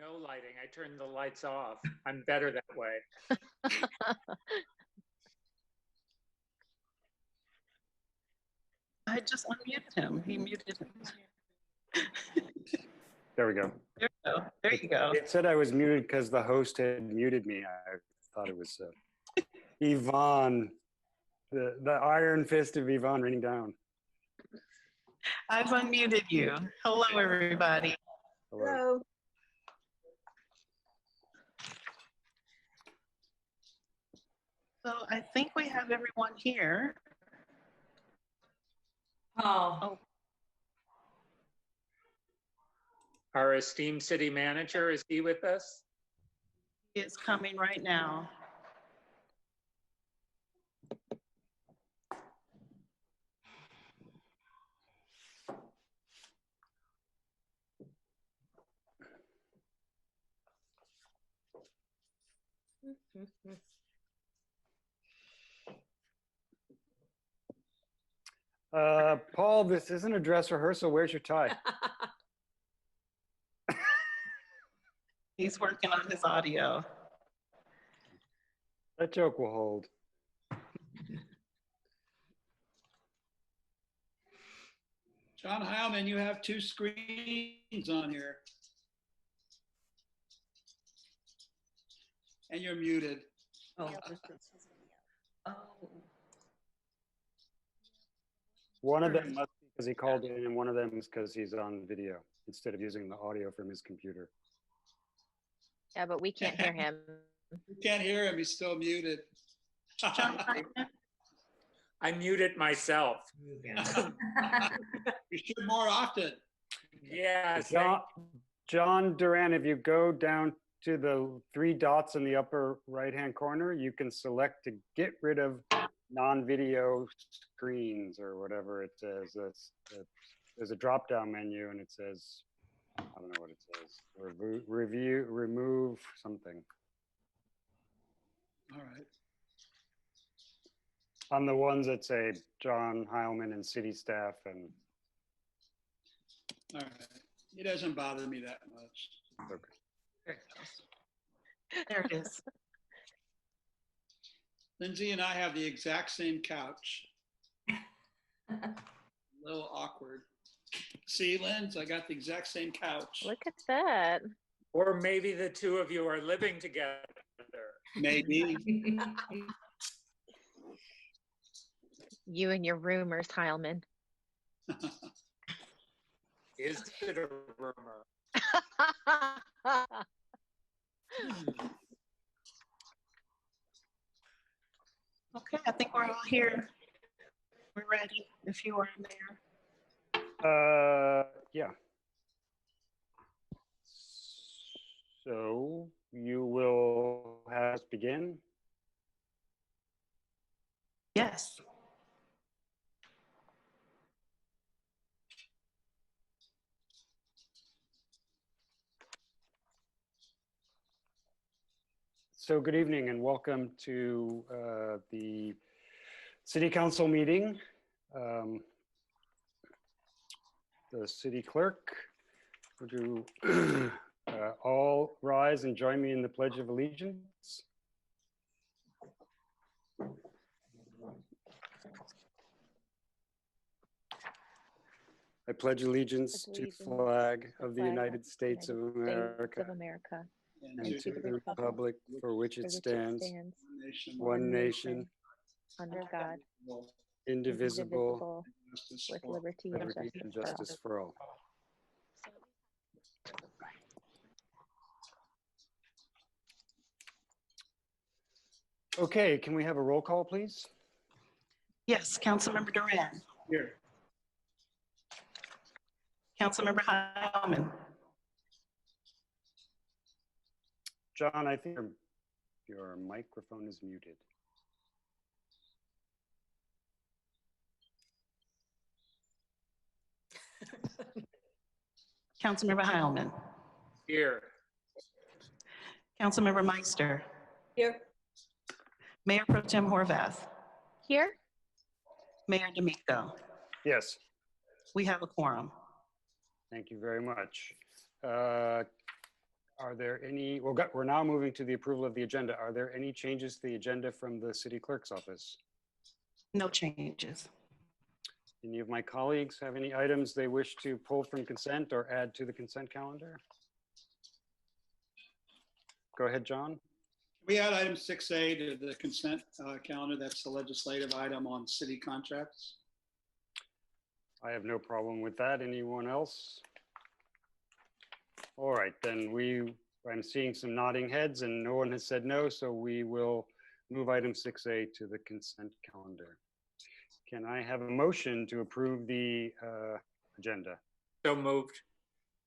no lighting. I turned the lights off. I'm better that way. I just unmuted him. He muted him. There we go. There you go. There you go. It said I was muted because the host had muted me. I thought it was Yvonne, the iron fist of Yvonne raining down. I've unmuted you. Hello, everybody. Hello. So I think we have everyone here. Oh, Our esteemed city manager, is he with us? It's coming right now. Paul, this isn't a dress rehearsal. Where's your tie? He's working on his audio. That joke will hold. John Heilman, you have two screens on here. And you're muted. Oh. One of them must be because he called in, and one of them is because he's on video instead of using the audio from his computer. yeah, but we can't hear him. You can't hear him, he's still muted. John Hyman? I muted myself. You should more often. Yes. John Duran, if you go down to the 3 dots in the upper right-hand corner, you can select to get rid of non-video screens or whatever it says. There's a drop-down menu and it says, I don't know what it says. Remove something. All right. On the ones that say John Heilman and city staff and. All right. It doesn't bother me that much. Okay. There it goes. There it is. Lindsay and I have the exact same couch. A little awkward. See, Linz, I got the exact same couch. Look at that. Or maybe the two of you are living together. Maybe. You and your rumors, Heilman. Is it a rumor? Okay, I think we're all here. We're ready. If you are there. Yeah. So you will have us begin. Yes. So good evening and welcome to the City Council meeting. The City Clerk, would you all rise and join me in the Pledge of Allegiance? I pledge allegiance to the flag of the United States of America and to the republic for which it stands, one nation, under God, indivisible, with liberty and justice for all. Okay, can we have a roll call, please? Yes, Councilmember Duran. Here. Councilmember Heilman. John, I think your microphone is muted. Councilmember Heilman. Here. Councilmember Meister. Here. Mayor Pro Tem Horvath. Here? Mayor D'Amico. Yes. We have a quorum. Thank you very much. Are there any, we're now moving to the approval of the agenda. Are there any changes to the agenda from the city clerk's office? No changes. Any of my colleagues have any items they wish to pull from consent or add to the consent calendar? Go ahead, John. We add item 6A to the consent calendar. That's the legislative item on city contracts. I have no problem with that. Anyone else? All right, then I'm seeing some nodding heads and no one has said no, so we will move item 6A to the consent calendar. Can I have a motion to approve the agenda? So moved.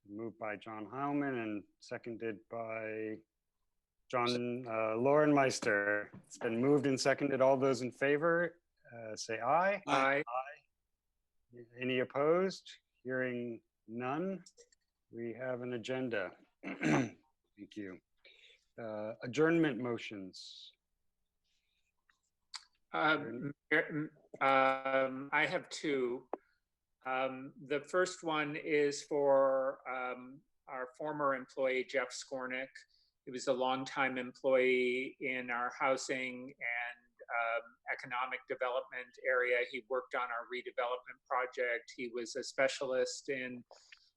Moved by John Heilman and seconded by John Lorenmeister. It's been moved and seconded. All those in favor, say aye. Aye. Any opposed? Hearing none, we have an agenda. Thank you. Adjournment motions. I have two. The first one is for our former employee, Jeff Skornick. He was a longtime employee in our housing and economic development area. He worked on our redevelopment project. He was a specialist in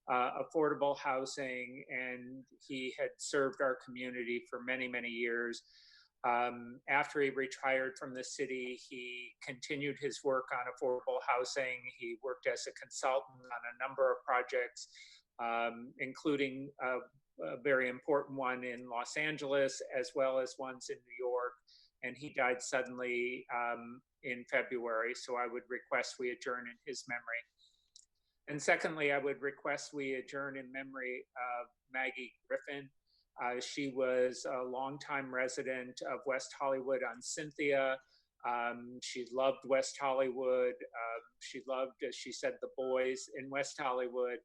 affordable housing, and he had served our community for many, many years. After he retired from the city, he continued his work on affordable housing. He worked as a consultant on a number of projects, including a very important one in Los Angeles, as well as ones in New York. And he died suddenly in February, so I would request we adjourn in his memory. And secondly, I would request we adjourn in memory of Maggie Griffin. She was a longtime resident of West Hollywood on Cynthia. She loved West Hollywood. She loved, as she said, the boys in West Hollywood.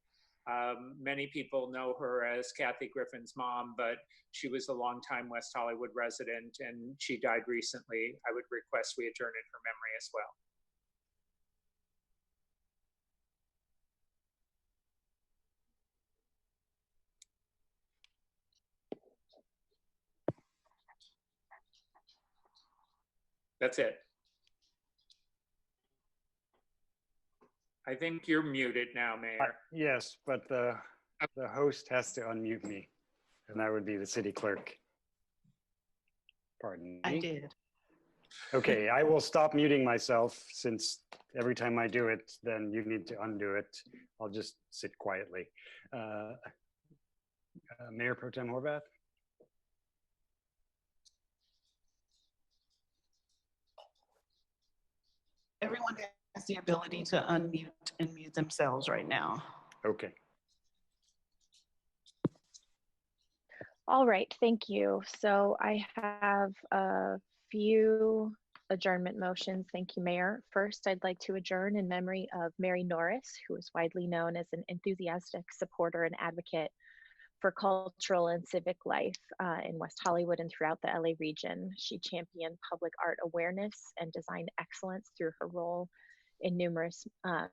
Many people know her as Kathy Griffin's mom, but she was a longtime West Hollywood resident and she died recently. I would request we adjourn in her memory as well. That's it. I think you're muted now, Mayor. Yes, but the host has to unmute me, and that would be the city clerk. Pardon me. I did. Okay, I will stop muting myself since every time I do it, then you need to undo it. I'll just sit quietly. Mayor Pro Tem Horvath? Everyone has the ability to unmute and mute themselves right now. Okay. All right, thank you. So I have a few adjournment motions. Thank you, Mayor. First, I'd like to adjourn in memory of Mary Norris, who is widely known as an enthusiastic supporter and advocate for cultural and civic life in West Hollywood and throughout the LA region. She championed public art awareness and design excellence through her role in numerous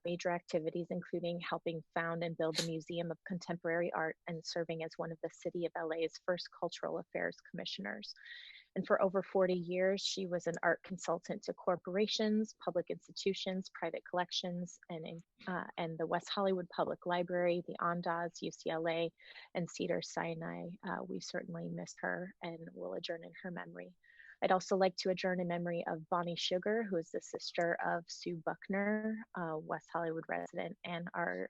major activities, including helping found and build the Museum of Contemporary Art and serving as one of the City of LA's first cultural affairs commissioners. And for over 40 years, she was an art consultant to corporations, public institutions, private collections, and the West Hollywood Public Library, the Ondas, UCLA, and Cedars-Sinai. We certainly miss her and will adjourn in her memory. I'd also like to adjourn in memory of Bonnie Sugar, who is the sister of Sue Buckner, West Hollywood resident and our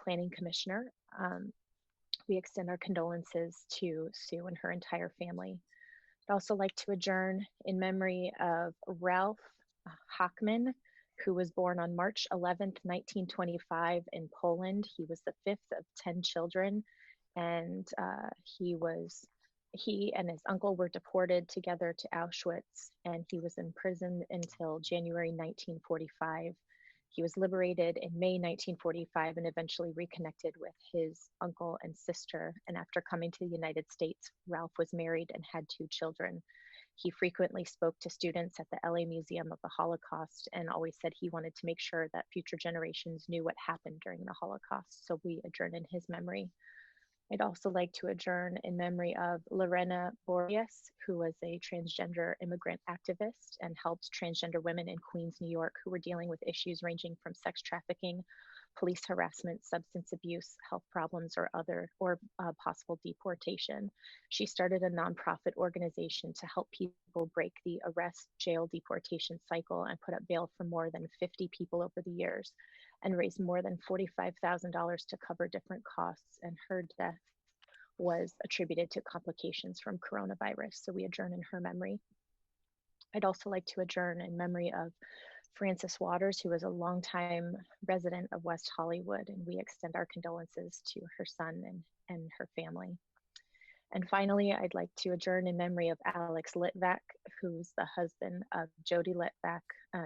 planning commissioner. We extend our condolences to Sue and her entire family. I'd also like to adjourn in memory of Ralph Hockman, who was born on March 11th, 1925 in Poland. He was the fifth of 10 children, and he and his uncle were deported together to Auschwitz, and he was imprisoned until January 1945. He was liberated in May 1945 and eventually reconnected with his uncle and sister. And after coming to the United States, Ralph was married and had 2 children. He frequently spoke to students at the LA Museum of the Holocaust and always said he wanted to make sure that future generations knew what happened during the Holocaust. So we adjourn in his memory. I'd also like to adjourn in memory of Lorena Boreas, who was a transgender immigrant activist and helped transgender women in Queens, New York, who were dealing with issues ranging from sex trafficking, police harassment, substance abuse, health problems, or possible deportation. She started a nonprofit organization to help people break the arrest, jail, deportation cycle and put up bail for more than 50 people over the years, and raised more than $45,000 to cover different costs, and her death was attributed to complications from coronavirus. So we adjourn in her memory. I'd also like to adjourn in memory of Frances Waters, who was a longtime resident of West Hollywood, and we extend our condolences to her son and her family. And finally, I'd like to adjourn in memory of Alex Litvak, who's the husband of Jody Litvak,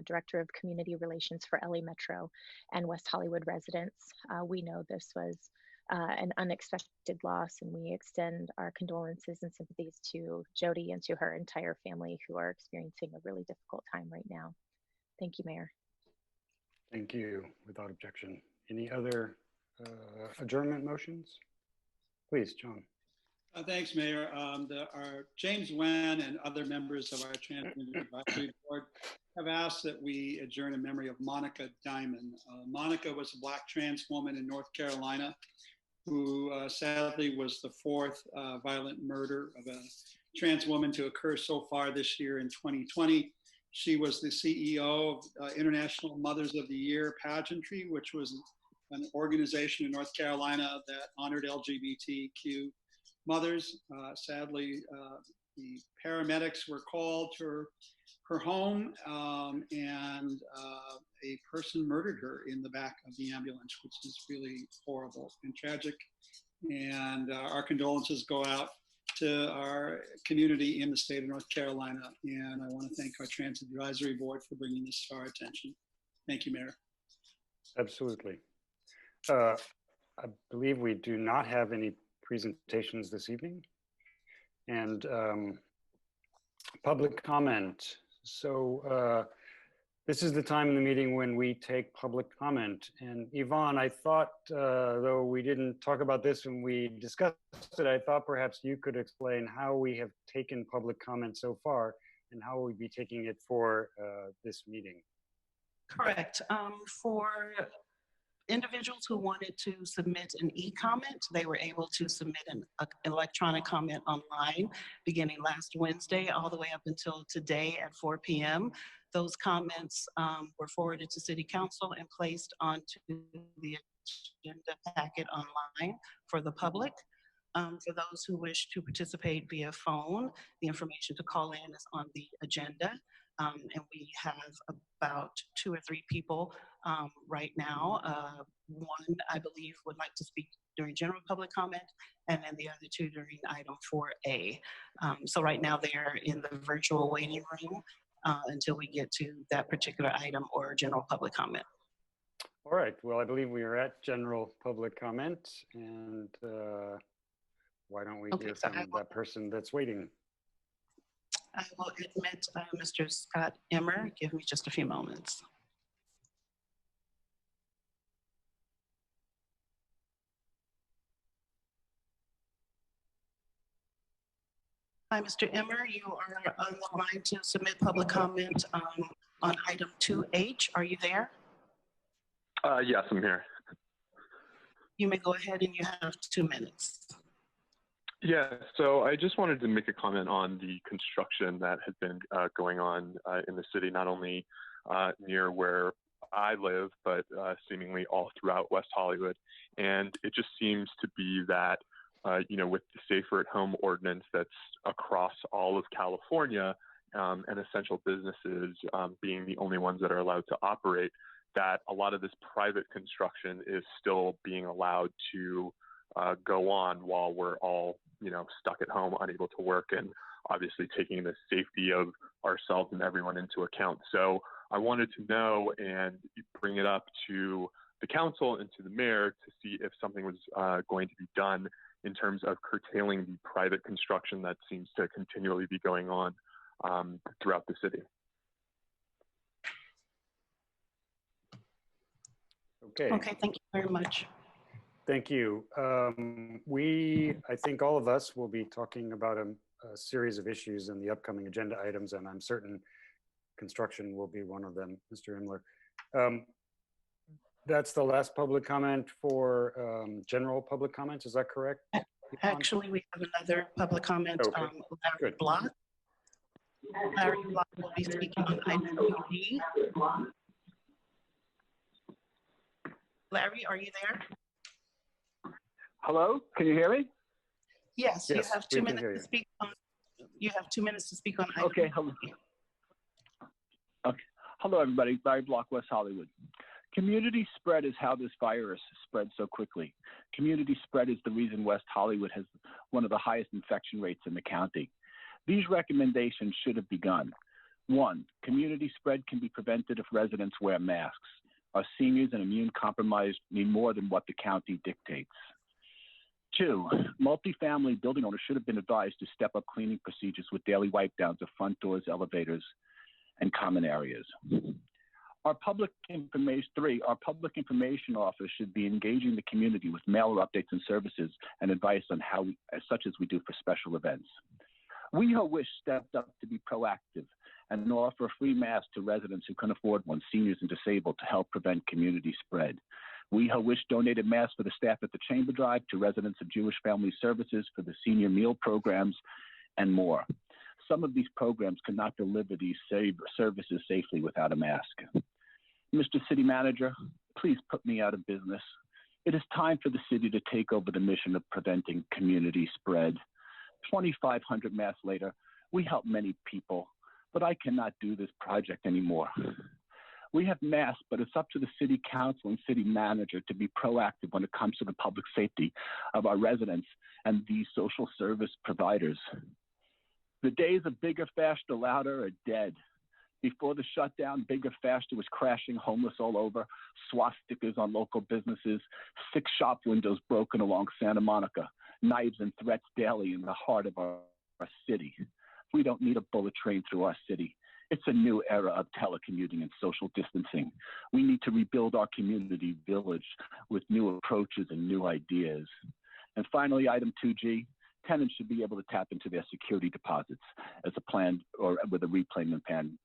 Director of Community Relations for LA Metro and West Hollywood residents. We know this was an unexpected loss, and we extend our condolences and sympathies to Jody and to her entire family who are experiencing a really difficult time right now. Thank you, Mayor. Thank you, without objection. Any other adjournment motions? Please, John. Thanks, Mayor. Our James Wen and other members of our Transgender Advisory Board have asked that we adjourn in memory of Monica Diamond. Monica was a Black trans woman in North Carolina who sadly was the fourth violent murder of a trans woman to occur so far this year in 2020. She was the CEO of International Mothers of the Year Pageantry, which was an organization in North Carolina that honored LGBTQ mothers. Sadly, the paramedics were called to her home and a person murdered her in the back of the ambulance, which is really horrible and tragic. And our condolences go out to our community in the state of North Carolina. And I want to thank our Transit Advisory Board for bringing this to our attention. Thank you, Mayor. Absolutely. I believe we do not have any presentations this evening. And public comment. So this is the time in the meeting when we take public comment. And Yvonne, I thought, though we didn't talk about this when we discussed it, I thought perhaps you could explain how we have taken public comment so far and how we'll be taking it for this meeting. Correct. For individuals who wanted to submit an e-comment, they were able to submit an electronic comment online beginning last Wednesday all the way up until today at 4 p.m. Those comments were forwarded to City Council and placed onto the agenda packet online for the public. For those who wish to participate via phone, the information to call in is on the agenda. And we have about 2 or 3 people right now. One, I believe, would like to speak during general public comment, and then the other 2 during item 4A. So right now they're in the virtual waiting room until we get to that particular item or general public comment. All right, well, I believe we are at general public comment, and why don't we hear from that person that's waiting? I will admit Mr. Scott Emmer. Give me just a few moments. Hi, Mr. Emmer. You are on the line to submit public comment on item 2H. Are you there? Yes, I'm here. You may go ahead, and you have 2 minutes. Yeah, so I just wanted to make a comment on the construction that has been going on in the city, not only near where I live, but seemingly all throughout West Hollywood. And it just seems to be that, you know, with the Safer at Home ordinance that's across all of California and essential businesses being the only ones that are allowed to operate, that a lot of this private construction is still being allowed to go on while we're all, you know, stuck at home, unable to work, and obviously taking the safety of ourselves and everyone into account. So I wanted to know and bring it up to the council and to the mayor to see if something was going to be done in terms of curtailing the private construction that seems to continually be going on throughout the city. Okay. Okay, thank you very much. Thank you. I think all of us will be talking about a series of issues in the upcoming agenda items, and I'm certain construction will be one of them, Mr. Imler. That's the last public comment for general public comments. Is that correct? Actually, we have another public comment. Okay, Larry good. Block. Larry Block will be speaking on item 2D. Larry, are you there? Hello, can you hear me? Yes, you Yes, have we 2 can minutes hear to you. speak on. You have 2 minutes to speak on item. Okay, hello. Okay. Hello, everybody. Larry Block, West Hollywood. Community spread is how this virus spread so quickly. Community spread is the reason West Hollywood has one of the highest infection rates in the county. These recommendations should have begun. 1, community spread can be prevented if residents wear masks. Our seniors and immune compromised need more than what the county dictates. 2, multifamily building owners should have been advised to step up cleaning procedures with daily wipe downs of front doors, elevators, and common areas. Our public information, 3, our public information office should be engaging the community with mailer updates and services and advice on how, such as we do for special events. WeHo Wish stepped up to be proactive and offer a free mask to residents who can afford one, seniors and disabled, to help prevent community spread. WeHo Wish donated masks for the staff at the Chamber Drive, to residents of Jewish Family Services for the senior meal programs, and more. Some of these programs could not deliver these services safely without a mask. Mr. City Manager, please put me out of business. It is time for the city to take over the mission of preventing community spread. 2,500 masks later, we help many people, but I cannot do this project anymore. We have masks, but it's up to the city council and city manager to be proactive when it comes to the public safety of our residents and these social service providers. The days of bigger, faster, louder are dead. Before the shutdown, bigger, faster was crashing homeless all over, swastikas on local businesses, 6 shop windows broken along Santa Monica, knives and threats daily in the heart of our city. We don't need a bullet train through our city. It's a new era of telecommuting and social distancing. We need to rebuild our community village with new approaches and new ideas. And finally, item 2G, tenants should be able to tap into their security deposits as a plan or with a repayment plan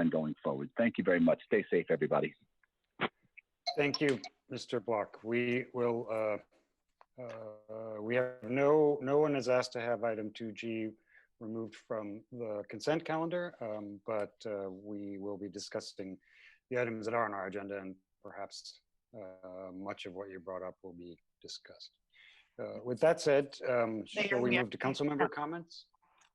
going forward. Thank you very much. Stay safe, everybody. Thank you, Mr. Block. We will, we have no one has asked to have item 2G removed from the consent calendar, but we will be discussing the items that are on our agenda, and perhaps much of what you brought up will be discussed. With that said, shall we move to council member comments?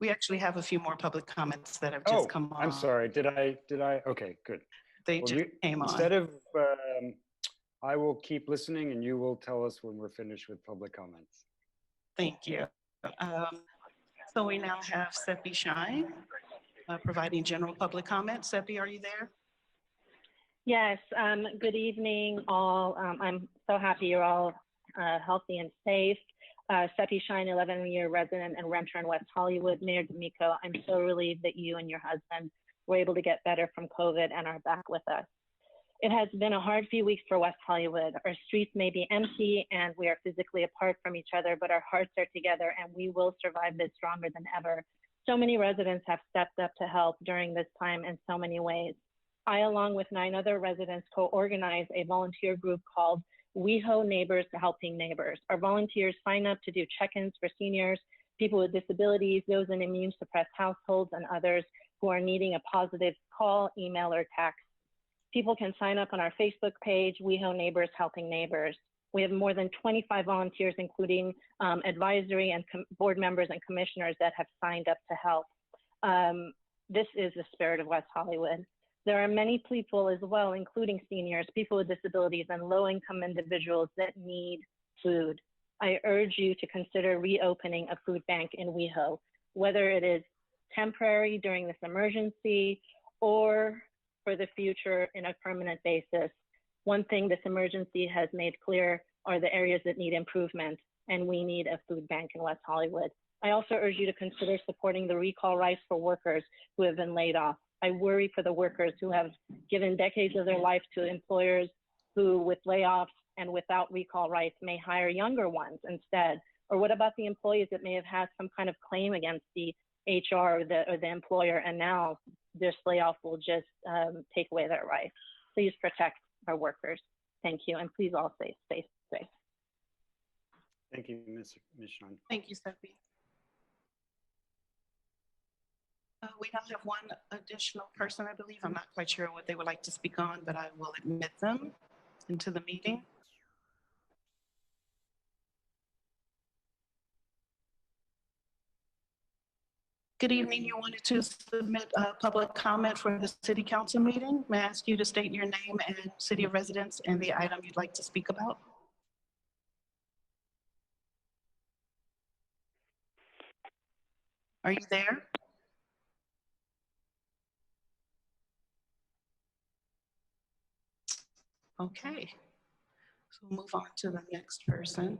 We actually have a few more public comments that have just come on. I'm sorry. Did I? Okay, good. They just came on. Instead of, I will keep listening and you will tell us when we're finished with public comments. Thank you. So we now have Seppi Shine providing general public comment. Seppi, are you there? Yes, good evening all. I'm so happy you're all healthy and safe. Seppi Shine, 11-year resident and renter in West Hollywood. Mayor D'Amico, I'm so relieved that you and your husband were able to get better from COVID and are back with us. It has been a hard few weeks for West Hollywood. Our streets may be empty and we are physically apart from each other, but our hearts are together and we will survive this stronger than ever. So many residents have stepped up to help during this time in so many ways. I, along with 9 other residents, co-organized a volunteer group called WeHo Neighbors Helping Neighbors. Our volunteers sign up to do check-ins for seniors, people with disabilities, those in immune-suppressed households, and others who are needing a positive call, email, or text. People can sign up on our Facebook page, WeHo Neighbors Helping Neighbors. We have more than 25 volunteers, including advisory and board members and commissioners that have signed up to help. This is the spirit of West Hollywood. There are many people as well, including seniors, people with disabilities, and low-income individuals that need food. I urge you to consider reopening a food bank in WeHo, whether it is temporary during this emergency or for the future in a permanent basis. One thing this emergency has made clear are the areas that need improvement, and we need a food bank in West Hollywood. I also urge you to consider supporting the recall rights for workers who have been laid off. I worry for the workers who have given decades of their life to employers who, with layoffs, and without recall rights may hire younger ones instead? Or what about the employees that may have had some kind of claim against the HR or the employer, and now this layoff will just take away their rights? Please protect our workers. Thank you, and please all stay safe. Thank you, Ms. Sean. Thank you, Sophie. We now have one additional person, I believe. I'm not quite sure what they would like to speak on, but I will admit them into the meeting. Good evening. You wanted to submit a public comment for the city council meeting. May I ask you to state your name and city of residence and the item you'd like to speak about? Are you there? Okay, so we'll move on to the next person.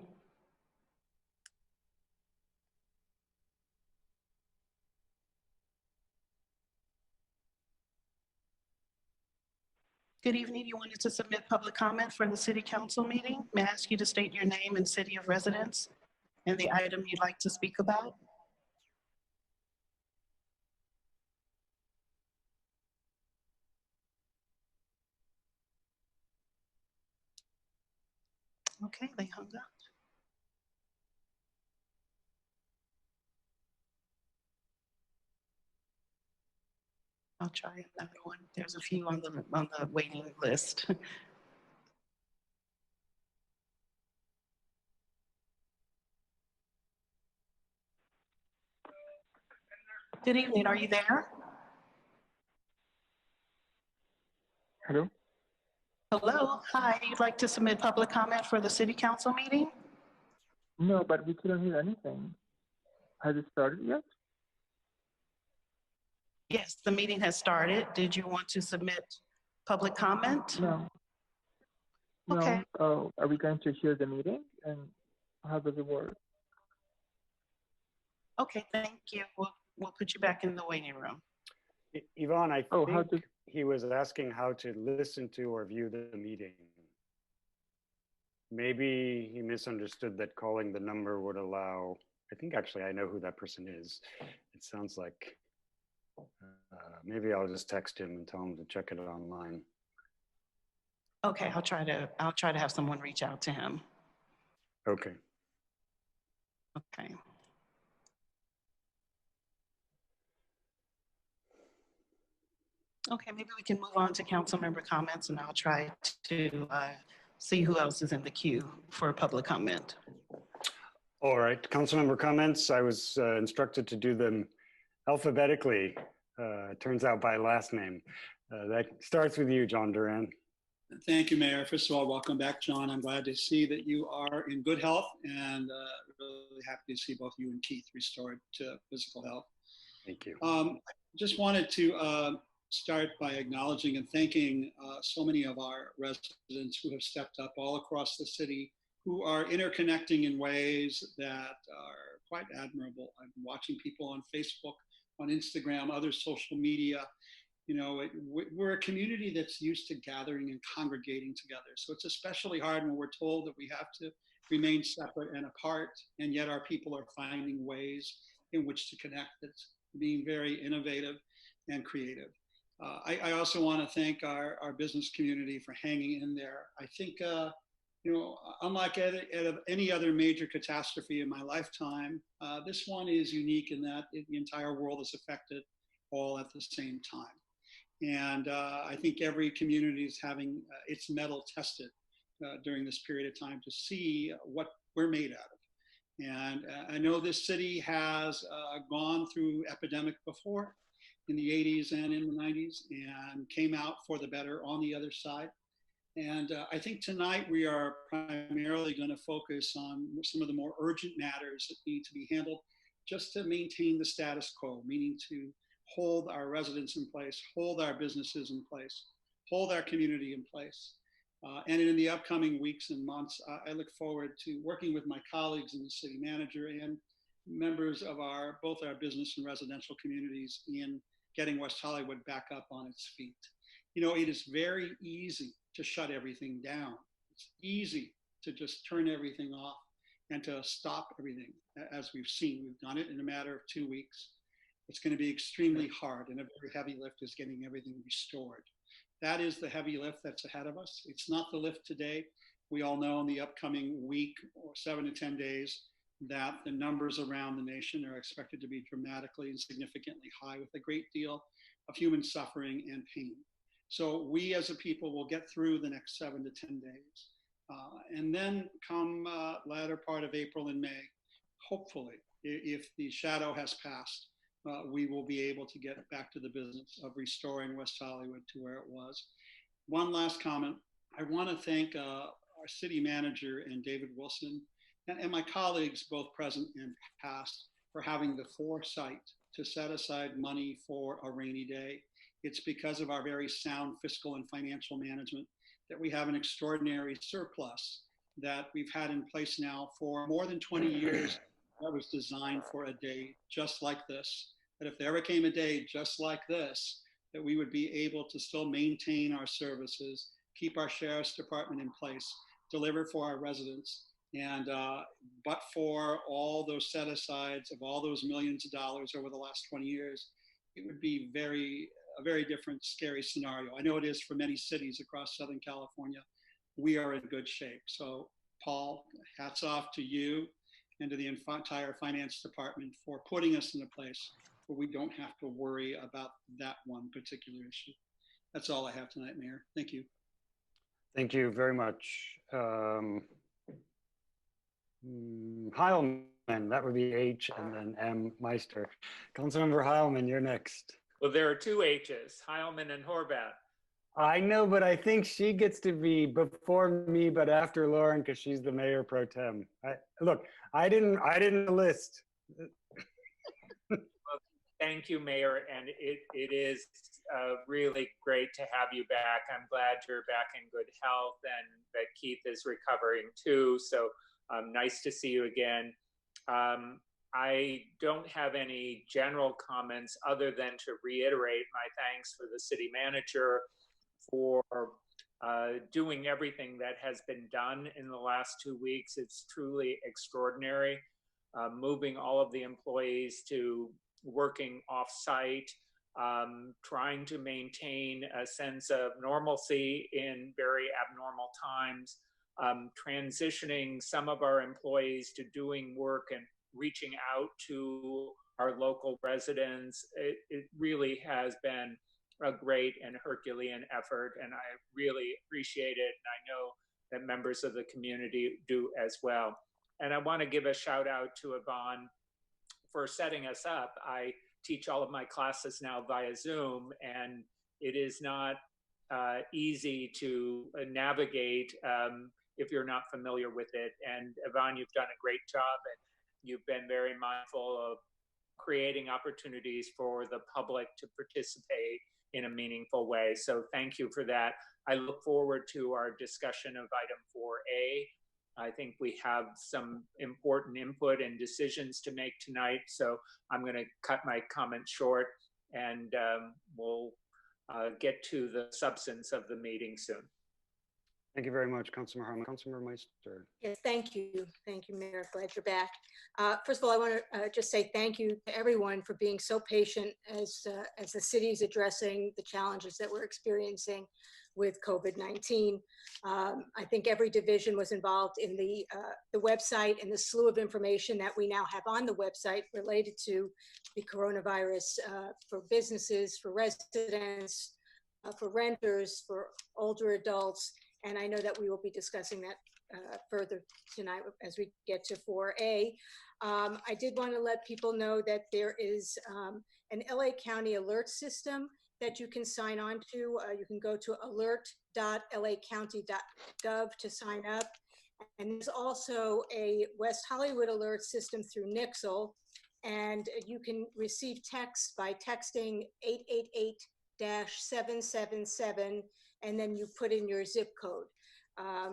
Good evening. You wanted to submit public comment for the city council meeting. May I ask you to state your name and city of residence and the item you'd like to speak about? Okay, they hung up. I'll try another one. There's a few on the waiting list. Good evening. Are you there? Hello? Hello. Hi. You'd like to submit public comment for the city council meeting? No, but we couldn't hear anything. Has it started yet? Yes, the meeting has started. Did you want to submit public comment? No. Okay. No. Oh, are we going to hear the meeting? And how does it work? Okay, thank you. We'll put you back in the waiting room. Yvonne, I Oh, think he was asking how to listen to or view the meeting. Maybe he misunderstood that calling the number would allow, I think actually I know who that person is. It sounds like, maybe I'll just text him and tell him to check it online. Okay, I'll try to have someone reach out to him. Okay. Okay. Okay, maybe we can move on to council member comments, and I'll try to see who else is in the queue for public comment. All right, council member comments. I was instructed to do them alphabetically. Turns out by last name. That starts with you, John Duran. Thank you, Mayor. First of all, welcome back, John. I'm glad to see that you are in good health, and really happy to see both you and Keith restored to physical health. Thank you. Just wanted to start by acknowledging and thanking so many of our residents who have stepped up all across the city, who are interconnecting in ways that are quite admirable. I'm watching people on Facebook, on Instagram, other social media. You know, we're a community that's used to gathering and congregating together. So it's especially hard when we're told that we have to remain separate and apart, and yet our people are finding ways in which to connect. That's being very innovative and creative. I also want to thank our business community for hanging in there. I think, you know, unlike any other major catastrophe in my lifetime, this one is unique in that the entire world is affected all at the same time. And I think every community is having its mettle tested during this period of time to see what we're made out of. And I know this city has gone through epidemic before in the 80s and in the 90s and came out for the better on the other side. And I think tonight we are primarily going to focus on some of the more urgent matters that need to be handled just to maintain the status quo, meaning to hold our residents in place, hold our businesses in place, hold our community in place. And in the upcoming weeks and months, I look forward to working with my colleagues in the city manager and members of both our business and residential communities in getting West Hollywood back up on its feet. You know, it is very easy to shut everything down. It's easy to just turn everything off and to stop everything, as we've seen. We've done it in a matter of 2 weeks. It's going to be extremely hard, and a very heavy lift is getting everything restored. That is the heavy lift that's ahead of us. It's not the lift today. We all know in the upcoming week or 7 to 10 days that the numbers around the nation are expected to be dramatically and significantly high, with a great deal of human suffering and pain. So we as a people will get through the next 7 to 10 days. And then come latter part of April and May, hopefully, if the shadow has passed, we will be able to get back to the business of restoring West Hollywood to where it was. One last comment. I want to thank our city manager and David Wilson and my colleagues, both present and past, for having the foresight to set aside money for a rainy day. It's because of our very sound fiscal and financial management that we have an extraordinary surplus that we've had in place now for more than 20 years that was designed for a day just like this. That if there ever came a day just like this, that we would be able to still maintain our services, keep our sheriff's department in place, deliver for our residents. And but for all those set asides of all those millions of dollars over the last 20 years, it would be a very different, scary scenario. I know it is for many cities across Southern California. We are in good shape. So Paul, hats off to you and to the entire finance department for putting us in a place where we don't have to worry about that one particular issue. That's all I have tonight, Mayor. Thank you. Thank you very much. Heilman, that would be H, and then M, Meister. Councilmember Heilman, you're next. Well, there are two H's, Heilman and Horvath. I know, but I think she gets to be before me, but after Lauren, because she's the mayor pro tem. Look, I didn't list. Thank you, Mayor, and it is really great to have you back. I'm glad you're back in good health and that Keith is recovering too. So nice to see you again. I don't have any general comments other than to reiterate my thanks for the city manager for doing everything that has been done in the last 2 weeks. It's truly extraordinary. Moving all of the employees to working off-site, trying to maintain a sense of normalcy in very abnormal times, transitioning some of our employees to doing work and reaching out to our local residents. It really has been a great and Herculean effort, and I really appreciate it. And I know that members of the community do as well. And I want to give a shout out to Yvonne for setting us up. I teach all of my classes now via Zoom, and it is not easy to navigate if you're not familiar with it. And Yvonne, you've done a great job, and you've been very mindful of creating opportunities for the public to participate in a meaningful way. So thank you for that. I look forward to our discussion of item 4A. I think we have some important input and decisions to make tonight. So I'm going to cut my comments short, and we'll get to the substance of the meeting soon. Thank you very much, Councilmember Harmon. Councilmember Meister. Yes, thank you. Thank you, Mayor. Glad you're back. First of all, I want to just say thank you to everyone for being so patient as the city is addressing the challenges that we're experiencing with COVID-19. I think every division was involved in the website and the slew of information that we now have on the website related to the coronavirus for businesses, for residents, for renters, for older adults. And I know that we will be discussing that further tonight as we get to 4A. I did want to let people know that there is an LA County alert system that you can sign on to. You can go to alert.lacounty.gov to sign up. And there's also a West Hollywood alert system through Nixle. And you can receive texts by texting 888-777, and then you put in your zip code. I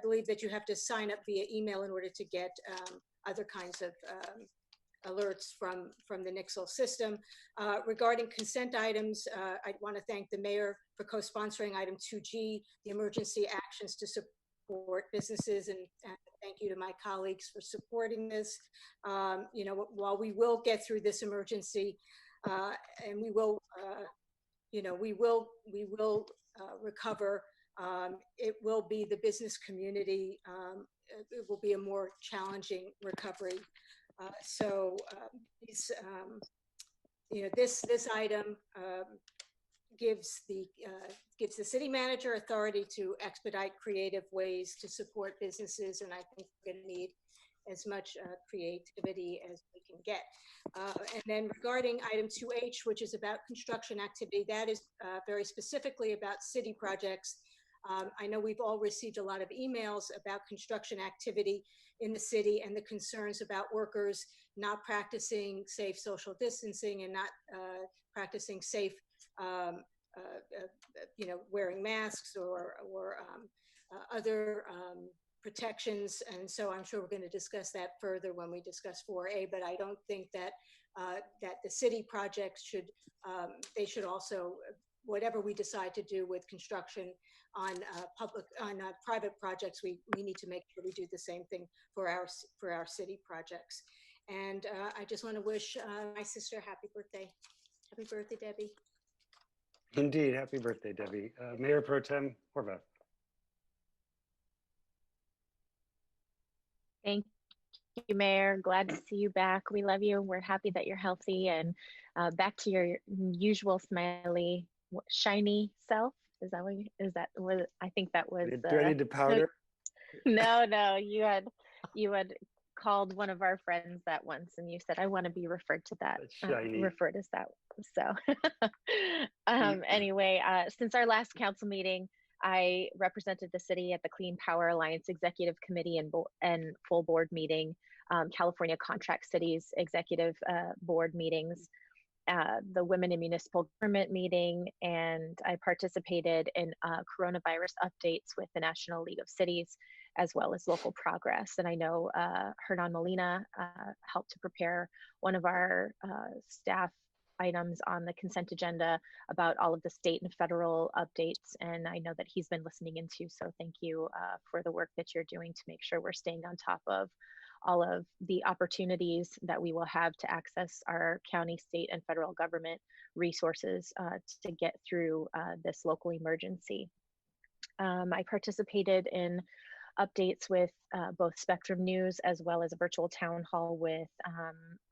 believe that you have to sign up via email in order to get other kinds of alerts from the Nixle system. Regarding consent items, I want to thank the mayor for co-sponsoring item 2G, the emergency actions to support businesses, and thank you to my colleagues for supporting this. You know, while we will get through this emergency, and we will, you know, we will recover. It will be the business community. It will be a more challenging recovery. You know, this item gives the city manager authority to expedite creative ways to support businesses, and I think we're going to need as much creativity as we can get. And then regarding item 2H, which is about construction activity, that is very specifically about city projects. I know we've all received a lot of emails about construction activity in the city and the concerns about workers not practicing safe social distancing and not practicing safe, you know, wearing masks or other protections. And so I'm sure we're going to discuss that further when we discuss 4A, but I don't think that that the city projects should, they should also, whatever we decide to do with construction on private projects, we need to make sure we do the same thing for our city projects. And I just want to wish my sister happy birthday. Happy birthday, Debbie. Indeed, happy birthday, Debbie. Mayor Pro Tem Horvath. Thank you, Mayor. Glad to see you back. We love you. We're happy that you're healthy and back to your usual smiley, shiny self. Is that what I think that was. Do I need to powder? No, you had called one of our friends that once and you said, I want to be referred to that, referred as that. So anyway, since our last council meeting, I represented the city at the Clean Power Alliance Executive Committee and full board meeting, California Contract Cities Executive Board meetings, the Women in Municipal Government meeting, and I participated in coronavirus updates with the National League of Cities, as well as local progress. And I know Hernan Molina helped to prepare one of our staff items on the consent agenda about all of the state and federal updates. And I know that he's been listening into, so thank you for the work that you're doing to make sure we're staying on top of all of the opportunities that we will have to access our county, state, and federal government resources to get through this local emergency. I participated in updates with both Spectrum News as well as a virtual town hall with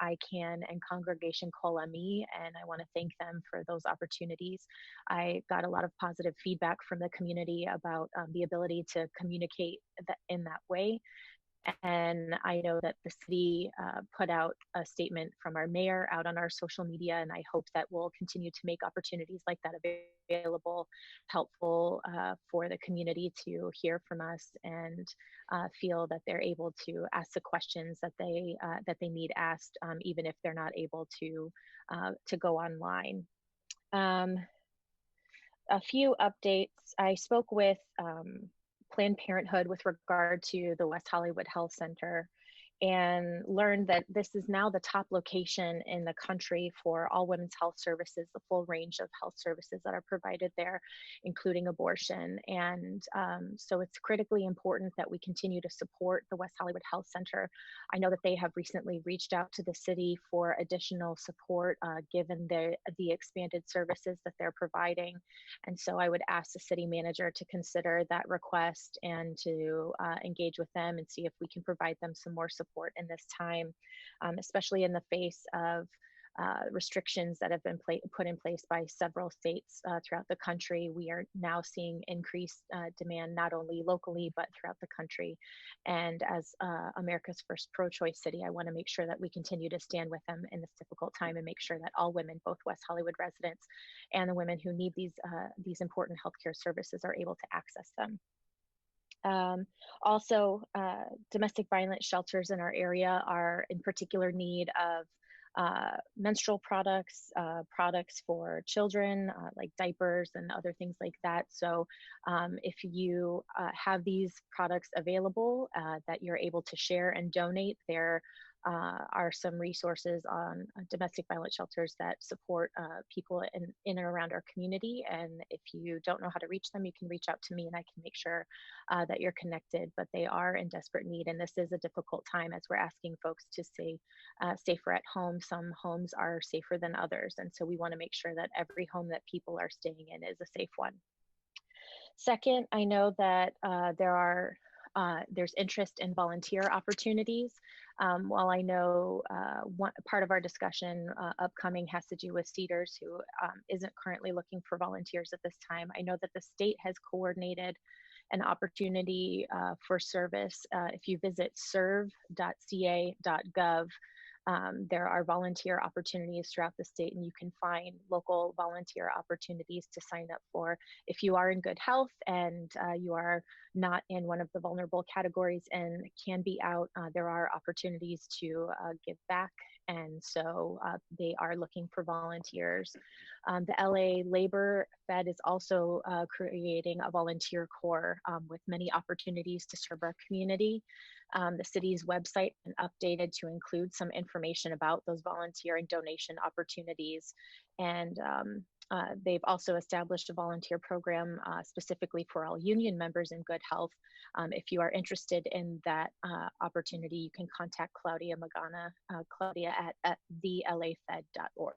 ICANN and Congregation Kol Ami, and I want to thank them for those opportunities. I got a lot of positive feedback from the community about the ability to communicate in that way. And I know that the city put out a statement from our mayor out on our social media, and I hope that we'll continue to make opportunities like that available, helpful for the community to hear from us and feel that they're able to ask the questions that they need asked, even if they're not able to go online. A few updates. I spoke with Planned Parenthood with regard to the West Hollywood Health Center and learned that this is now the top location in the country for all women's health services, the full range of health services that are provided there, including abortion. And so it's critically important that we continue to support the West Hollywood Health Center. I know that they have recently reached out to the city for additional support given the expanded services that they're providing. And so I would ask the city manager to consider that request and to engage with them and see if we can provide them some more support in this time, especially in the face of restrictions that have been put in place by several states throughout the country. We are now seeing increased demand, not only locally, but throughout the country. And as America's first pro-choice city, I want to make sure that we continue to stand with them in this difficult time and make sure that all women, both West Hollywood residents and the women who need these important healthcare services, are able to access them. Also, domestic violence shelters in our area are in particular need of menstrual products, products for children, like diapers and other things like that. So if you have these products available that you're able to share and donate, they're are some resources on domestic violence shelters that support people in and around our community. And if you don't know how to reach them, you can reach out to me and I can make sure that you're connected. But they are in desperate need, and this is a difficult time as we're asking folks to stay safer at home. Some homes are safer than others, and so we want to make sure that every home that people are staying in is a safe one. Second, I know that there's interest in volunteer opportunities. While I know one part of our discussion upcoming has to do with Cedars, who isn't currently looking for volunteers at this time, I know that the state has coordinated an opportunity for service. If you visit serve.ca.gov, there are volunteer opportunities throughout the state, and you can find local volunteer opportunities to sign up for. If you are in good health and you are not in one of the vulnerable categories and can be out, there are opportunities to give back. And so they are looking for volunteers. The LA Labor Fed is also creating a volunteer corps with many opportunities to serve our community. The city's website and updated to include some information about those volunteer and donation opportunities. And they've also established a volunteer program specifically for all union members in good health. If you are interested in that opportunity, you can contact Claudia Magana, Claudia at thelafed.org.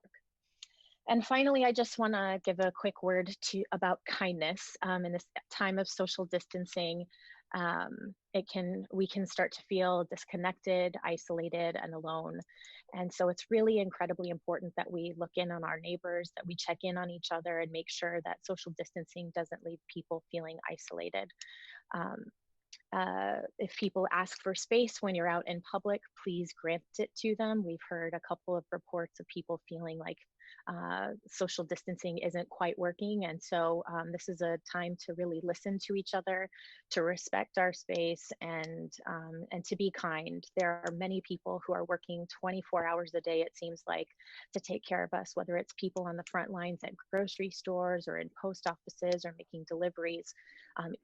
And finally, I just want to give a quick word about kindness. In this time of social distancing, we can start to feel disconnected, isolated, and alone. And so it's really incredibly important that we look in on our neighbors, that we check in on each other and make sure that social distancing doesn't leave people feeling isolated. If people ask for space when you're out in public, please grant it to them. We've heard a couple of reports of people feeling like social distancing isn't quite working. And so this is a time to really listen to each other, to respect our space, and to be kind. There are many people who are working 24 hours a day, it seems like, to take care of us, whether it's people on the front lines at grocery stores or in post offices or making deliveries.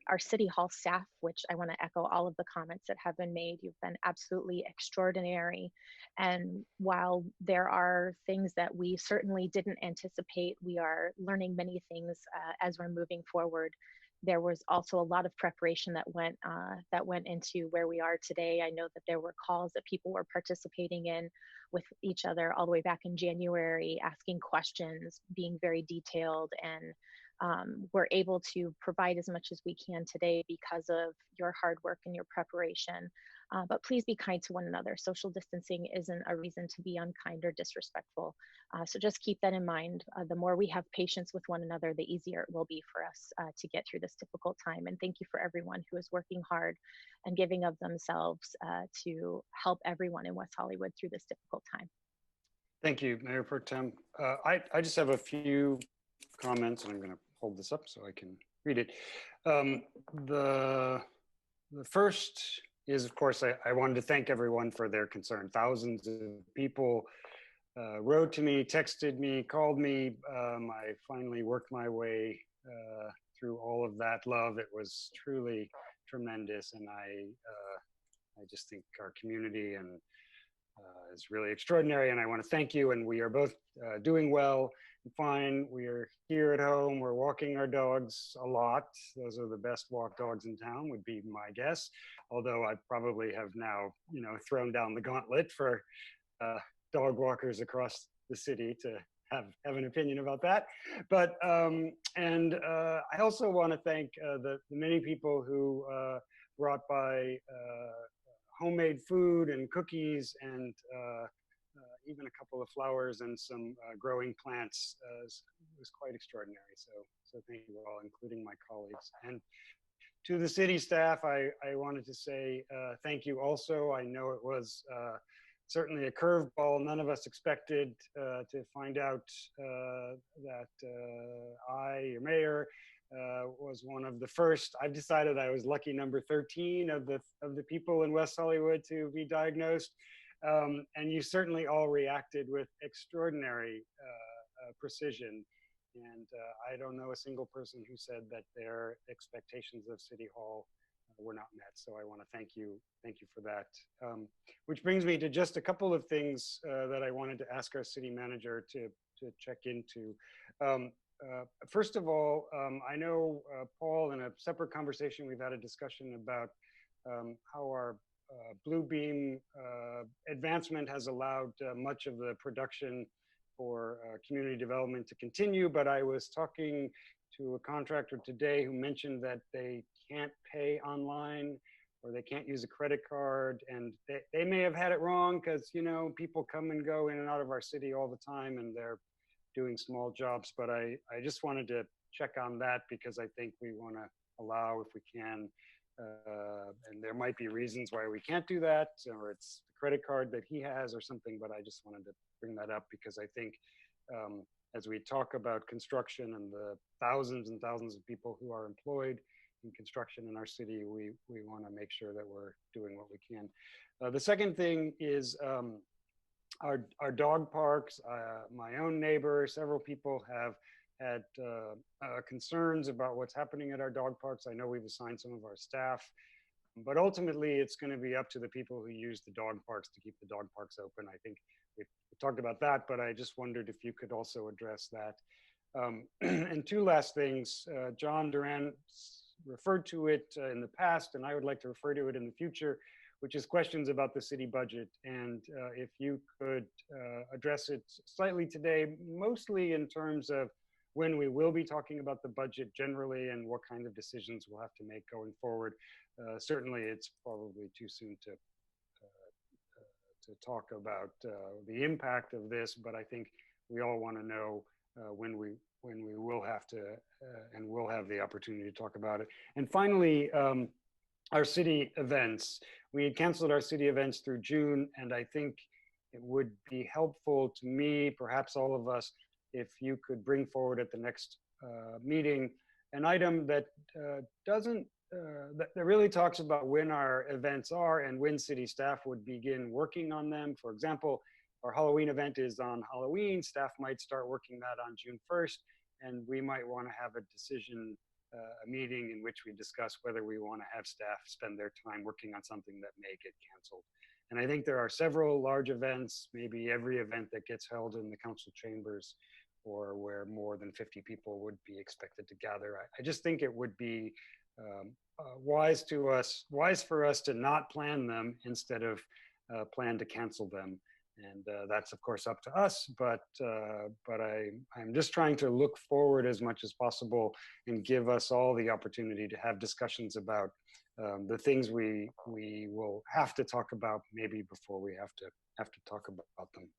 Our City Hall staff, which I want to echo all of the comments that have been made, you've been absolutely extraordinary. And while there are things that we certainly didn't anticipate, we are learning many things as we're moving forward. There was also a lot of preparation that went into where we are today. I know that there were calls that people were participating in with each other all the way back in January, asking questions, being very detailed, and we're able to provide as much as we can today because of your hard work and your preparation. But please be kind to one another. Social distancing isn't a reason to be unkind or disrespectful. So just keep that in mind. The more we have patience with one another, the easier it will be for us to get through this difficult time. And thank you for everyone who is working hard and giving of themselves to help everyone in West Hollywood through this difficult time. Thank you, Mayor Pro Tem. I just have a few comments, and I'm going to hold this up so I can read it. The first is, of course, I wanted to thank everyone for their concern. Thousands of people wrote to me, texted me, called me. I finally worked my way through all of that love. It was truly tremendous, and I just think our community and is really extraordinary, and I want to thank you. And we are both doing well and fine. We are here at home. We're walking our dogs a lot. Those are the best walk dogs in town, would be my guess. Although I probably have now, thrown down the gauntlet for dog walkers across the city to have an opinion about that. But I also want to thank the many people who brought by homemade food and cookies and even a couple of flowers and some growing plants. It was quite extraordinary. So thank you all, including my colleagues. And to the city staff, I wanted to say thank you also. I know it was certainly a curveball. None of us expected to find out that your mayor, was one of the first. I've decided I was lucky number 13 of the people in West Hollywood to be diagnosed. And you certainly all reacted with extraordinary precision. And I don't know a single person who said that their expectations of City Hall were not met. So I want to thank you for that. Which brings me to just a couple of things that I wanted to ask our city manager to check into. First of all, I know, Paul, in a separate conversation, we've had a discussion about how our Bluebeam advancement has allowed much of the production for community development to continue, but I was talking to a contractor today who mentioned that they can't pay online or they can't use a credit card, and they may have had it wrong because, you know, people come and go in and out of our city all the time and they're doing small jobs, but I just wanted to check on that because I think we want to allow, if we can, and there might be reasons why we can't do that, or it's the credit card that he has or something, but I just wanted to bring that up because I think as we talk about construction and the thousands and thousands of people who are employed in construction in our city, we want to make sure that we're doing what we can. The second thing is our dog parks. My own neighbor, several people have had concerns about what's happening at our dog parks. I know we've assigned some of our staff, but ultimately it's going to be up to the people who use the dog parks to keep the dog parks open. I think we talked about that, but I just wondered if you could also address that. And two last things. John Duran referred to it in the past, and I would like to refer to it in the future, which is questions about the city budget. And if you could address it slightly today, mostly in terms of when we will be talking about the budget generally and what kind of decisions we'll have to make going forward. Certainly, it's probably too soon to talk about the impact of this, but I think we all want to know when we will have to and will have the opportunity to talk about it. And finally, our city events. We had canceled our city events through June, and I think it would be helpful to me, perhaps all of us, if you could bring forward at the next meeting an item that that really talks about when our events are and when city staff would begin working on them. For example, our Halloween event is on Halloween. Staff might start working that on June 1st, and we might want to have a decision, a meeting in which we discuss whether we want to have staff spend their time working on something that may get canceled. And I think there are several large events, maybe every event that gets held in the council chambers or where more than 50 people would be expected to gather. I just think it would be wise for us to not plan them instead of plan to cancel them. And that's of course up to us, but I'm just trying to look forward as much as possible and give us all the opportunity to have discussions about the things we will have to talk about maybe before we have to talk about them.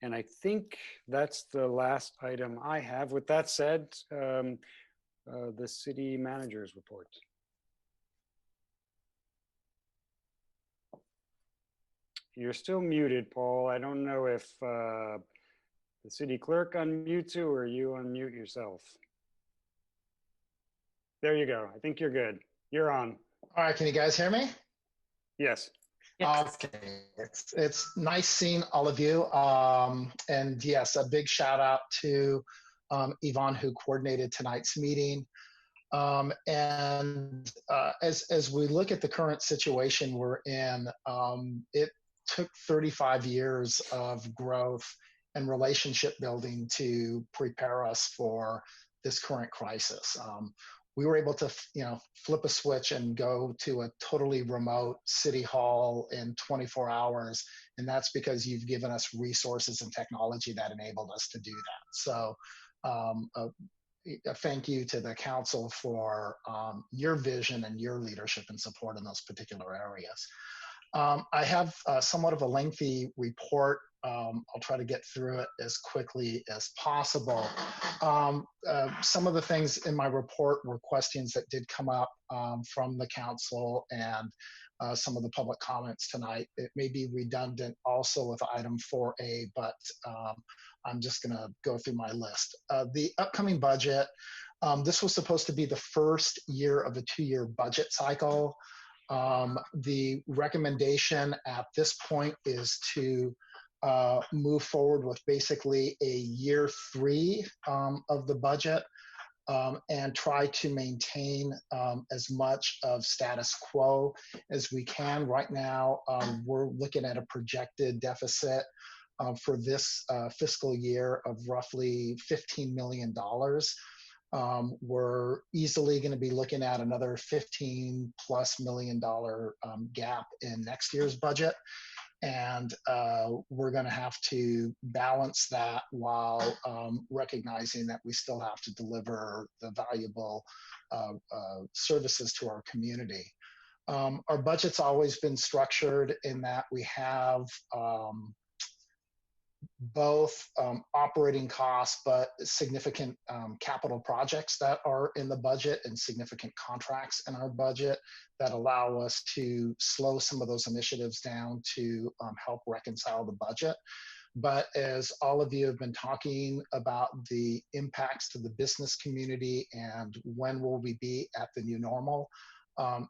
And I think that's the last item I have. With that said, the city manager's report. You're still muted, Paul. I don't know if the city clerk unmutes you or you unmute yourself. There you go. I think you're good. You're on. All right, can you guys hear me? Yes. Okay, it's nice seeing all of you. And yes, a big shout out to Yvonne, who coordinated tonight's meeting. As we look at the current situation we're in, it took 35 years of growth and relationship building to prepare us for this current crisis. We were able to, flip a switch and go to a totally remote city hall in 24 hours. And that's because you've given us resources and technology that enabled us to do that. So a thank you to the council for your vision and your leadership and support in those particular areas. I have somewhat of a lengthy report. I'll try to get through it as quickly as possible. Some of the things in my report were questions that did come up from the council and some of the public comments tonight. It may be redundant also with item 4A, but I'm just going to go through my list. The upcoming budget, this was supposed to be the first year of a 2-year budget cycle. The recommendation at this point is to move forward with basically a year 3 of the budget. and try to maintain as much of status quo as we can. Right now, we're looking at a projected deficit for this fiscal year of roughly $15 million. We're easily going to be looking at another $15+ million gap in next year's budget. And we're going to have to balance that while recognizing that we still have to deliver the valuable services to our community. Our budget's always been structured in that we have both operating costs, but significant capital projects that are in the budget and significant contracts in our budget that allow us to slow some of those initiatives down to help reconcile the budget. But as all of you have been talking about the impacts to the business community and when will we be at the new normal,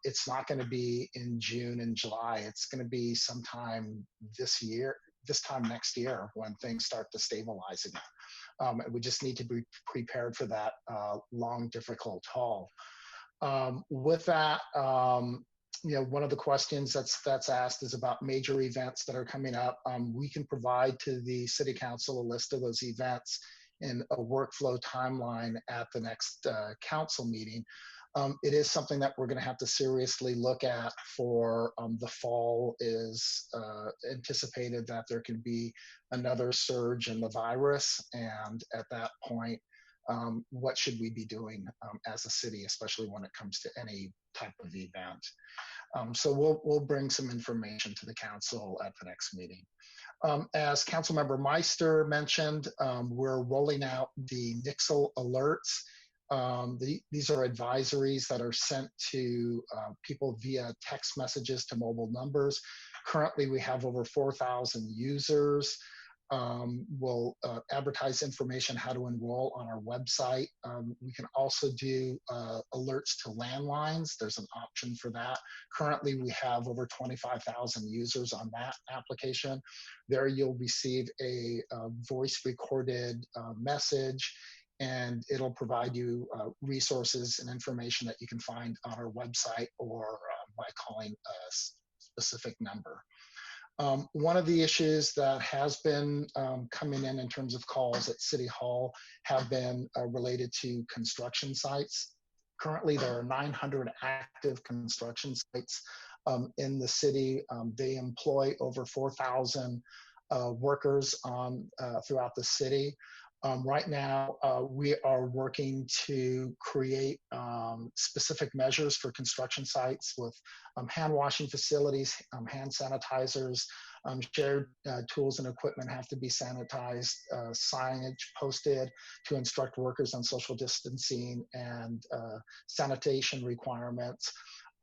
it's not going to be in June and July. It's going to be sometime this year, this time next year when things start to stabilize again. We just need to be prepared for that long, difficult haul. With that, one of the questions that's asked is about major events that are coming up. We can provide to the City Council a list of those events in a workflow timeline at the next council meeting. It is something that we're going to have to seriously look at for the fall. Is anticipated that there could be another surge in the virus, and at that point, what should we be doing as a city, especially when it comes to any type of event. So we'll bring some information to the council at the next meeting. As Councilmember Meister mentioned, we're rolling out the Nixle alerts. These are advisories that are sent to people via text messages to mobile numbers. Currently, we have over 4,000 users. We'll advertise information how to enroll on our website. We can also do alerts to landlines. There's an option for that. Currently, we have over 25,000 users on that application. There you'll receive a voice recorded message, and it'll provide you resources and information that you can find on our website or by calling a specific number. One of the issues that has been coming in terms of calls at City Hall have been related to construction sites. Currently, there are 900 active construction sites in the city. They employ over 4,000 workers throughout the city. Right now, we are working to create specific measures for construction sites with hand washing facilities, hand sanitizers, shared tools and equipment have to be sanitized, signage posted to instruct workers on social distancing and sanitation requirements.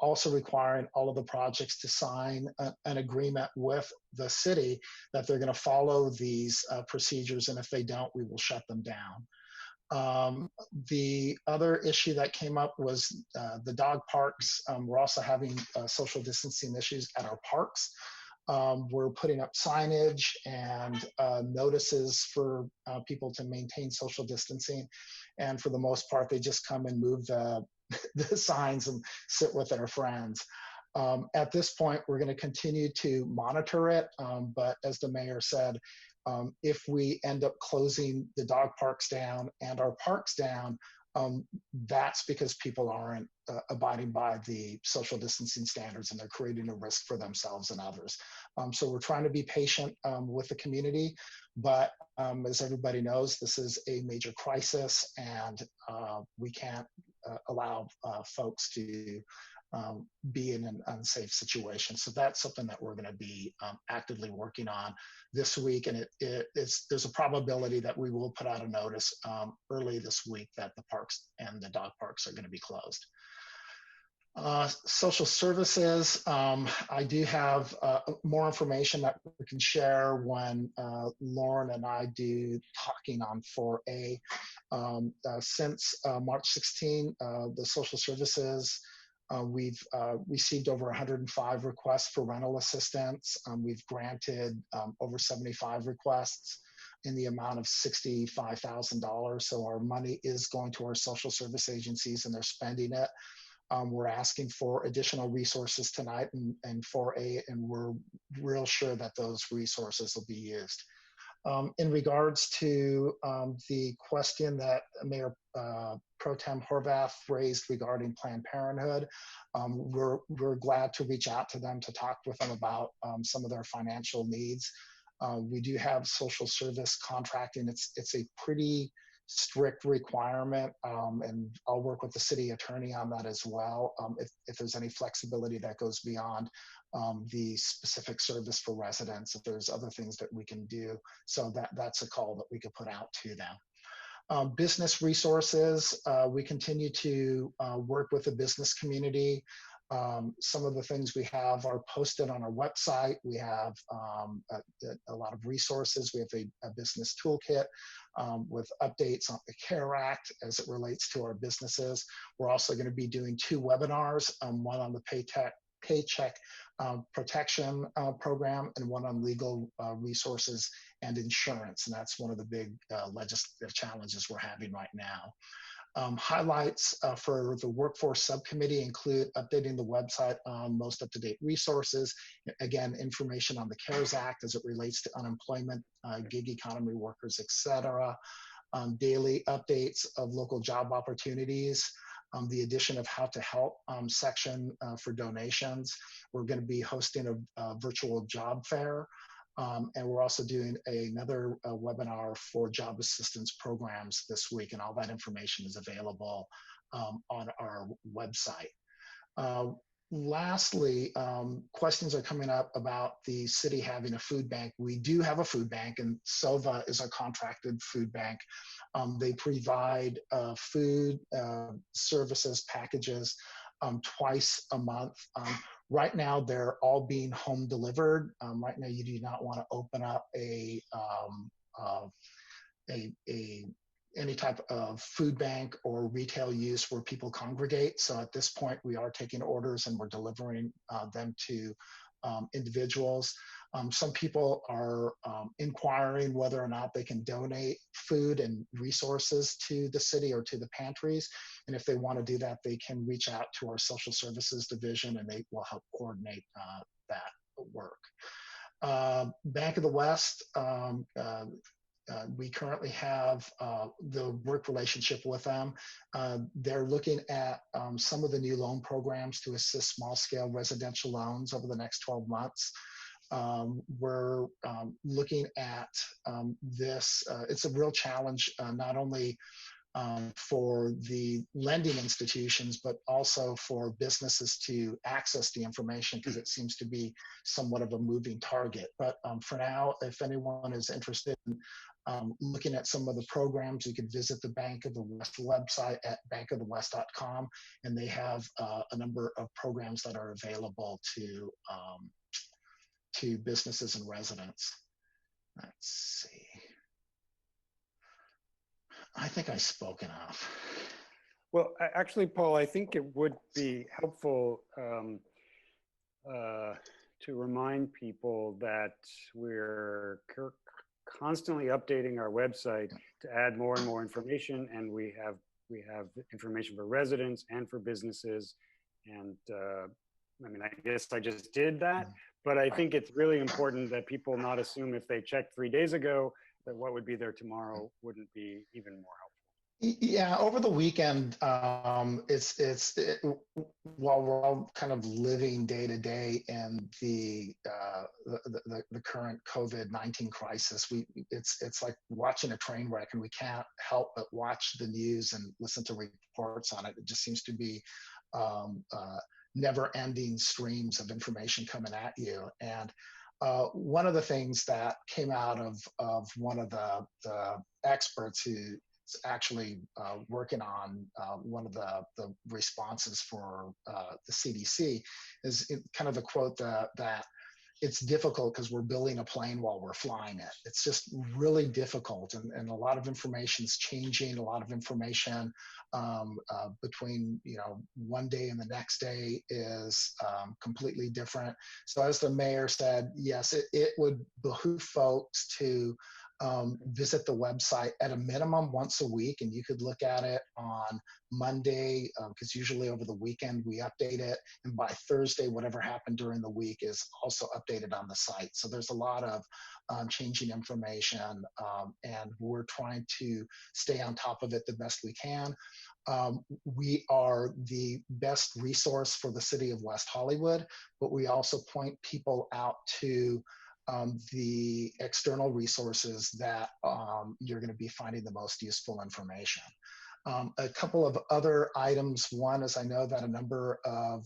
Also requiring all of the projects to sign an agreement with the city that they're going to follow these procedures, and if they don't, we will shut them down. The other issue that came up was the dog parks. We're also having social distancing issues at our parks. We're putting up signage and notices for people to maintain social distancing, and for the most part, they just come and move the signs and sit with their friends. At this point, we're going to continue to monitor it, but as the mayor said, if we end up closing the dog parks down and our parks down, that's because people aren't abiding by the social distancing standards and they're creating a risk for themselves and others. So we're trying to be patient with the community, but as everybody knows, this is a major crisis, and we can't allow folks to be in an unsafe situation. So that's something that we're going to be actively working on this week, and there's a probability that we will put out a notice early this week that the parks and the dog parks are going to be closed. Social services, I do have more information that we can share when Lauren and I do talking on 4A. Since March 16, the social services We've received over 105 requests for rental assistance. We've granted over 75 requests in the amount of $65,000. So our money is going to our social service agencies and they're spending it. We're asking for additional resources tonight and we're real sure that those resources will be used. In regards to the question that Mayor Pro Tem Horvath raised regarding Planned Parenthood, we're glad to reach out to them to talk with them about some of their financial needs. We do have social service contracting. It's a pretty strict requirement, and I'll work with the city attorney on that as well. If there's any flexibility that goes beyond the specific service for residents, if there's other things that we can do. So that's a call that we could put out to them. Business resources, we continue to work with the business community. Some of the things we have are posted on our website. We have a lot of resources. We have a business toolkit with updates on the CARE Act as it relates to our businesses. We're also going to be doing 2 webinars, one on the Paycheck Protection Program and one on legal resources and insurance. And that's one of the big legislative challenges we're having right now. Highlights for the workforce subcommittee include updating the website on most up-to-date resources. Again, information on the CARES Act as it relates to unemployment, gig economy workers, etc. Daily updates of local job opportunities. The addition of how to help section for donations. We're going to be hosting a virtual job fair. And we're also doing another webinar for job assistance programs this week, and all that information is available on our website. Lastly, questions are coming up about the city having a food bank. We do have a food bank, and SOVA is our contracted food bank. They provide food services packages twice a month. Right now, they're all being home delivered. Right now, you do not want to open up any type of food bank or retail use where people congregate. So at this point, we are taking orders and we're delivering them to individuals. Some people are inquiring whether or not they can donate food and resources to the city or to the pantries. And if they want to do that, they can reach out to our social services division and they will help coordinate that work. Bank of the West, we currently have the work relationship with them. They're looking at some of the new loan programs to assist small scale residential loans over the next 12 months. We're looking at this. It's a real challenge, not only for the lending institutions, but also for businesses to access the information because it seems to be somewhat of a moving target. But for now, if anyone is interested in looking at some of the programs, you could visit the Bank of the West website at bankofthewest.com, and they have a number of programs that are available to businesses and residents. Let's see. I think I spoke enough. Well, actually, Paul, I think it would be helpful to remind people that we're constantly updating our website to add more and more information, and we have information for residents and for businesses. And I mean, I guess I just did that, but I think it's really important that people not assume if they checked 3 days ago that what would be there tomorrow wouldn't be even more helpful. Yeah, over the weekend, while we're all kind of living day to day in the current COVID-19 crisis, it's like watching a train wreck, and we can't help but watch the news and listen to reports on it. It just seems to be never-ending streams of information coming at you. And one of the things that came out of one of the experts who's actually working on one of the responses for the CDC is kind of the quote that it's difficult because we're building a plane while we're flying it. It's just really difficult, and a lot of information's changing. A lot of information between one day and the next day is completely different. So as the mayor said, yes, it would behoove folks to visit the website at a minimum once a week, and you could look at it on Monday, because usually over the weekend we update it, and by Thursday, whatever happened during the week is also updated on the site. So there's a lot of changing information, and we're trying to stay on top of it the best we can. We are the best resource for the city of West Hollywood, but we also point people out to the external resources that you're going to be finding the most useful information. A couple of other items. One is I know that a number of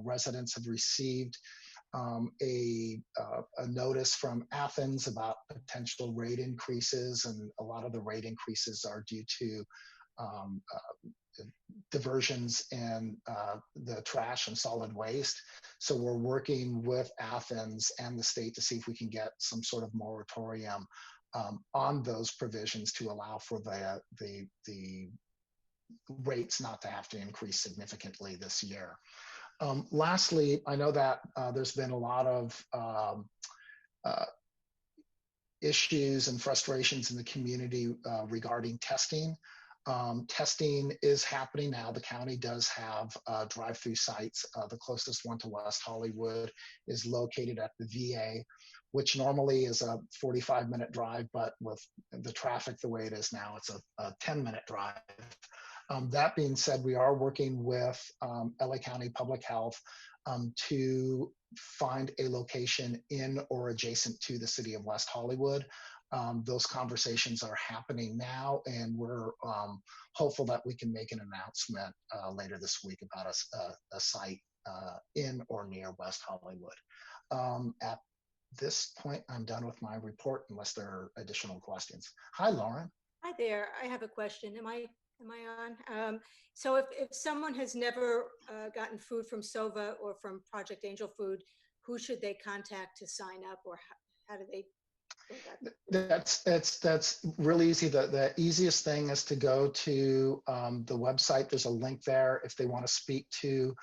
residents have received a notice from Athens about potential rate increases, and a lot of the rate increases are due to diversions in the trash and solid waste. So we're working with Athens and the state to see if we can get some sort of moratorium on those provisions to allow for the rates not to have to increase significantly this year. Lastly, I know that there's been a lot of issues and frustrations in the community regarding testing. Testing is happening now. The county does have drive-through sites. The closest one to West Hollywood is located at the VA, which normally is a 45-minute drive, but with the traffic the way it is now, it's a 10-minute drive. That being said, we are working with LA County Public Health to find a location in or adjacent to the city of West Hollywood. Those conversations are happening now, and we're hopeful that we can make an announcement later this week about a site in or near West Hollywood. At this point, I'm done with my report unless there are additional questions. Hi, Lauren. Hi there. I have a question. Am I on? So if someone has never gotten food from Sova or from Project Angel Food, who should they contact to sign up, or how do they? That's really easy. The easiest thing is to go to the website. There's a link there. If they want to speak to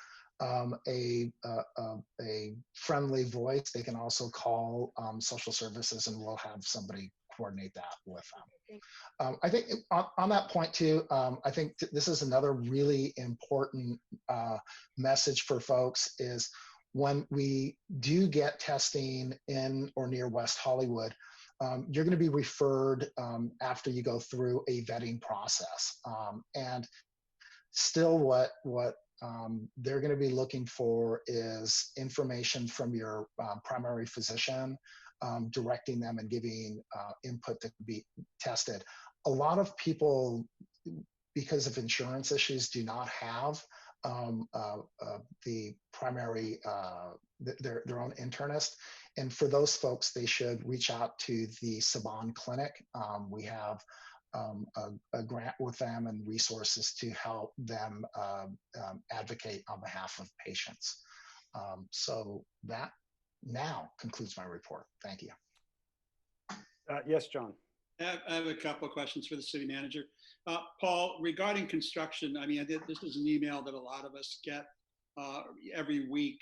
a friendly voice, they can also call social services, and we'll have somebody coordinate that with them. I think on that point too, I think this is another really important message for folks is when we do get testing in or near West Hollywood, you're going to be referred after you go through a vetting process. And still what they're going to be looking for is information from your primary physician, directing them and giving input to be tested. A lot of people, because of insurance issues, do not have the primary, their own internist. And for those folks, they should reach out to the Saban Clinic. We have a grant with them and resources to help them advocate on behalf of patients. So that now concludes my report. Thank you. Yes, John. I have a couple of questions for the city manager. Paul, regarding construction, I mean, this is an email that a lot of us get every week.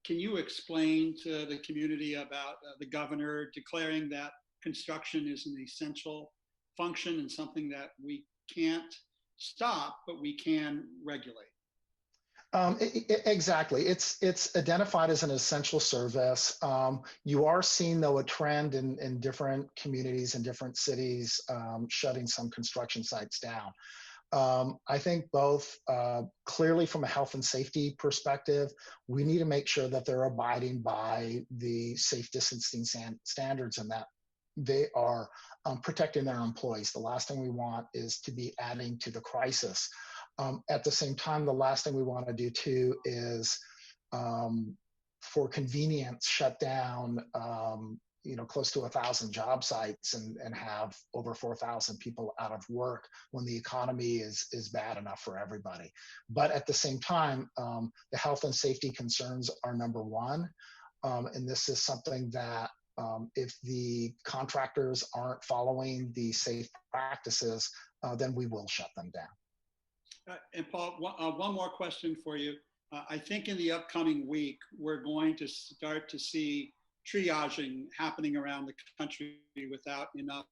Can you explain to the community about the governor declaring that construction is an essential function and something that we can't stop, but we can regulate? Exactly. It's identified as an essential service. You are seeing, though, a trend in different communities and different cities shutting some construction sites down. I think both clearly from a health and safety perspective, we need to make sure that they're abiding by the safe distancing standards and that they are protecting their employees. The last thing we want is to be adding to the crisis. At the same time, the last thing we want to do too is, for convenience, shut down, close to 1,000 job sites and have over 4,000 people out of work when the economy is bad enough for everybody. But at the same time, the health and safety concerns are number one. and this is something that if the contractors aren't following the safe practices, then we will shut them down. And Paul, one more question for you. I think in the upcoming week, we're going to start to see triaging happening around the country without enough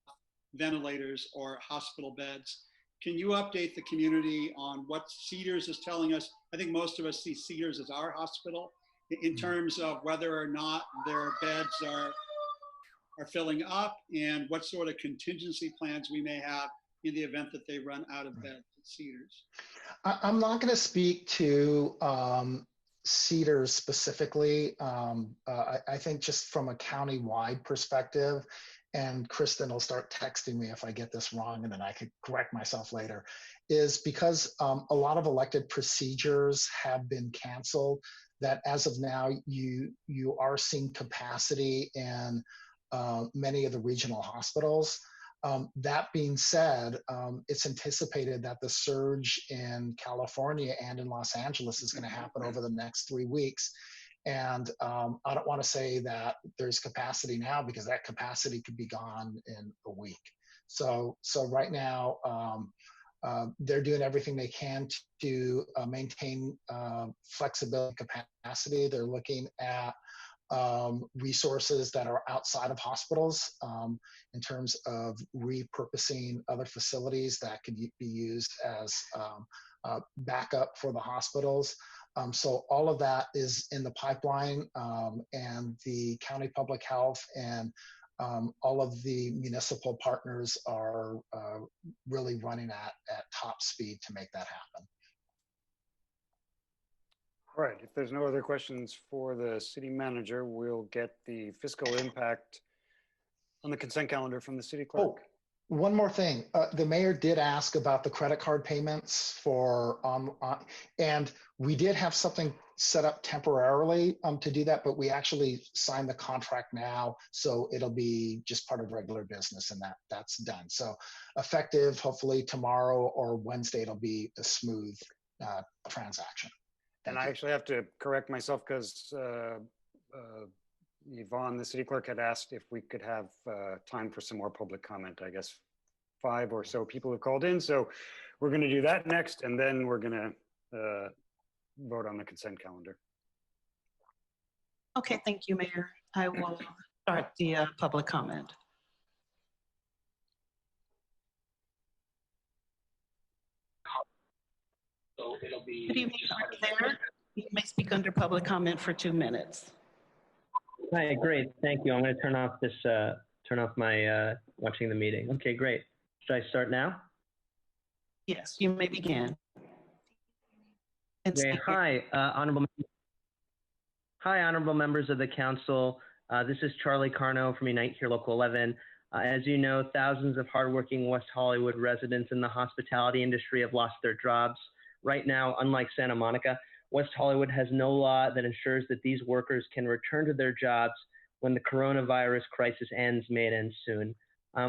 ventilators or hospital beds. Can you update the community on what Cedars is telling us? I think most of us see Cedars as our hospital in terms of whether or not their beds are filling up and what sort of contingency plans we may have in the event that they run out of beds at Cedars. I'm not going to speak to Cedars specifically. I think just from a county-wide perspective, and Kristen will start texting me if I get this wrong, and then I could correct myself later, is because a lot of elected procedures have been canceled, that as of now, you are seeing capacity in many of the regional hospitals. That being said, it's anticipated that the surge in California and in Los Angeles is going to happen over the next 3 weeks. And I don't want to say that there's capacity now, because that capacity could be gone in a week. So right now, they're doing everything they can to maintain flexibility capacity. They're looking at resources that are outside of hospitals in terms of repurposing other facilities that could be used as backup for the hospitals. So all of that is in the pipeline, and the county public health and all of the municipal partners are really running at top speed to make that happen. All right, if there's no other questions for the city manager, we'll get the fiscal impact on the consent calendar from the city clerk. Oh, one more thing. The mayor did ask about the credit card payments for, and we did have something set up temporarily to do that, but we actually signed the contract now, so it'll be just part of regular business, and that's done. So effective, hopefully tomorrow or Wednesday, it'll be a smooth transaction. And I actually have to correct myself, because Yvonne, the city clerk, had asked if we could have time for some more public comment. I guess 5 or so people have called in. So we're going to do that next, and then we're going to vote on the consent calendar. Okay, thank you, Mayor. I will start the public comment. So it'll be. Good evening, there. You may speak under public comment for 2 minutes. Hi, great, thank you. I'm going to turn off this, turn off my watching the meeting. Okay, great. Should I start now? Yes, you may begin. Okay, hi, honorable members of the council. This is Charlie Carno from Unite Here Local 11. As you know, thousands of hardworking West Hollywood residents in the hospitality industry have lost their jobs. Right now, unlike Santa Monica, West Hollywood has no law that ensures that these workers can return to their jobs when the coronavirus crisis ends, may it end soon.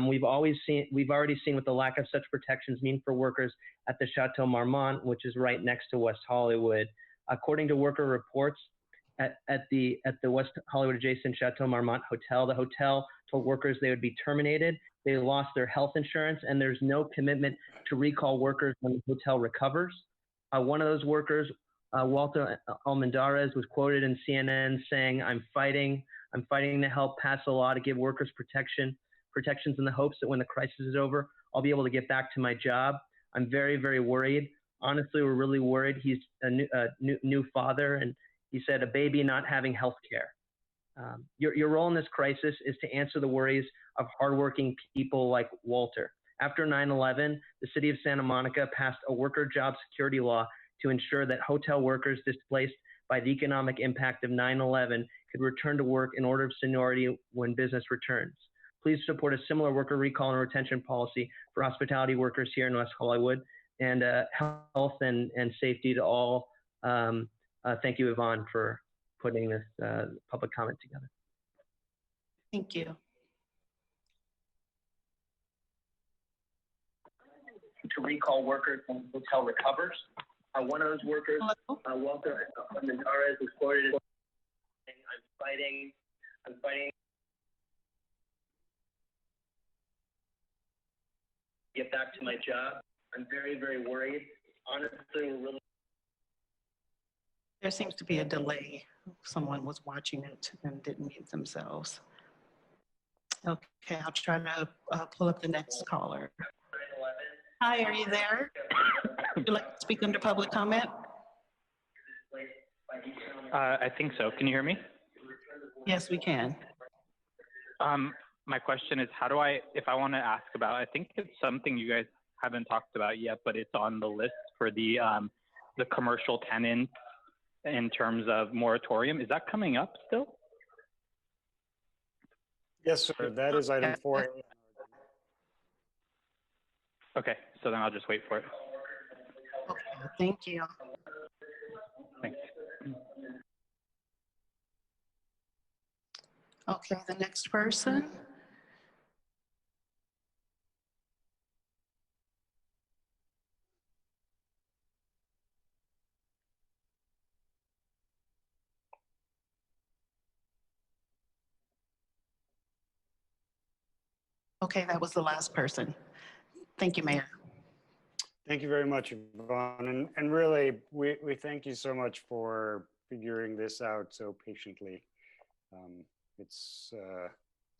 We've already seen what the lack of such protections mean for workers at the Chateau Marmont, which is right next to West Hollywood. According to worker reports at the West Hollywood adjacent Chateau Marmont hotel, the hotel told workers they would be terminated. They lost their health insurance, and there's no commitment to recall workers when the hotel recovers. One of those workers, Walter Almendarez, was quoted in CNN saying, I'm fighting to help pass a law to give workers protections in the hopes that when the crisis is over, I'll be able to get back to my job. I'm very, very worried. Honestly, we're really worried. He's a new father, and he said a baby not having health care. Your role in this crisis is to answer the worries of hardworking people like Walter. After 9/11, the city of Santa Monica passed a worker job security law to ensure that hotel workers displaced by the economic impact of 9/11 could return to work in order of seniority when business returns. Please support a similar worker recall and retention policy for hospitality workers here in West Hollywood, and health and safety to all. Thank you, Yvonne, for putting this public comment together. Thank you. To recall workers when the hotel recovers. One of those workers, Walter Almendarez, was quoted as saying, I'm I'm fighting to get back to my job. I'm very, very worried. Honestly, we're really. There seems to be a delay. Someone was watching it and didn't mute themselves. Okay, I'll try to pull up the next caller. Hi, are you there? Would you like to speak under public comment? I think so. Can you hear me? Yes, we can. My question is, how do if I want to ask about, I think it's something you guys haven't talked about yet, but it's on the list for the commercial tenants in terms of moratorium. Is that coming up still? Yes, sir. That is item 4A. Okay, so then I'll just wait for it. Okay, thank you. Thanks. Okay, the next person. Okay, that was the last person. Thank you, Mayor. Thank you very much, Yvonne. And really, we thank you so much for figuring this out so patiently. It's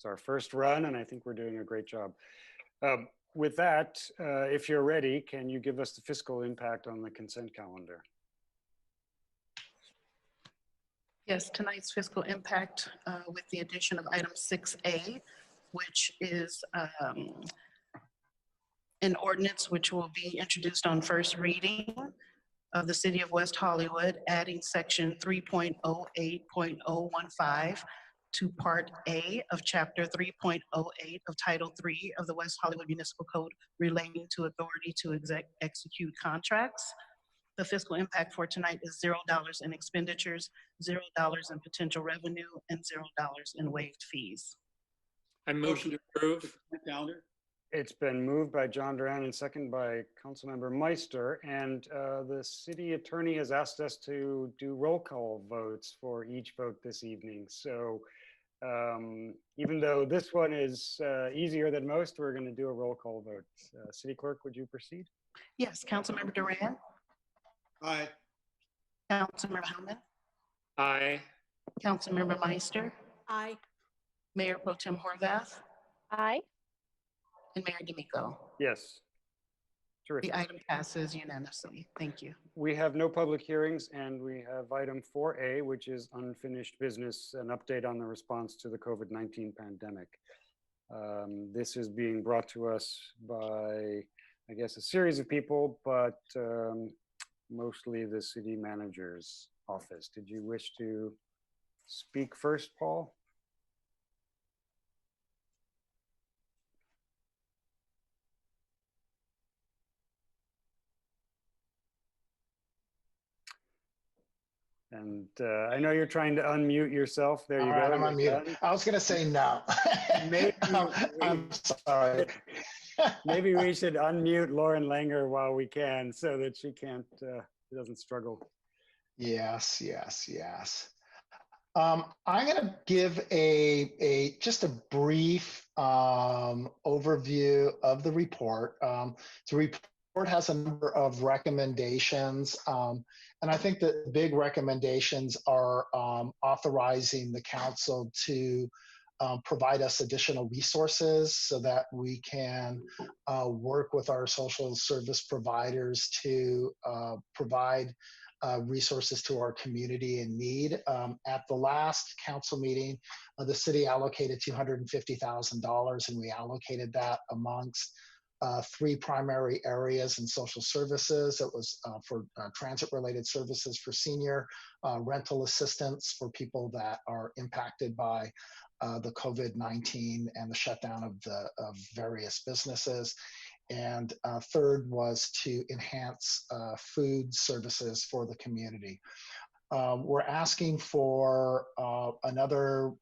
our first run, and I think we're doing a great job. With that, if you're ready, can you give us the fiscal impact on the consent calendar? Yes, tonight's fiscal impact with the addition of item 6A, which is an ordinance which will be introduced on first reading of the City of West Hollywood, adding section 3.08.015 to Part A of Chapter 3.08 of Title III of the West Hollywood Municipal Code relating to authority to execute contracts. The fiscal impact for tonight is $0 in expenditures, $0 in potential revenue, and $0 in waived fees. I motion to approve. The calendar. It's been moved by John Duran and second by Councilmember Meister. And the city attorney has asked us to do roll call votes for each vote this evening. So even though this one is easier than most, we're going to do a roll call vote. City Clerk, would you proceed? Yes, Councilmember Duran. Aye. Councilmember Hellman. Aye. Councilmember Meister. Aye. Mayor Pro Tem Horvath. Aye. And Mayor D'Amico. Yes. Terrific. The item passes unanimously. Thank you. We have no public hearings, and we have item 4A, which is unfinished business, an update on the response to the COVID-19 pandemic. This is being brought to us by, I guess, a series of people, but mostly the city manager's office. Did you wish to speak first, Paul? And I know you're trying to unmute yourself. There you go. I'm unmuted. I was going to say no. I'm sorry. Maybe we should unmute Lauren Langer while we can so that she doesn't struggle. Yes. I'm going to give just a brief overview of the report. The report has a number of recommendations, and I think the big recommendations are authorizing the council to provide us additional resources so that we can work with our social service providers to provide resources to our community in need. At the last council meeting, the city allocated $250,000, and we allocated that amongst 3 primary areas in social services. It was for transit-related services for senior, rental assistance for people that are impacted by the COVID-19 and the shutdown of various businesses. And third was to enhance food services for the community. We're asking for another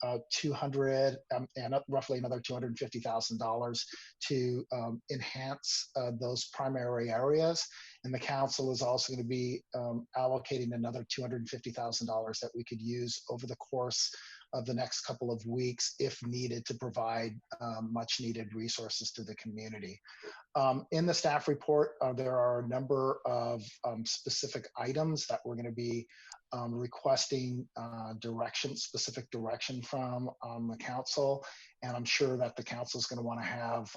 roughly another $250,000 to enhance those primary areas. And the council is also going to be allocating another $250,000 that we could use over the course of the next couple of weeks if needed to provide much needed resources to the community. In the staff report, there are a number of specific items that we're going to be requesting specific direction from the council. And I'm sure that the council is going to want to have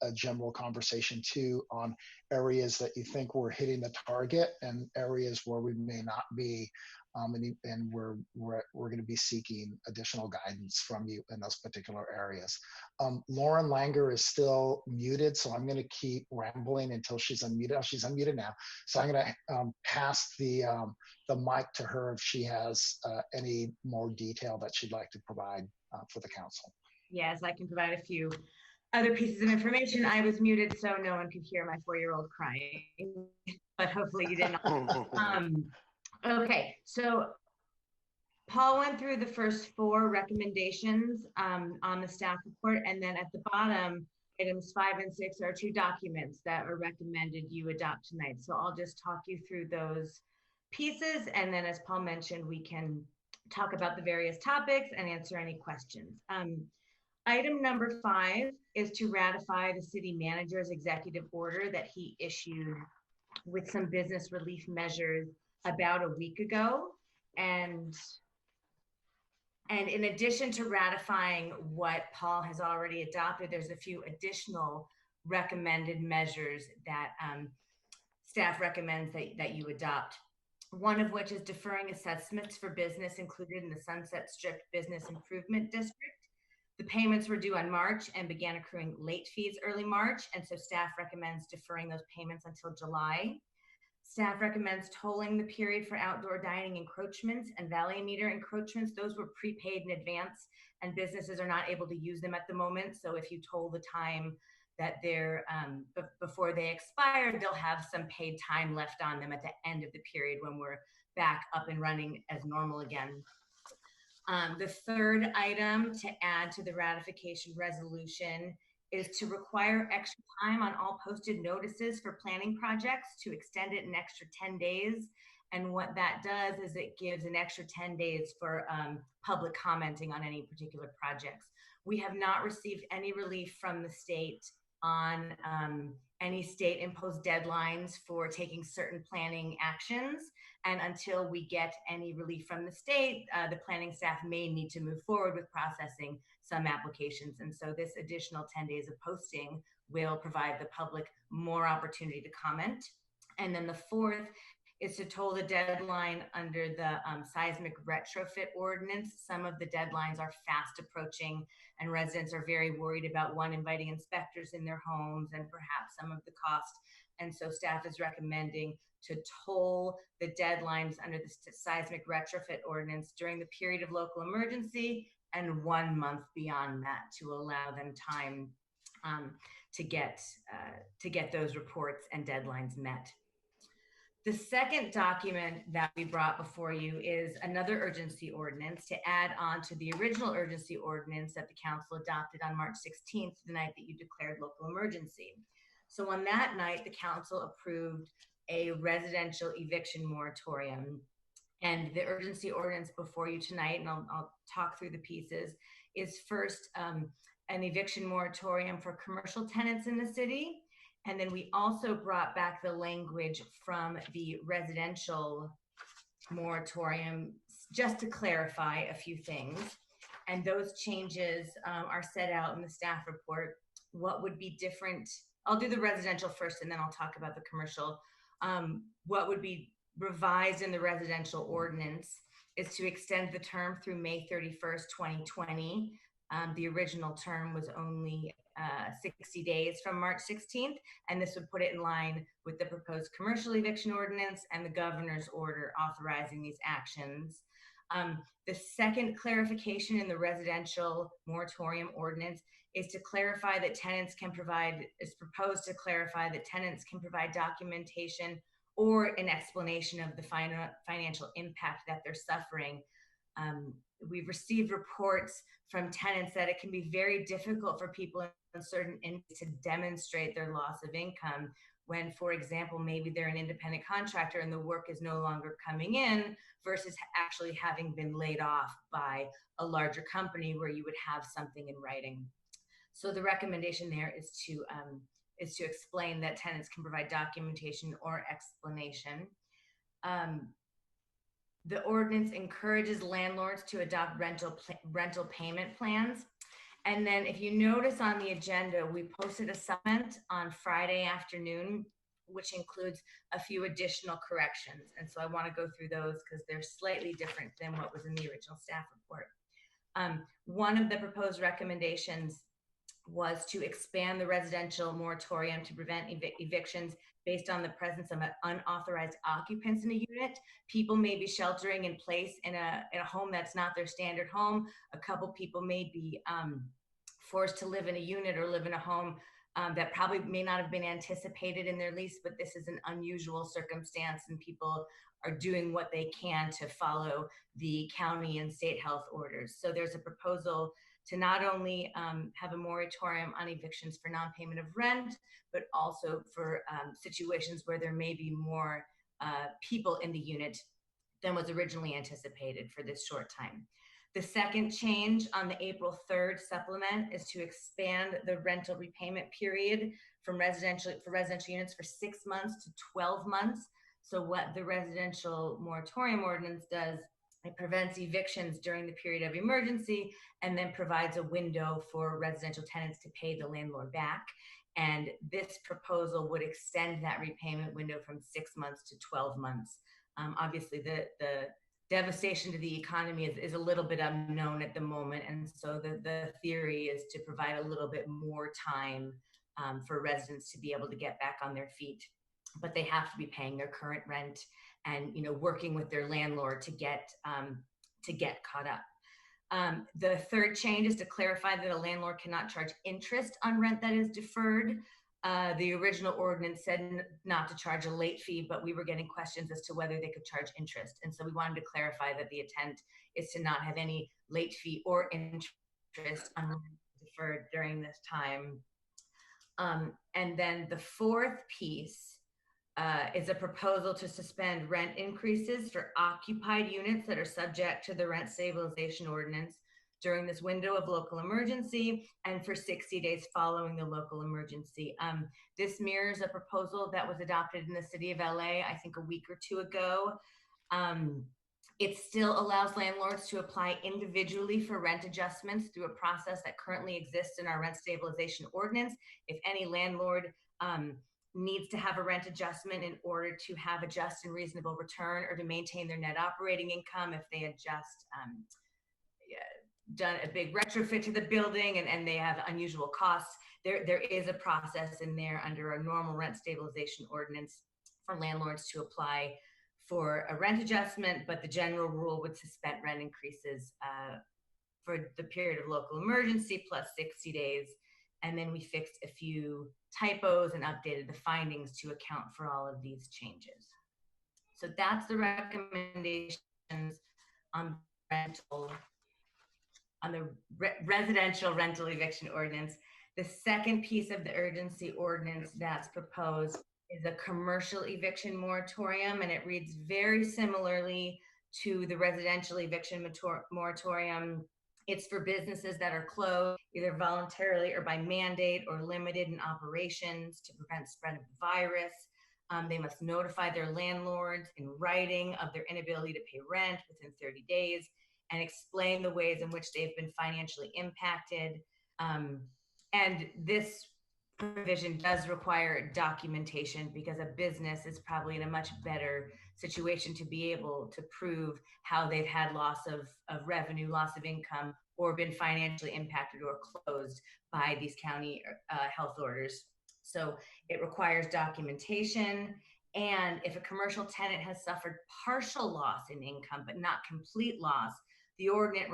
a general conversation too on areas that you think we're hitting the target and areas where we may not be. And we're going to be seeking additional guidance from you in those particular areas. Lauren Langer is still muted, so I'm going to keep rambling until she's unmuted. Oh, she's unmuted now. So I'm going to pass the mic to her if she has any more detail that she'd like to provide for the council. Yes, I can provide a few other pieces of information. I was muted so no one could hear my 4-year-old crying, but hopefully you didn't. Okay, so Paul went through the first 4 recommendations on the staff report, and then at the bottom, items 5 and 6 are 2 documents that are recommended you adopt tonight. So I'll just talk you through those pieces, and then as Paul mentioned, we can talk about the various topics and answer any questions. Item number 5 is to ratify the city manager's executive order that he issued with some business relief measures about a week ago. And in addition to ratifying what Paul has already adopted, there's a few additional recommended measures that staff recommends that you adopt. One of which is deferring assessments for business included in the Sunset Strip Business Improvement District. The payments were due on March and began accruing late fees early March, and so staff recommends deferring those payments until July. Staff recommends tolling the period for outdoor dining encroachments and valet meter encroachments. Those were prepaid in advance and businesses are not able to use them at the moment. So if you toll the time that they're before they expire, they'll have some paid time left on them at the end of the period when we're back up and running as normal again. The third item to add to the ratification resolution is to require extra time on all posted notices for planning projects, to extend it an extra 10 days. And what that does is it gives an extra 10 days for public commenting on any particular projects. We have not received any relief from the state on any state imposed deadlines for taking certain planning actions. And until we get any relief from the state, the planning staff may need to move forward with processing some applications. And so this additional 10 days of posting will provide the public more opportunity to comment. And then the fourth is to toll the deadline under the seismic retrofit ordinance. Some of the deadlines are fast approaching and residents are very worried about inviting inspectors in their homes and perhaps some of the cost. And so staff is recommending to toll the deadlines under the seismic retrofit ordinance during the period of local emergency and 1 month beyond that to allow them time to get those reports and deadlines met. The second document that we brought before you is another urgency ordinance to add on to the original urgency ordinance that the council adopted on March 16th, the night that you declared local emergency. So on that night, the council approved a residential eviction moratorium. And the urgency ordinance before you tonight, and I'll talk through the pieces, is first an eviction moratorium for commercial tenants in the city. And then we also brought back the language from the residential moratorium just to clarify a few things. And those changes are set out in the staff report. What would be different? I'll do the residential first and then I'll talk about the commercial. What would be revised in the residential ordinance is to extend the term through May 31st, 2020. The original term was only 60 days from March 16th, and this would put it in line with the proposed commercial eviction ordinance and the governor's order authorizing these actions. The second clarification in the residential moratorium ordinance is to clarify that tenants can provide, is proposed to clarify that tenants can provide documentation or an explanation of the financial impact that they're suffering. We've received reports from tenants that it can be very difficult for people in certain industries to demonstrate their loss of income. when, for example, maybe they're an independent contractor and the work is no longer coming in versus actually having been laid off by a larger company where you would have something in writing. So the recommendation there is to explain that tenants can provide documentation or explanation. The ordinance encourages landlords to adopt rental payment plans. And then if you notice on the agenda, we posted a supplement on Friday afternoon, which includes a few additional corrections. And so I want to go through those because they're slightly different than what was in the original staff report. One of the proposed recommendations was to expand the residential moratorium to prevent evictions based on the presence of unauthorized occupants in a unit. People may be sheltering in place in a home that's not their standard home. A couple people may be forced to live in a unit or live in a home that probably may not have been anticipated in their lease, but this is an unusual circumstance and people are doing what they can to follow the county and state health orders. So there's a proposal to not only have a moratorium on evictions for non-payment of rent, but also for situations where there may be more people in the unit than was originally anticipated for this short time. The second change on the April 3rd supplement is to expand the rental repayment period for residential units for 6 months to 12 months. So what the residential moratorium ordinance does, it prevents evictions during the period of emergency and then provides a window for residential tenants to pay the landlord back. And this proposal would extend that repayment window from 6 months to 12 months. Obviously, the devastation to the economy is a little bit unknown at the moment. And so the theory is to provide a little bit more time for residents to be able to get back on their feet. But they have to be paying their current rent and working with their landlord to get caught up. The third change is to clarify that a landlord cannot charge interest on rent that is deferred. The original ordinance said not to charge a late fee, but we were getting questions as to whether they could charge interest. And so we wanted to clarify that the intent is to not have any late fee or interest on rent deferred during this time. And then the fourth piece is a proposal to suspend rent increases for occupied units that are subject to the rent stabilization ordinance during this window of local emergency and for 60 days following the local emergency. This mirrors a proposal that was adopted in the city of LA, I think a week or two ago. It still allows landlords to apply individually for rent adjustments through a process that currently exists in our rent stabilization ordinance. If any landlord needs to have a rent adjustment in order to have a just and reasonable return or to maintain their net operating income, if they had just done a big retrofit to the building and they have unusual costs, there is a process in there under a normal rent stabilization ordinance for landlords to apply for a rent adjustment, but the general rule would suspend rent increases for the period of local emergency plus 60 days. And then we fixed a few typos and updated the findings to account for all of these changes. So that's the recommendations on the residential rental eviction ordinance. The second piece of the urgency ordinance that's proposed is a commercial eviction moratorium, and it reads very similarly to the residential eviction moratorium. It's for businesses that are closed either voluntarily or by mandate or limited in operations to prevent spread of the virus. They must notify their landlords in writing of their inability to pay rent within 30 days and explain the ways in which they've been financially impacted. And this provision does require documentation because a business is probably in a much better situation to be able to prove how they've had loss of revenue, loss of income, or been financially impacted or closed by these county health orders. So it requires documentation. And if a commercial tenant has suffered partial loss in income, but not complete loss, the ordinance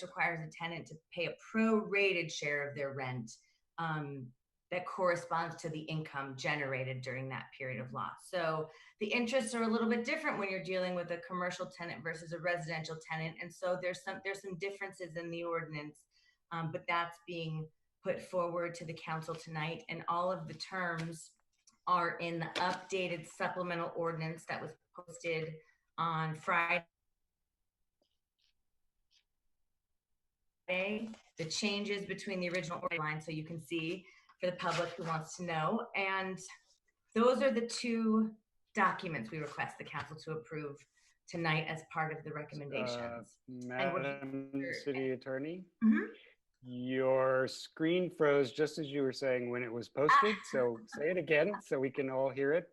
requires a tenant to pay a prorated share of their rent that corresponds to the income generated during that period of loss. So the interests are a little bit different when you're dealing with a commercial tenant versus a residential tenant. And so there's some differences in the ordinance, but that's being put forward to the council tonight. And all of the terms are in the updated supplemental ordinance that was posted on Friday. The changes between the original line, so you can see for the public who wants to know. And those are the two documents we request the council to approve tonight as part of the recommendations. Madam City Attorney, Mhm. your screen froze just as you were saying when it was posted. So say it again so we can all hear it.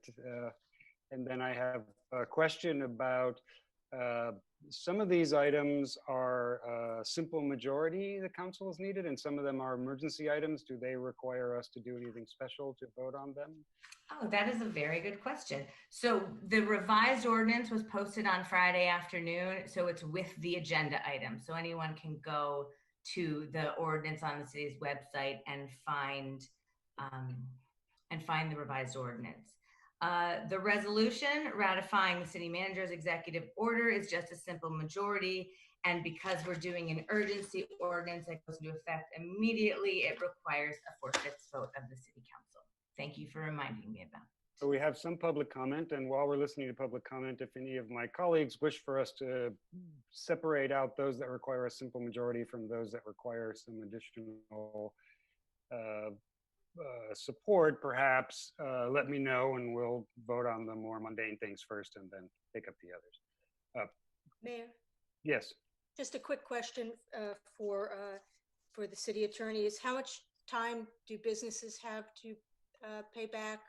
And then I have a question about some of these items are simple majority the council is needed, and some of them are emergency items. Do they require us to do anything special to vote on them? Oh, that is a very good question. So the revised ordinance was posted on Friday afternoon, so it's with the agenda item. So anyone can go to the ordinance on the city's website and find the revised ordinance. The resolution ratifying the city manager's executive order is just a simple majority. And because we're doing an urgency ordinance that goes into effect immediately, it requires a 4/5 vote of the city council. Thank you for reminding me about it. So we have some public comment, and while we're listening to public comment, if any of my colleagues wish for us to separate out those that require a simple majority from those that require some additional support, perhaps let me know and we'll vote on the more mundane things first and then pick up the others. Mayor, Yes. just a quick question for the city attorney is how much time do businesses have to pay back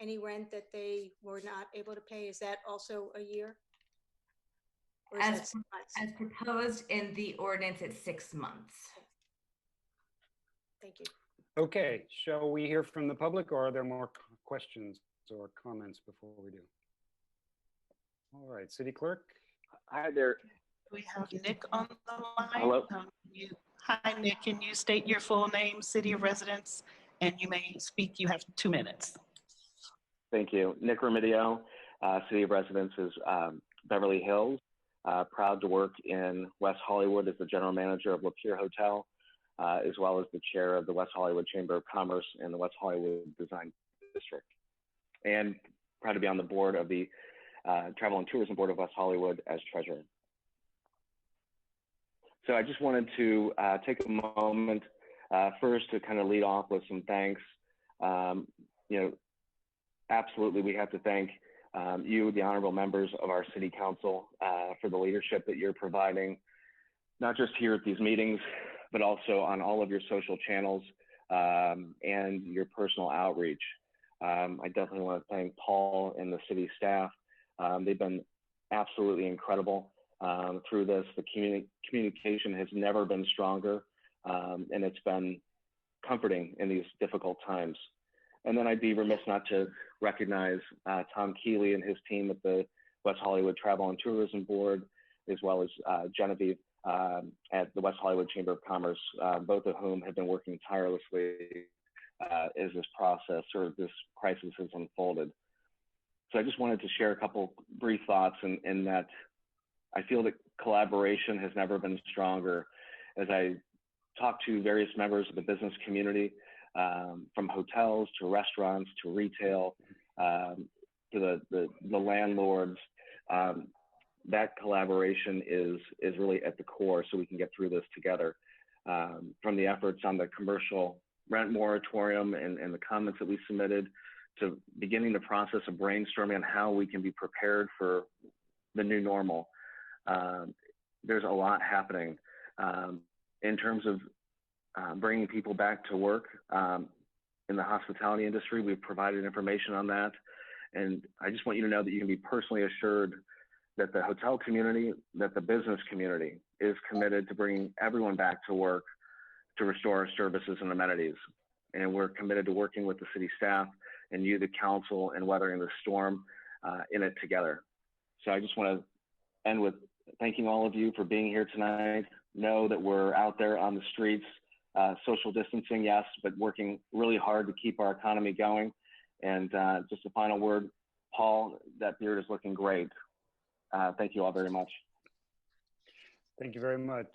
any rent that they were not able to pay? Is that also a year? Or is that As 6 months? as proposed in the ordinance, it's 6 months. Thank you. Okay, shall we hear from the public, or are there more questions or comments before we do? All right, City Clerk. Hi there. We have Nick on the line. Hello. Hi, Nick. Can you state your full name, city of residence, and you may speak. You have 2 minutes. Thank you. Nick Remedio, city of residence is Beverly Hills. Proud to work in West Hollywood as the general manager of Lapeer Hotel, as well as the chair of the West Hollywood Chamber of Commerce and the West Hollywood Design District. And proud to be on the board of the Travel and Tourism Board of West Hollywood as treasurer. So I just wanted to take a moment first to kind of lead off with some thanks. Absolutely, we have to thank you, the honorable members of our city council, for the leadership that you're providing, not just here at these meetings, but also on all of your social channels and your personal outreach. I definitely want to thank Paul and the city staff. They've been absolutely incredible through this. The communication has never been stronger, and it's been comforting in these difficult times. And then I'd be remiss not to recognize Tom Keeley and his team at the West Hollywood Travel and Tourism Board, as well as Genevieve at the West Hollywood Chamber of Commerce, both of whom have been working tirelessly as this process or this crisis has unfolded. So I just wanted to share a couple brief thoughts in that I feel that collaboration has never been stronger. As I talk to various members of the business community, from hotels to restaurants to retail, to the landlords, that collaboration is really at the core so we can get through this together. From the efforts on the commercial rent moratorium and the comments that we submitted, to beginning the process of brainstorming on how we can be prepared for the new normal. There's a lot happening in terms of bringing people back to work in the hospitality industry. We've provided information on that. And I just want you to know that you can be personally assured that the hotel community, that the business community is committed to bringing everyone back to work to restore our services and amenities. And we're committed to working with the city staff and you, the council, and weathering the storm in it together. So I just want to end with thanking all of you for being here tonight. Know that we're out there on the streets, social distancing, yes, but working really hard to keep our economy going. And just a final word, Paul, that beard is looking great. Thank you all very much. Thank you very much.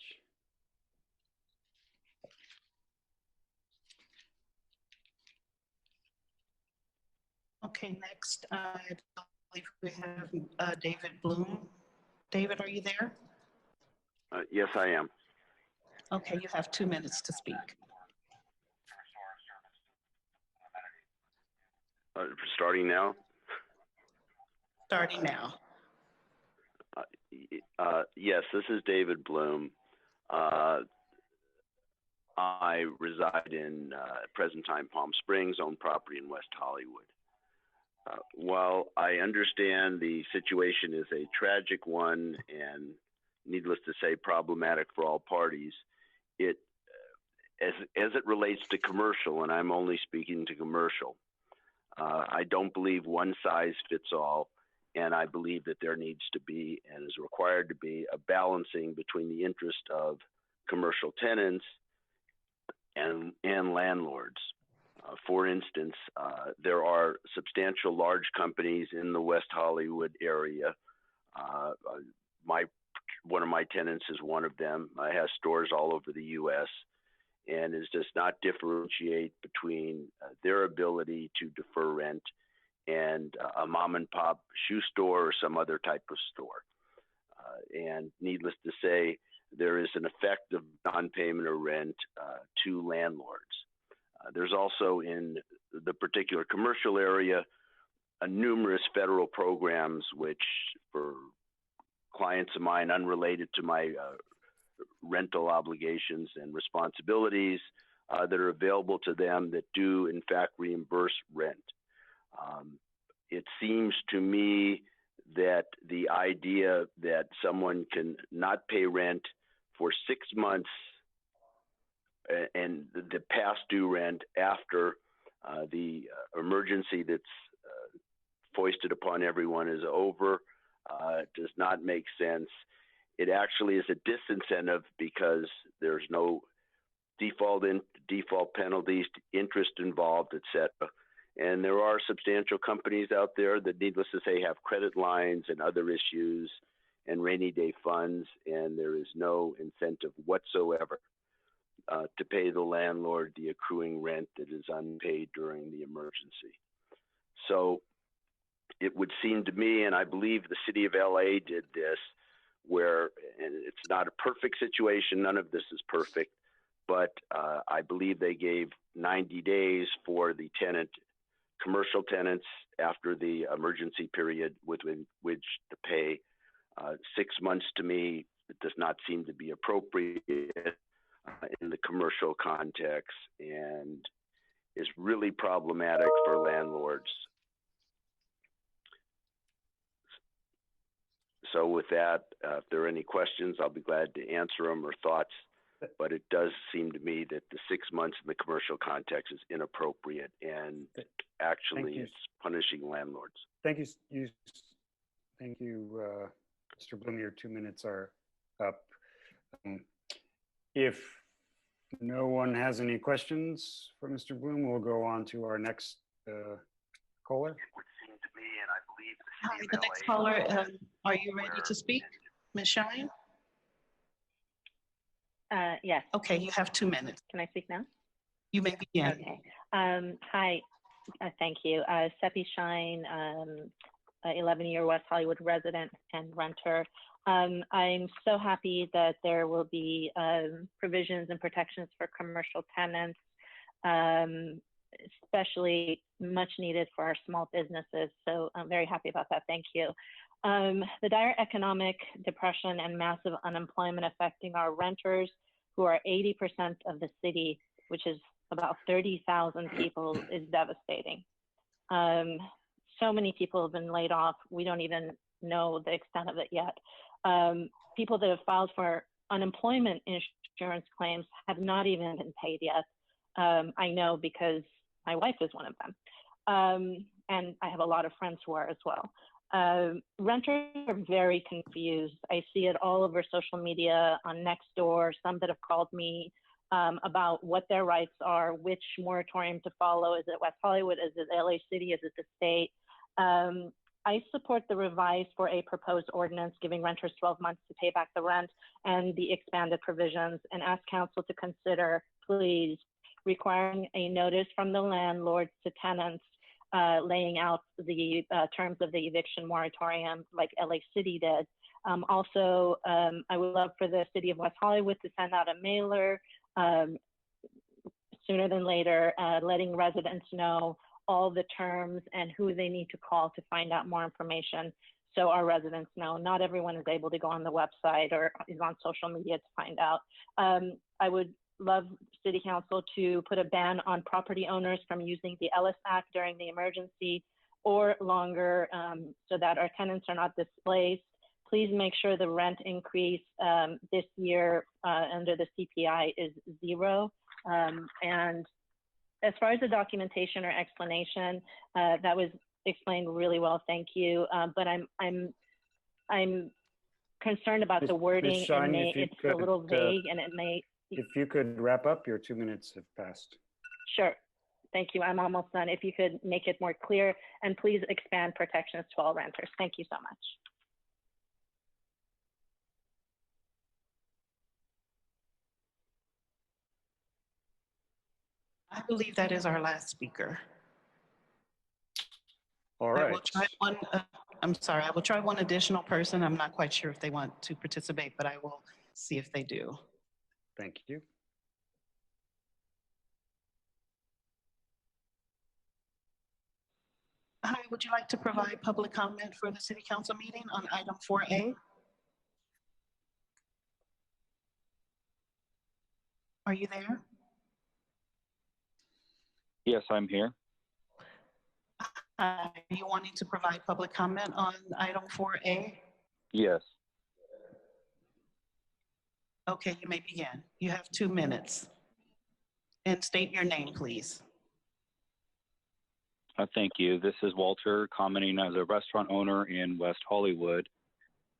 Okay, next, I believe we have David Bloom. David, are you there? Yes, I am. Okay, you have 2 minutes to speak. Starting now? Starting now. Yes, this is David Bloom. I reside in present time Palm Springs, own property in West Hollywood. While I understand the situation is a tragic one and needless to say problematic for all parties, it as it relates to commercial, and I'm only speaking to commercial, I don't believe one size fits all, and I believe that there needs to be and is required to be a balancing between the interest of commercial tenants and landlords. For instance, there are substantial large companies in the West Hollywood area. One of my tenants is one of them. Has stores all over the U.S. and does not differentiate between their ability to defer rent and a mom and pop shoe store or some other type of store. And needless to say, there is an effect of non-payment of rent to landlords. There's also in the particular commercial area numerous federal programs which, for clients of mine unrelated to my rental obligations and responsibilities, that are available to them that do in fact reimburse rent. It seems to me that the idea that someone can not pay rent for 6 months and the past due rent after the emergency that's foisted upon everyone is over does not make sense. It actually is a disincentive because there's no default penalties, interest involved, etc. And there are substantial companies out there that, needless to say, have credit lines and other issues and rainy day funds, and there is no incentive whatsoever to pay the landlord the accruing rent that is unpaid during the emergency. So it would seem to me, and I believe the city of LA did this, where, and it's not a perfect situation, none of this is perfect, but I believe they gave 90 days for the tenant, commercial tenants after the emergency period with which to pay. 6 months to me, it does not seem to be appropriate in the commercial context and is really problematic for landlords. So with that, if there are any questions, I'll be glad to answer them or thoughts, but it does seem to me that the 6 months in the commercial context is inappropriate and actually it's punishing landlords. Thank you. Thank you, Mr. Bloom. Your 2 minutes are up. If no one has any questions for Mr. Bloom, we'll go on to our next caller. Hi, the next caller, are you ready to speak, Ms. Shine? Yes. Okay, you have 2 minutes. Can I speak now? You may begin. Okay. Hi, thank you. Seppi Shine, 11-year West Hollywood resident and renter. I'm so happy that there will be provisions and protections for commercial tenants, especially much needed for our small businesses. So I'm very happy about that. Thank you. The dire economic depression and massive unemployment affecting our renters, who are 80% of the city, which is about 30,000 people, is devastating. So many people have been laid off. We don't even know the extent of it yet. People that have filed for unemployment insurance claims have not even been paid yet. I know because my wife is one of them. And I have a lot of friends who are as well. Renters are very confused. I see it all over social media, on Nextdoor, some that have called me about what their rights are, which moratorium to follow. Is it West Hollywood? Is it LA City? Is it the state? I support the revised for a proposed ordinance giving renters 12 months to pay back the rent and the expanded provisions, and ask council to consider, please, requiring a notice from the landlords to tenants laying out the terms of the eviction moratorium like LA City did. Also, I would love for the city of West Hollywood to send out a mailer sooner than later, letting residents know all the terms and who they need to call to find out more information. So our residents know. Not everyone is able to go on the website or is on social media to find out. I would love City Council to put a ban on property owners from using the Ellis Act during the emergency or longer, so that our tenants are not displaced. Please make sure the rent increase this year under the CPI is 0. And as far as the documentation or explanation, that was explained really well. Thank you. But I'm concerned about the wording. It's a little vague, and it may. If you could wrap up, your 2 minutes have passed. Sure. Thank you. I'm almost done. If you could make it more clear, and please expand protections to all renters. Thank you so much. I believe that is our last speaker. All right. I will try one, I'm sorry, I will try one additional person. I'm not quite sure if they want to participate, but I will see if they do. Thank you. Hi, would you like to provide public comment for the City Council meeting on item 4A? Are you there? Yes, I'm here. Are you wanting to provide public comment on item 4A? Yes. Okay, you may begin. You have 2 minutes. And state your name, please. Thank you. This is Walter, commenting as a restaurant owner in West Hollywood.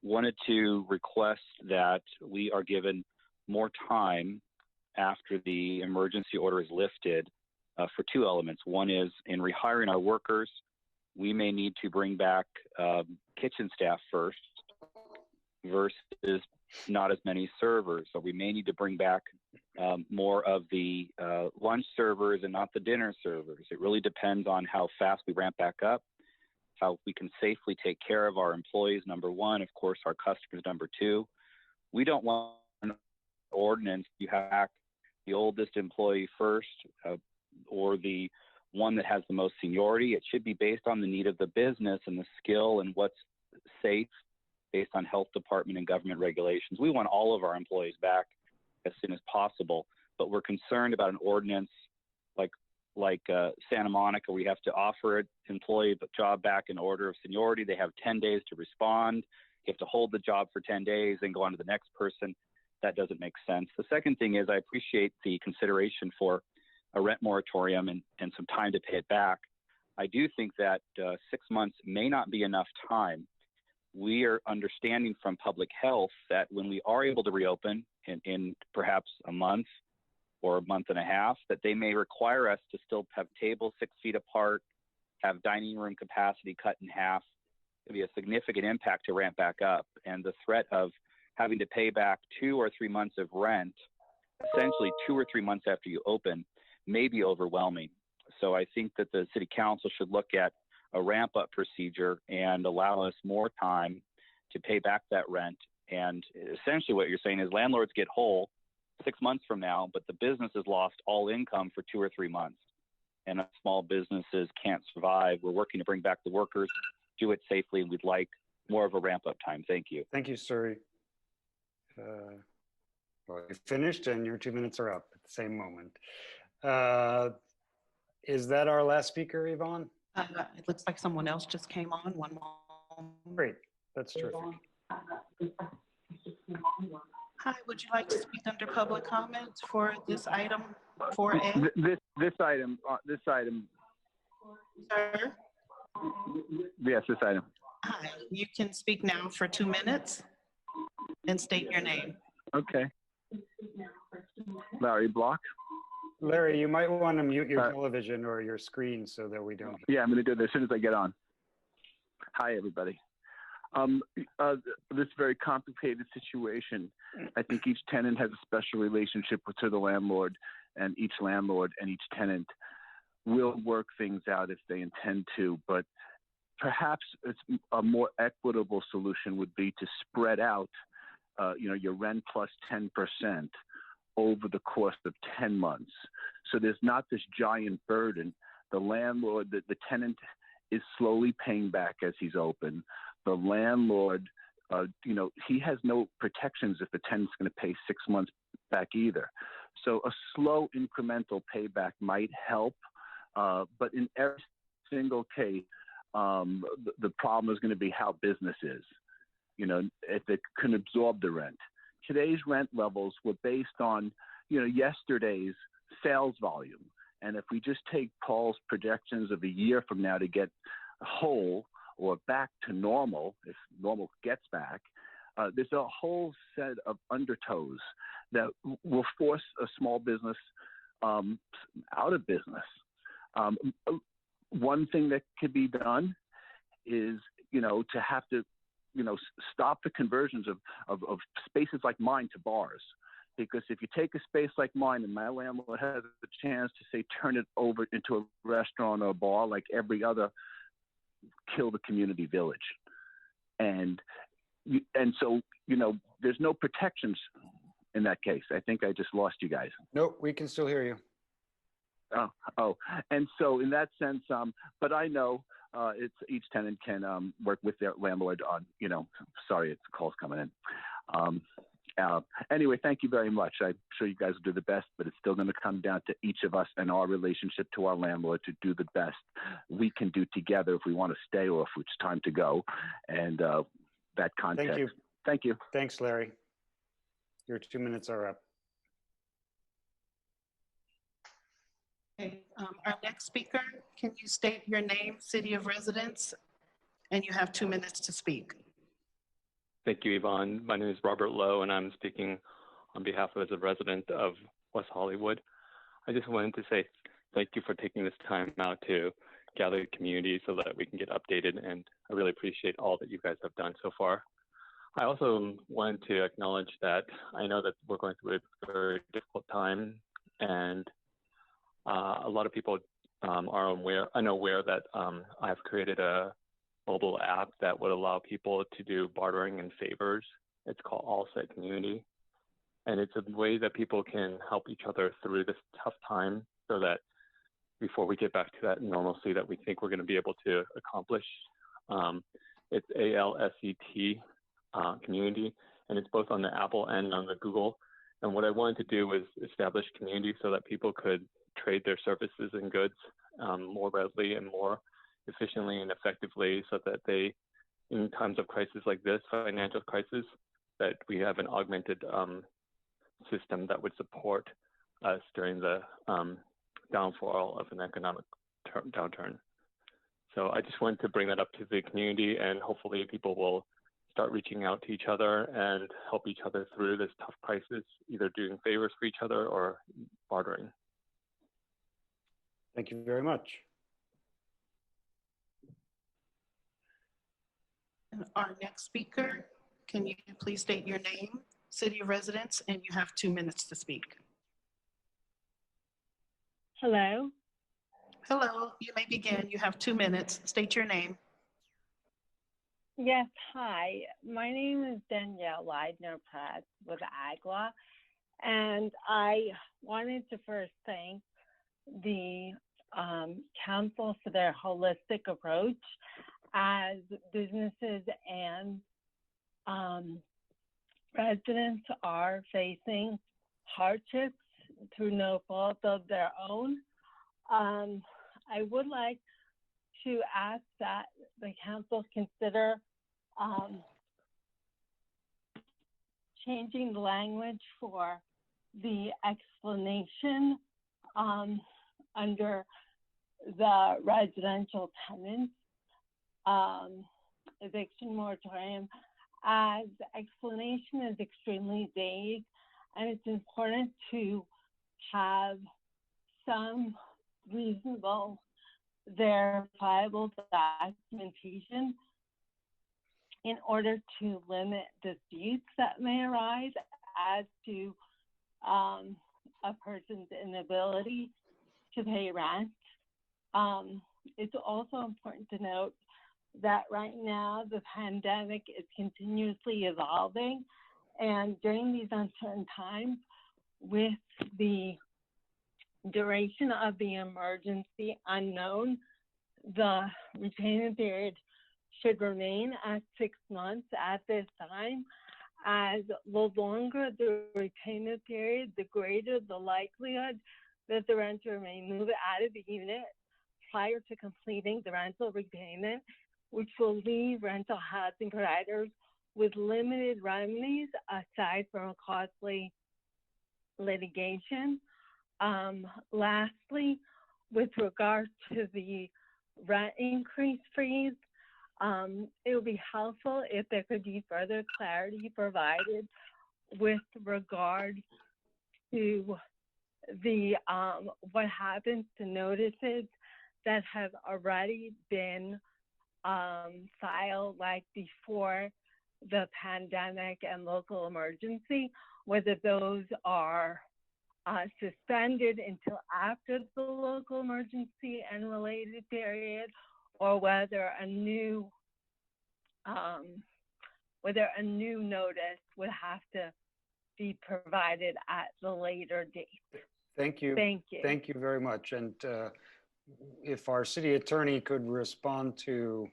Wanted to request that we are given more time after the emergency order is lifted for 2 elements. One is in rehiring our workers, we may need to bring back kitchen staff first versus not as many servers. So we may need to bring back more of the lunch servers and not the dinner servers. It really depends on how fast we ramp back up, how we can safely take care of our employees, number one, of course, our customers, number 2. We don't want an ordinance, you have the oldest employee first or the one that has the most seniority. It should be based on the need of the business and the skill and what's safe based on health department and government regulations. We want all of our employees back as soon as possible, but we're concerned about an ordinance like Santa Monica, where you have to offer an employee the job back in order of seniority. They have 10 days to respond. You have to hold the job for 10 days and go on to the next person. That doesn't make sense. The second thing is I appreciate the consideration for a rent moratorium and some time to pay it back. I do think that 6 months may not be enough time. We are understanding from public health that when we are able to reopen in perhaps a month or a month and a half, that they may require us to still have tables 6 feet apart, have dining room capacity cut in half. It'll be a significant impact to ramp back up. And the threat of having to pay back 2 or 3 months of rent, essentially 2 or 3 months after you open, may be overwhelming. So I think that the City Council should look at a ramp up procedure and allow us more time to pay back that rent. And essentially what you're saying is landlords get whole 6 months from now, but the business has lost all income for 2 or 3 months. And small businesses can't survive. We're working to bring back the workers, do it safely, and we'd like more of a ramp up time. Thank you. Thank you, Suri. Well, you finished and your 2 minutes are up at the same moment. Is that our last speaker, Yvonne? It looks like someone else just came on. One more. Great, that's terrific. Hi, would you like to speak under public comment for this item 4A? This item. Sir? Yes, this item. Hi, you can speak now for 2 minutes and state your name. Okay. Larry Block. Larry, you might want to mute your television or your screen so that we don't. Yeah, I'm going to do that as soon as I get on. Hi, everybody. This very complicated situation. I think each tenant has a special relationship to the landlord, and each landlord and each tenant will work things out if they intend to, but perhaps a more equitable solution would be to spread out, your rent plus 10% over the course of 10 months. So there's not this giant burden. The landlord, the tenant is slowly paying back as he's open. The landlord, he has no protections if the tenant's going to pay 6 months back either. So a slow incremental payback might help, but in every single case, the problem is going to be how business is, if it can absorb the rent. Today's rent levels were based on, yesterday's sales volume. And if we just take Paul's projections of a year from now to get whole or back to normal, if normal gets back, there's a whole set of undertows that will force a small business out of business. One thing that could be done is, to have to, stop the conversions of spaces like mine to bars. Because if you take a space like mine and my landlord has the chance to say, turn it over into a restaurant or a bar like every other, kill the community village. And so, there's no protections in that case. I think I just lost you guys. Nope, we can still hear you. Oh, and so in that sense, but I know it's each tenant can work with their landlord on, sorry, it's calls coming in. Anyway, thank you very much. I'm sure you guys will do the best, but it's still going to come down to each of us and our relationship to our landlord to do the best we can do together if we want to stay or if it's time to go. And that context. Thank you. Thank you. Thanks, Larry. Your 2 minutes are up. Okay, our next speaker, can you state your name, city of residence, and you have 2 minutes to speak. Thank you, Yvonne. My name is Robert Lowe, and I'm speaking on behalf of as a resident of West Hollywood. I just wanted to say thank you for taking this time out to gather the community so that we can get updated, and I really appreciate all that you guys have done so far. I also wanted to acknowledge that I know that we're going through a very difficult time, and a lot of people are unaware that I've created a mobile app that would allow people to do bartering and favors. It's called All Set Community. And it's a way that people can help each other through this tough time so that before we get back to that normalcy that we think we're going to be able to accomplish. It's ALSET community, and it's both on the Apple and on the Google. And what I wanted to do was establish community so that people could trade their services and goods more readily and more efficiently and effectively, so that they, in times of crisis like this, financial crisis, that we have an augmented system that would support us during the downfall of an economic downturn. So I just wanted to bring that up to the community, and hopefully people will start reaching out to each other and help each other through this tough crisis, either doing favors for each other or bartering. Thank you very much. And our next speaker, can you please state your name, city of residence, and you have 2 minutes to speak. Hello. Hello, you may begin. You have 2 minutes. State your name. Yes, hi. My name is Danielle Leidner-Pratt with AGLA, and I wanted to first thank the council for their holistic approach as businesses and residents are facing hardships through no fault of their own. I would like to ask that the council consider changing the language for the explanation under the residential tenants eviction moratorium, as explanation is extremely vague, and it's important to have some reasonable, verifiable documentation in order to limit disputes that may arise as to a person's inability to pay rent. it's also important to note that right now the pandemic is continuously evolving, and during these uncertain times, with the duration of the emergency unknown, the retainment period should remain at 6 months at this time, as the longer the retainment period, the greater the likelihood that the renter may move out of the unit prior to completing the rental repayment, which will leave rental housing providers with limited remedies aside from costly litigation. Lastly, with regard to the rent increase freeze, it would be helpful if there could be further clarity provided with regard to the what happens to notices that have already been filed, like before the pandemic and local emergency, whether those are suspended until after the local emergency and related period, or whether a new notice would have to be provided at the later date. Thank you. Thank you. Thank you very much. And if our city attorney could respond to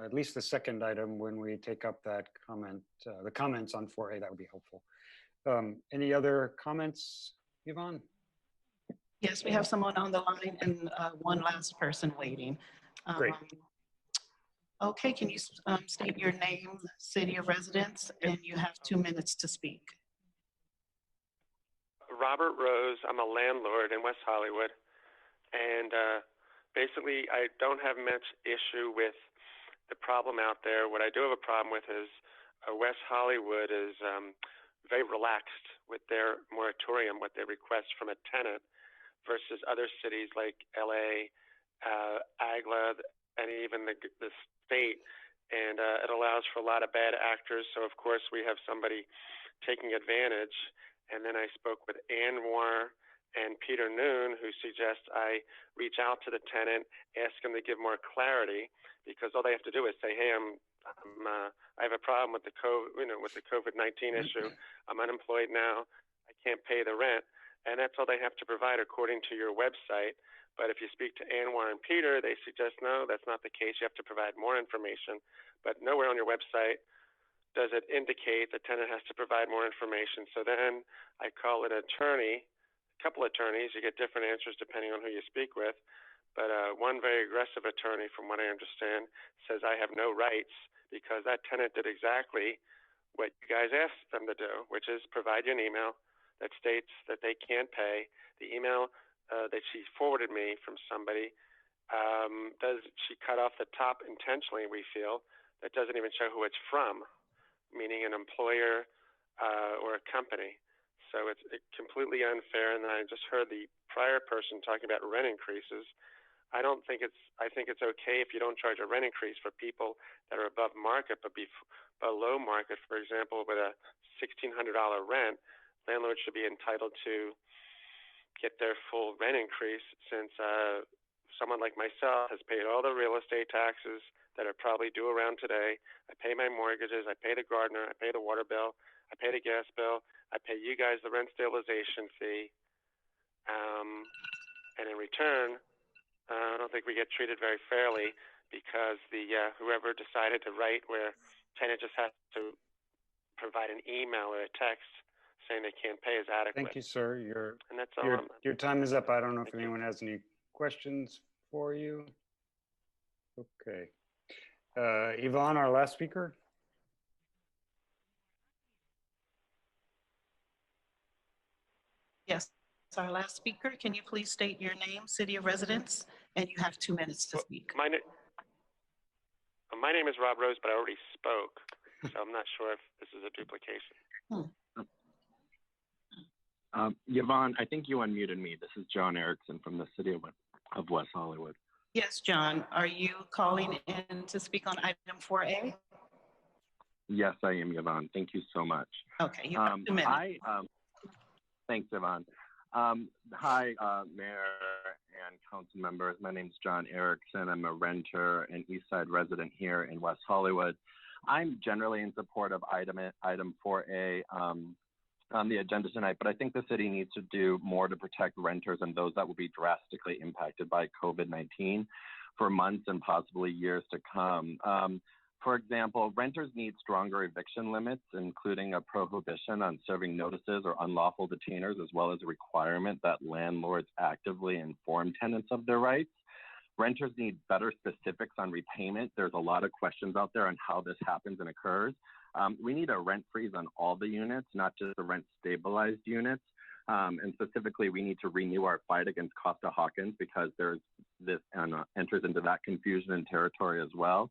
at least the second item when we take up that comment, the comments on 4A, that would be helpful. Any other comments, Yvonne? Yes, we have someone on the line and one last person waiting. Great. Okay, can you state your name, city of residence, and you have 2 minutes to speak. Robert Rose. I'm a landlord in West Hollywood, and basically I don't have much issue with the problem out there. What I do have a problem with is West Hollywood is very relaxed with their moratorium, what they request from a tenant, versus other cities like LA, AGLA, and even the state. And it allows for a lot of bad actors. So of course we have somebody taking advantage. And then I spoke with Anwar and Peter Noon, who suggest I reach out to the tenant, ask them to give more clarity, because all they have to do is say, hey, I have a problem with the COVID-19 issue. I'm unemployed now. I can't pay the rent. And that's all they have to provide according to your website. But if you speak to Anwar and Peter, they suggest, no, that's not the case. You have to provide more information. But nowhere on your website does it indicate the tenant has to provide more information. So then I call an attorney, a couple attorneys. You get different answers depending on who you speak with. But one very aggressive attorney, from what I understand, says I have no rights because that tenant did exactly what you guys asked them to do, which is provide you an email that states that they can't pay. The email that she forwarded me from somebody, she cut off the top intentionally, we feel, that doesn't even show who it's from, meaning an employer or a company. So it's completely unfair. And then I just heard the prior person talking about rent increases. I think it's okay if you don't charge a rent increase for people that are above market, but below market. For example, with a $1,600 rent, landlords should be entitled to get their full rent increase, since someone like myself has paid all the real estate taxes that are probably due around today. I pay my mortgages, I pay the gardener, I pay the water bill, I pay the gas bill, I pay you guys the rent stabilization fee, and in return, I don't think we get treated very fairly, because the whoever decided to write where tenant just has to provide an email or a text saying they can't pay is adequate. Thank you, sir. And that's all. Your time is up. I don't know if anyone has any questions for you. Okay. Yvonne, our last speaker. Yes, it's our last speaker. Can you please state your name, city of residence, and you have 2 minutes to speak. My name is Rob Rose, but I already spoke, so I'm not sure if this is a duplication. Yvonne, I think you unmuted me. This is John Erickson from the city of West Hollywood. Yes, John, are you calling in to speak on item 4A? Yes, I am, Yvonne. Thank you so much. Okay, you have 2 minutes. Thanks, Yvonne. Hi, Mayor and council members. My name is John Erickson. I'm a renter and East Side resident here in West Hollywood. I'm generally in support of item 4A on the agenda tonight, but I think the city needs to do more to protect renters and those that will be drastically impacted by COVID-19 for months and possibly years to come. For example, renters need stronger eviction limits, including a prohibition on serving notices or unlawful detainers, as well as a requirement that landlords actively inform tenants of their rights. Renters need better specifics on repayment. There's a lot of questions out there on how this happens and occurs. We need a rent freeze on all the units, not just the rent stabilized units. And specifically, we need to renew our fight against Costa-Hawkins because there's this enters into that confusion and territory as well.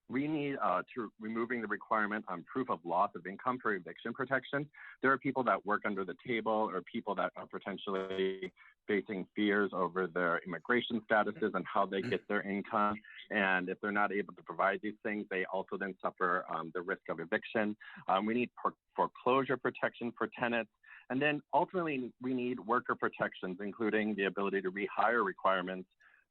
We need to removing the requirement on proof of loss of income for eviction protection. There are people that work under the table or people that are potentially facing fears over their immigration statuses and how they get their income. And if they're not able to provide these things, they also then suffer the risk of eviction. We need foreclosure protection for tenants. And then ultimately, we need worker protections, including the ability to rehire requirements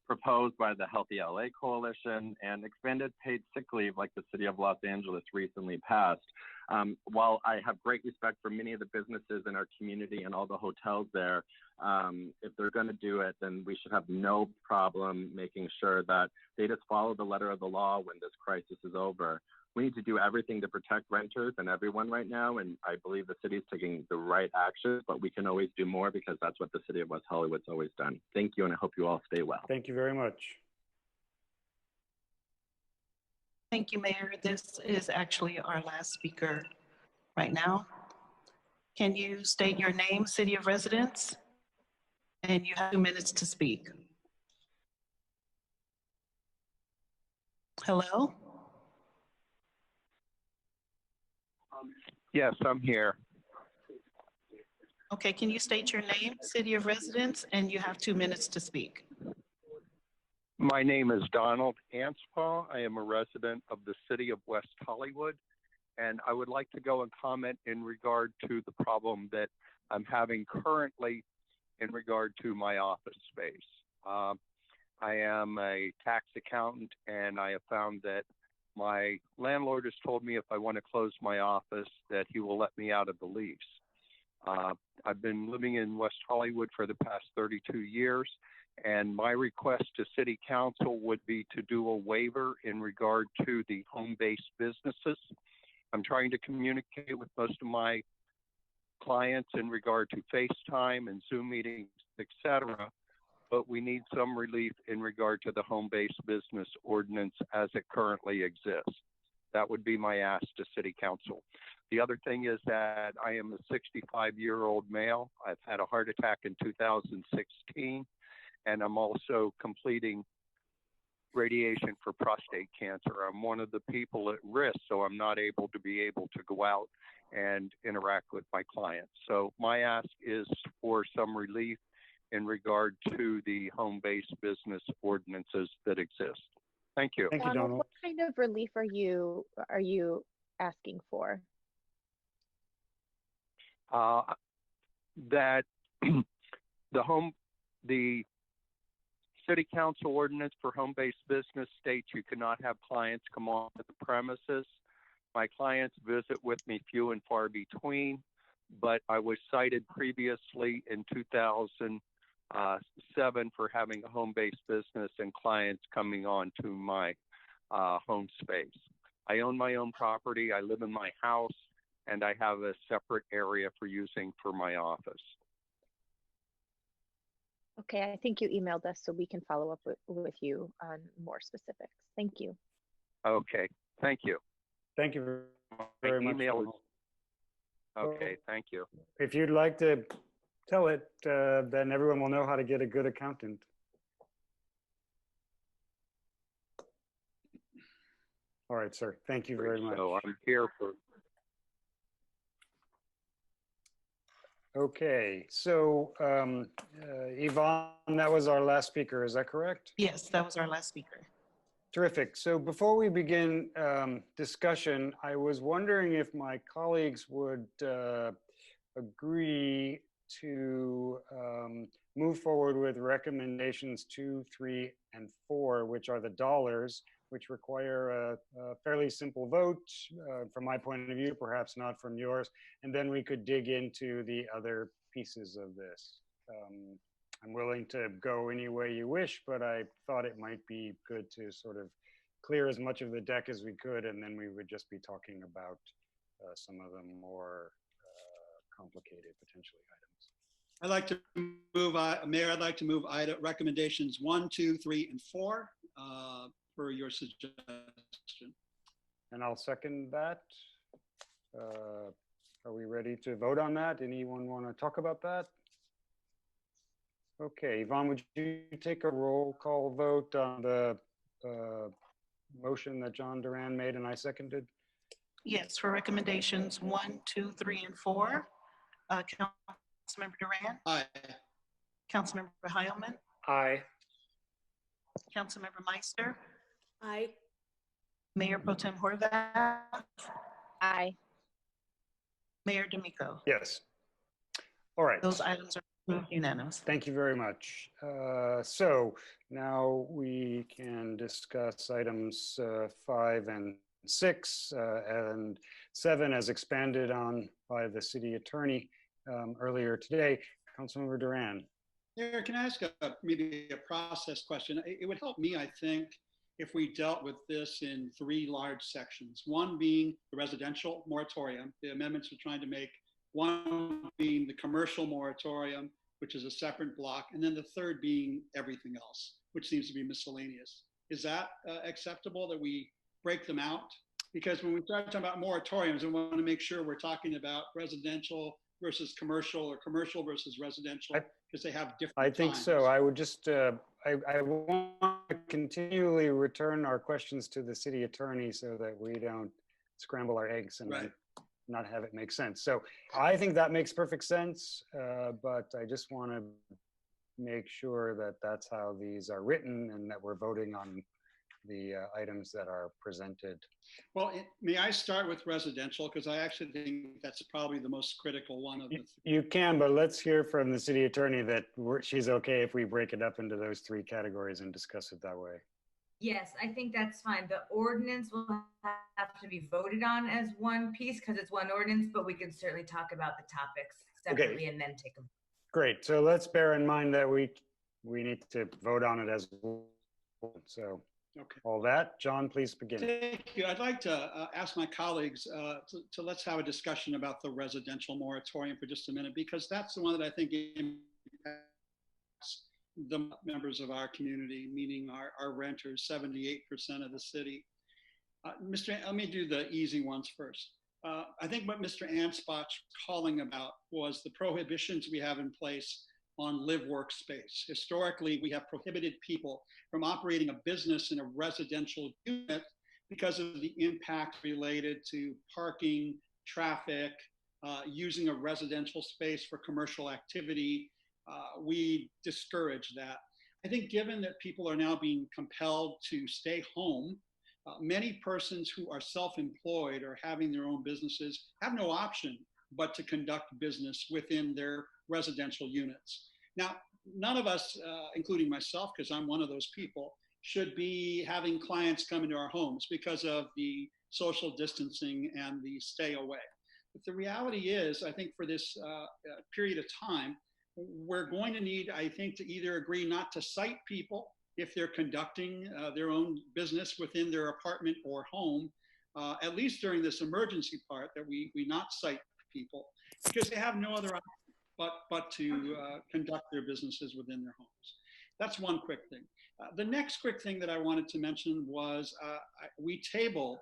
proposed by the Healthy LA Coalition and expanded paid sick leave like the city of Los Angeles recently passed. While I have great respect for many of the businesses in our community and all the hotels there, if they're going to do it, then we should have no problem making sure that they just follow the letter of the law when this crisis is over. We need to do everything to protect renters and everyone right now, and I believe the city is taking the right actions, but we can always do more because that's what the city of West Hollywood's always done. Thank you, and I hope you all stay well. Thank you very much. Thank you, Mayor. This is actually our last speaker right now. Can you state your name, city of residence? And you have 2 minutes to speak. Hello? Yes, I'm here. Okay, can you state your name, city of residence, and you have 2 minutes to speak. My name is Donald Anspaugh. I am a resident of the city of West Hollywood, and I would like to go and comment in regard to the problem that I'm having currently in regard to my office space. I am a tax accountant, and I have found that my landlord has told me if I want to close my office that he will let me out of the lease. I've been living in West Hollywood for the past 32 years, and my request to City Council would be to do a waiver in regard to the home-based businesses. I'm trying to communicate with most of my clients in regard to FaceTime and Zoom meetings, etc., but we need some relief in regard to the home-based business ordinance as it currently exists. That would be my ask to City Council. The other thing is that I am a 65-year-old male. I've had a heart attack in 2016, and I'm also completing radiation for prostate cancer. I'm one of the people at risk, so I'm not able to go out and interact with my clients. So my ask is for some relief in regard to the home-based business ordinances that exist. Thank you. Thank you, Donald. What kind of relief are you asking for? That the City Council ordinance for home-based business states you cannot have clients come on to the premises. My clients visit with me few and far between, but I was cited previously in 2007 for having a home-based business and clients coming on to my home space. I own my own property, I live in my house, and I have a separate area for using for my office. Okay, I think you emailed us so we can follow up with you on more specifics. Thank you. Okay, thank you. Thank you very much. Okay, thank you. If you'd like to tell it, then everyone will know how to get a good accountant. All right, sir. Thank you very much. So I'm here for. Okay, so Yvonne, that was our last speaker, is that correct? Yes, that was our last speaker. Terrific. So before we begin discussion, I was wondering if my colleagues would agree to move forward with recommendations 2, 3, and 4, which are the dollars, which require a fairly simple vote from my point of view, perhaps not from yours, and then we could dig into the other pieces of this. I'm willing to go any way you wish, but I thought it might be good to sort of clear as much of the deck as we could, and then we would just be talking about some of the more complicated potentially items. I'd like to move, Mayor, I'd like to move item recommendations 1, 2, 3, and 4 for your suggestion. And I'll second that. Are we ready to vote on that? Anyone want to talk about that? Okay, Yvonne, would you take a roll call vote on the motion that John Duran made and I seconded? Yes, for recommendations 1, 2, 3, and 4. Councilmember Duran? Aye. Councilmember Heilman? Aye. Councilmember Meister? Aye. Mayor Pro Tem Horvath? Aye. Mayor D'Amico? Yes. All right. Those items are approved unanimous. Thank you very much. So now we can discuss items 5 and 6 and 7 as expanded on by the city attorney earlier today. Councilmember Duran. Mayor, can I ask maybe a process question? It would help me, I think, if we dealt with this in 3 large sections. One being the residential moratorium, the amendments we're trying to make. One being the commercial moratorium, which is a separate block. And then the third being everything else, which seems to be miscellaneous. Is that acceptable that we break them out? Because when we start talking about moratoriums, we want to make sure we're talking about residential versus commercial or commercial versus residential because they have different I think times. so. I would just, I want to continually return our questions to the city attorney so that we don't scramble our eggs and not have it make sense. So I think that makes perfect sense, but I just want to make sure that that's how these are written and that we're voting on the items that are presented. Well, may I start with residential? Because I actually think that's probably the most critical one of the three. You can, but let's hear from the city attorney that she's okay if we break it up into those 3 categories and discuss it that way. Yes, I think that's fine. The ordinance will have to be voted on as one piece because it's one ordinance, but we can certainly talk about the topics separately and then take them. Great. So let's bear in mind that we need to vote on it as one. So all that, John, please begin. Thank you. I'd like to ask my colleagues to let's have a discussion about the residential moratorium for just a minute, because that's the one that I think impacts the members of our community, meaning our renters, 78% of the city. Let me do the easy ones first. I think what Mr. Anspach's calling about was the prohibitions we have in place on live workspace. Historically, we have prohibited people from operating a business in a residential unit because of the impact related to parking, traffic, using a residential space for commercial activity. We discourage that. I think given that people are now being compelled to stay home, many persons who are self-employed or having their own businesses have no option but to conduct business within their residential units. Now, none of us, including myself, because I'm one of those people, should be having clients come into our homes because of the social distancing and the stay away. But the reality is, I think for this period of time, we're going to need, I think, to either agree not to cite people if they're conducting their own business within their apartment or home, at least during this emergency part, that we not cite people because they have no other option but to conduct their businesses within their homes. That's one quick thing. The next quick thing that I wanted to mention was we tabled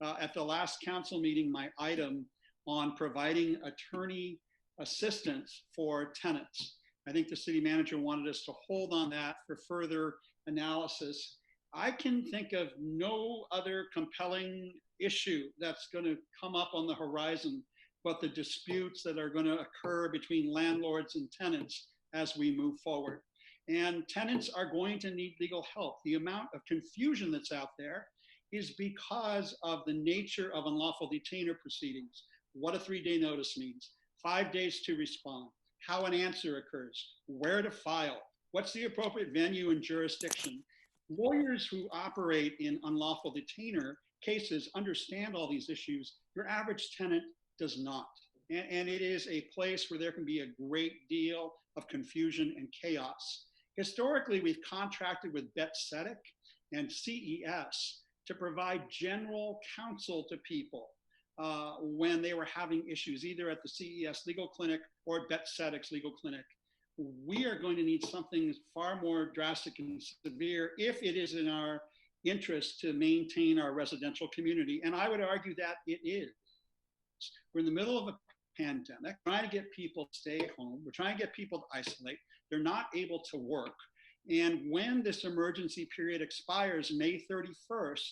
at the last council meeting my item on providing attorney assistance for tenants. I think the city manager wanted us to hold on that for further analysis. I can think of no other compelling issue that's going to come up on the horizon but the disputes that are going to occur between landlords and tenants as we move forward. And tenants are going to need legal help. The amount of confusion that's out there is because of the nature of unlawful detainer proceedings. What a 3-day notice means, 5 days to respond, how an answer occurs, where to file, what's the appropriate venue and jurisdiction. Lawyers who operate in unlawful detainer cases understand all these issues. Your average tenant does not. And it is a place where there can be a great deal of confusion and chaos. Historically, we've contracted with Betzetic and CES to provide general counsel to people when they were having issues, either at the CES legal clinic or Betzetic's legal clinic. We are going to need something far more drastic and severe if it is in our interest to maintain our residential community. And I would argue that it is. We're in the middle of a pandemic, trying to get people to stay at home. We're trying to get people to isolate. They're not able to work. And when this emergency period expires May 31st,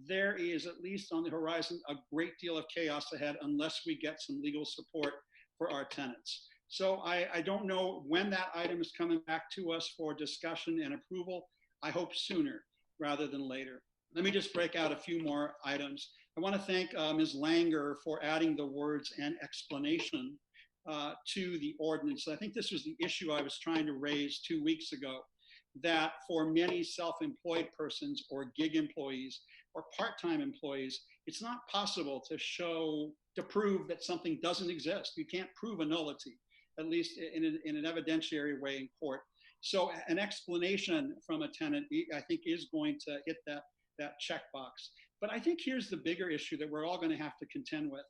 there is, at least on the horizon, a great deal of chaos ahead unless we get some legal support for our tenants. So I don't know when that item is coming back to us for discussion and approval. I hope sooner rather than later. Let me just break out a few more items. I want to thank Ms. Langer for adding the words "and explanation" to the ordinance. I think this was the issue I was trying to raise 2 weeks ago, that for many self-employed persons or gig employees or part-time employees, it's not possible to prove that something doesn't exist. You can't prove a nullity, at least in an evidentiary way in court. So an explanation from a tenant, I think, is going to hit that checkbox. But I think here's the bigger issue that we're all going to have to contend with.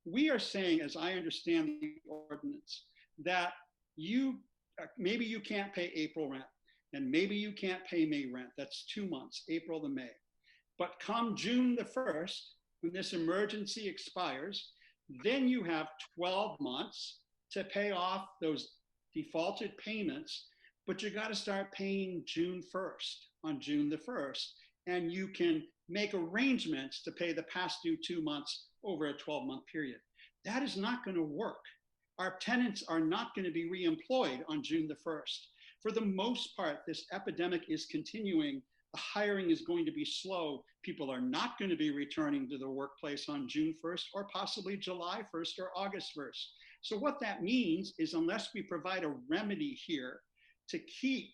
We are saying, as I understand the ordinance, that maybe you can't pay April rent, and maybe you can't pay May rent. That's 2 months, April to May. But come June the 1st, when this emergency expires, then you have 12 months to pay off those defaulted payments, but you got to start paying June 1st, on June the 1st, and you can make arrangements to pay the past due 2 months over a 12-month period. That is not going to work. Our tenants are not going to be reemployed on June the 1st. For the most part, this epidemic is continuing. The hiring is going to be slow. People are not going to be returning to the workplace on June 1st or possibly July 1st or August 1st. So what that means is, unless we provide a remedy here to keep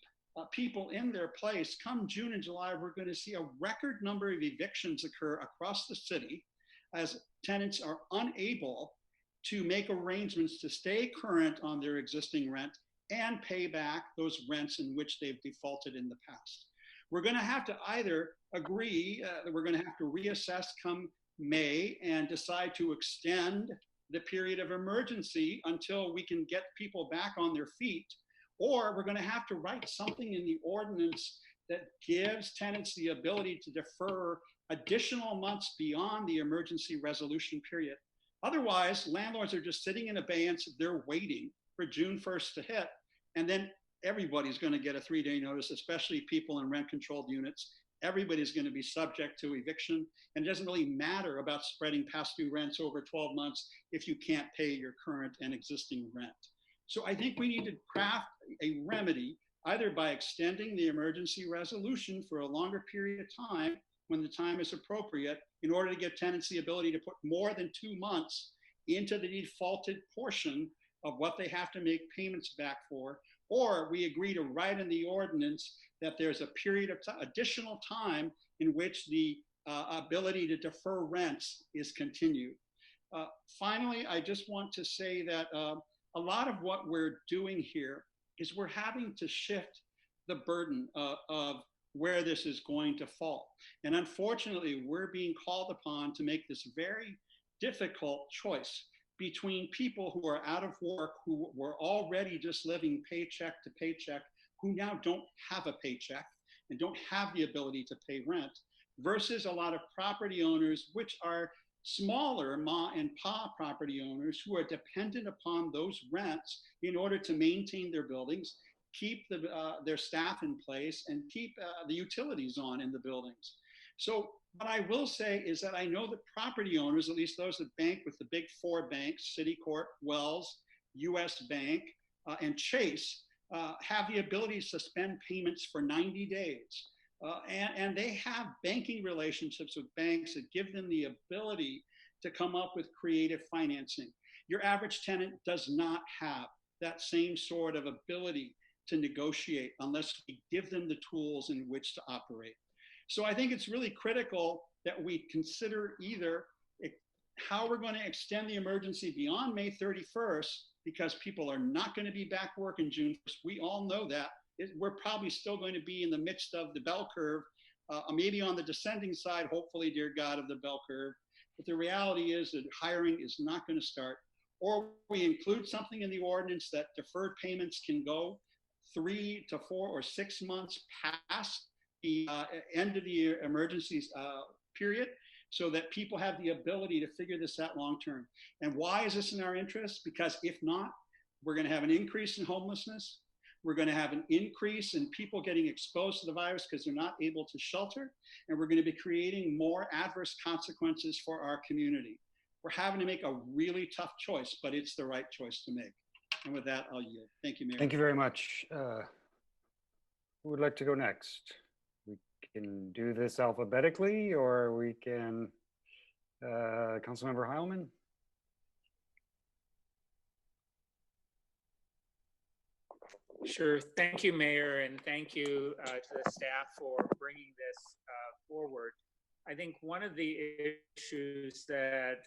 people in their place, come June and July, we're going to see a record number of evictions occur across the city as tenants are unable to make arrangements to stay current on their existing rent and pay back those rents in which they've defaulted in the past. We're going to have to either agree that we're going to have to reassess come May and decide to extend the period of emergency until we can get people back on their feet, or we're going to have to write something in the ordinance that gives tenants the ability to defer additional months beyond the emergency resolution period. Otherwise, landlords are just sitting in abeyance. They're waiting for June 1st to hit, and then everybody's going to get a 3-day notice, especially people in rent-controlled units. Everybody's going to be subject to eviction, and it doesn't really matter about spreading past due rents over 12 months if you can't pay your current and existing rent. So I think we need to craft a remedy, either by extending the emergency resolution for a longer period of time when the time is appropriate, in order to give tenants the ability to put more than 2 months into the defaulted portion of what they have to make payments back for, or we agree to write in the ordinance that there's a period of additional time in which the ability to defer rents is continued. Finally, I just want to say that a lot of what we're doing here is we're having to shift the burden of where this is going to fall. And unfortunately, we're being called upon to make this very difficult choice between people who are out of work, who were already just living paycheck to paycheck, who now don't have a paycheck and don't have the ability to pay rent, versus a lot of property owners, which are smaller ma and pa property owners who are dependent upon those rents in order to maintain their buildings, keep their staff in place, and keep the utilities on in the buildings. So what I will say is that I know that property owners, at least those that bank with the big 4 banks, Citicorp, Wells, US Bank, and Chase, have the ability to suspend payments for 90 days. And they have banking relationships with banks that give them the ability to come up with creative financing. Your average tenant does not have that same sort of ability to negotiate unless we give them the tools in which to operate. So I think it's really critical that we consider either how we're going to extend the emergency beyond May 31st, because people are not going to be back working June 1st. We all know that. We're probably still going to be in the midst of the bell curve, maybe on the descending side, hopefully, dear God, of the bell curve. But the reality is that hiring is not going to start. Or we include something in the ordinance that deferred payments can go 3 to 4 or 6 months past the end of the emergency period, so that people have the ability to figure this out long term. And why is this in our interest? Because if not, we're going to have an increase in homelessness. We're going to have an increase in people getting exposed to the virus because they're not able to shelter. And we're going to be creating more adverse consequences for our community. We're having to make a really tough choice, but it's the right choice to make. And with that, I'll yield. Thank you, Mayor. Thank you very much. Who would like to go next? We can do this alphabetically, or we can, Councilmember Heilman. Sure. Thank you, Mayor, and thank you to the staff for bringing this forward. I think one of the issues that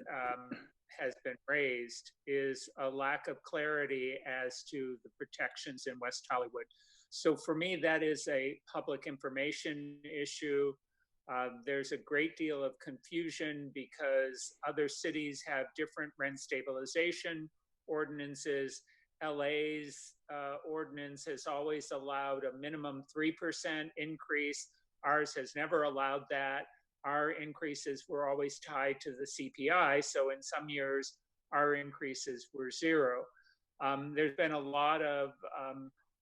has been raised is a lack of clarity as to the protections in West Hollywood. So for me, that is a public information issue. There's a great deal of confusion because other cities have different rent stabilization ordinances. LA's ordinance has always allowed a minimum 3% increase. Ours has never allowed that. Our increases were always tied to the CPI. So in some years, our increases were 0. There's been a lot of,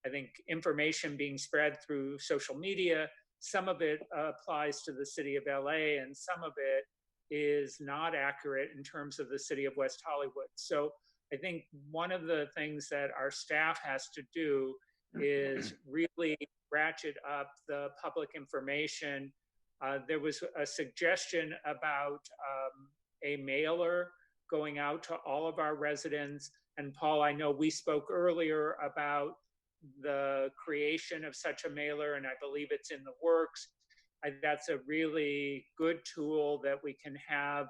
I think, information being spread through social media. Some of it applies to the city of LA, and some of it is not accurate in terms of the city of West Hollywood. So I think one of the things that our staff has to do is really ratchet up the public information. There was a suggestion about a mailer going out to all of our residents. And Paul, I know we spoke earlier about the creation of such a mailer, and I believe it's in the works. That's a really good tool that we can have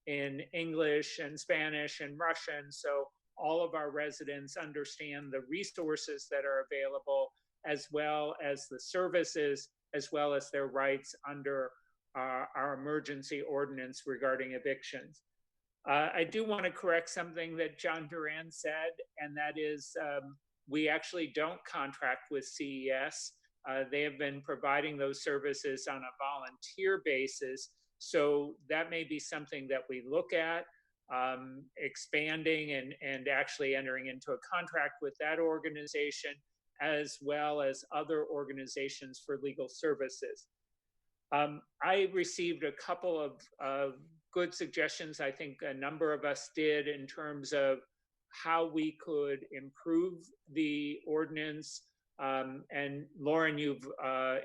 in English and Spanish and Russian, so all of our residents understand the resources that are available, as well as the services, as well as their rights under our emergency ordinance regarding evictions. I do want to correct something that John Duran said, and that is we actually don't contract with CES. They have been providing those services on a volunteer basis. So that may be something that we look at, expanding and actually entering into a contract with that organization, as well as other organizations for legal services. I received a couple of good suggestions. I think a number of us did in terms of how we could improve the ordinance. And Lauren, you've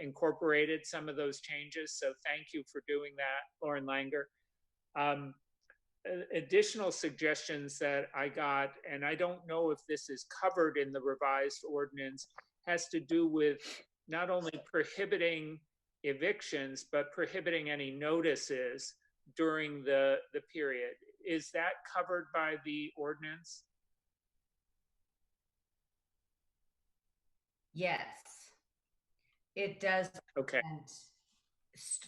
incorporated some of those changes, so thank you for doing that, Lauren Langer. Additional suggestions that I got, and I don't know if this is covered in the revised ordinance, has to do with not only prohibiting evictions, but prohibiting any notices during the period. Is that covered by the ordinance? Yes, it does. Okay.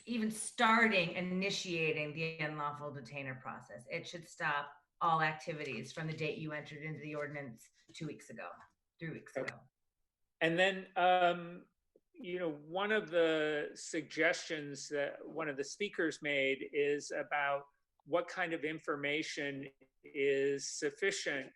Even starting, initiating the unlawful detainer process, it should stop all activities from the date you entered into the ordinance 2 weeks ago, 3 weeks ago. And then, you know, one of the suggestions that one of the speakers made is about what kind of information is sufficient.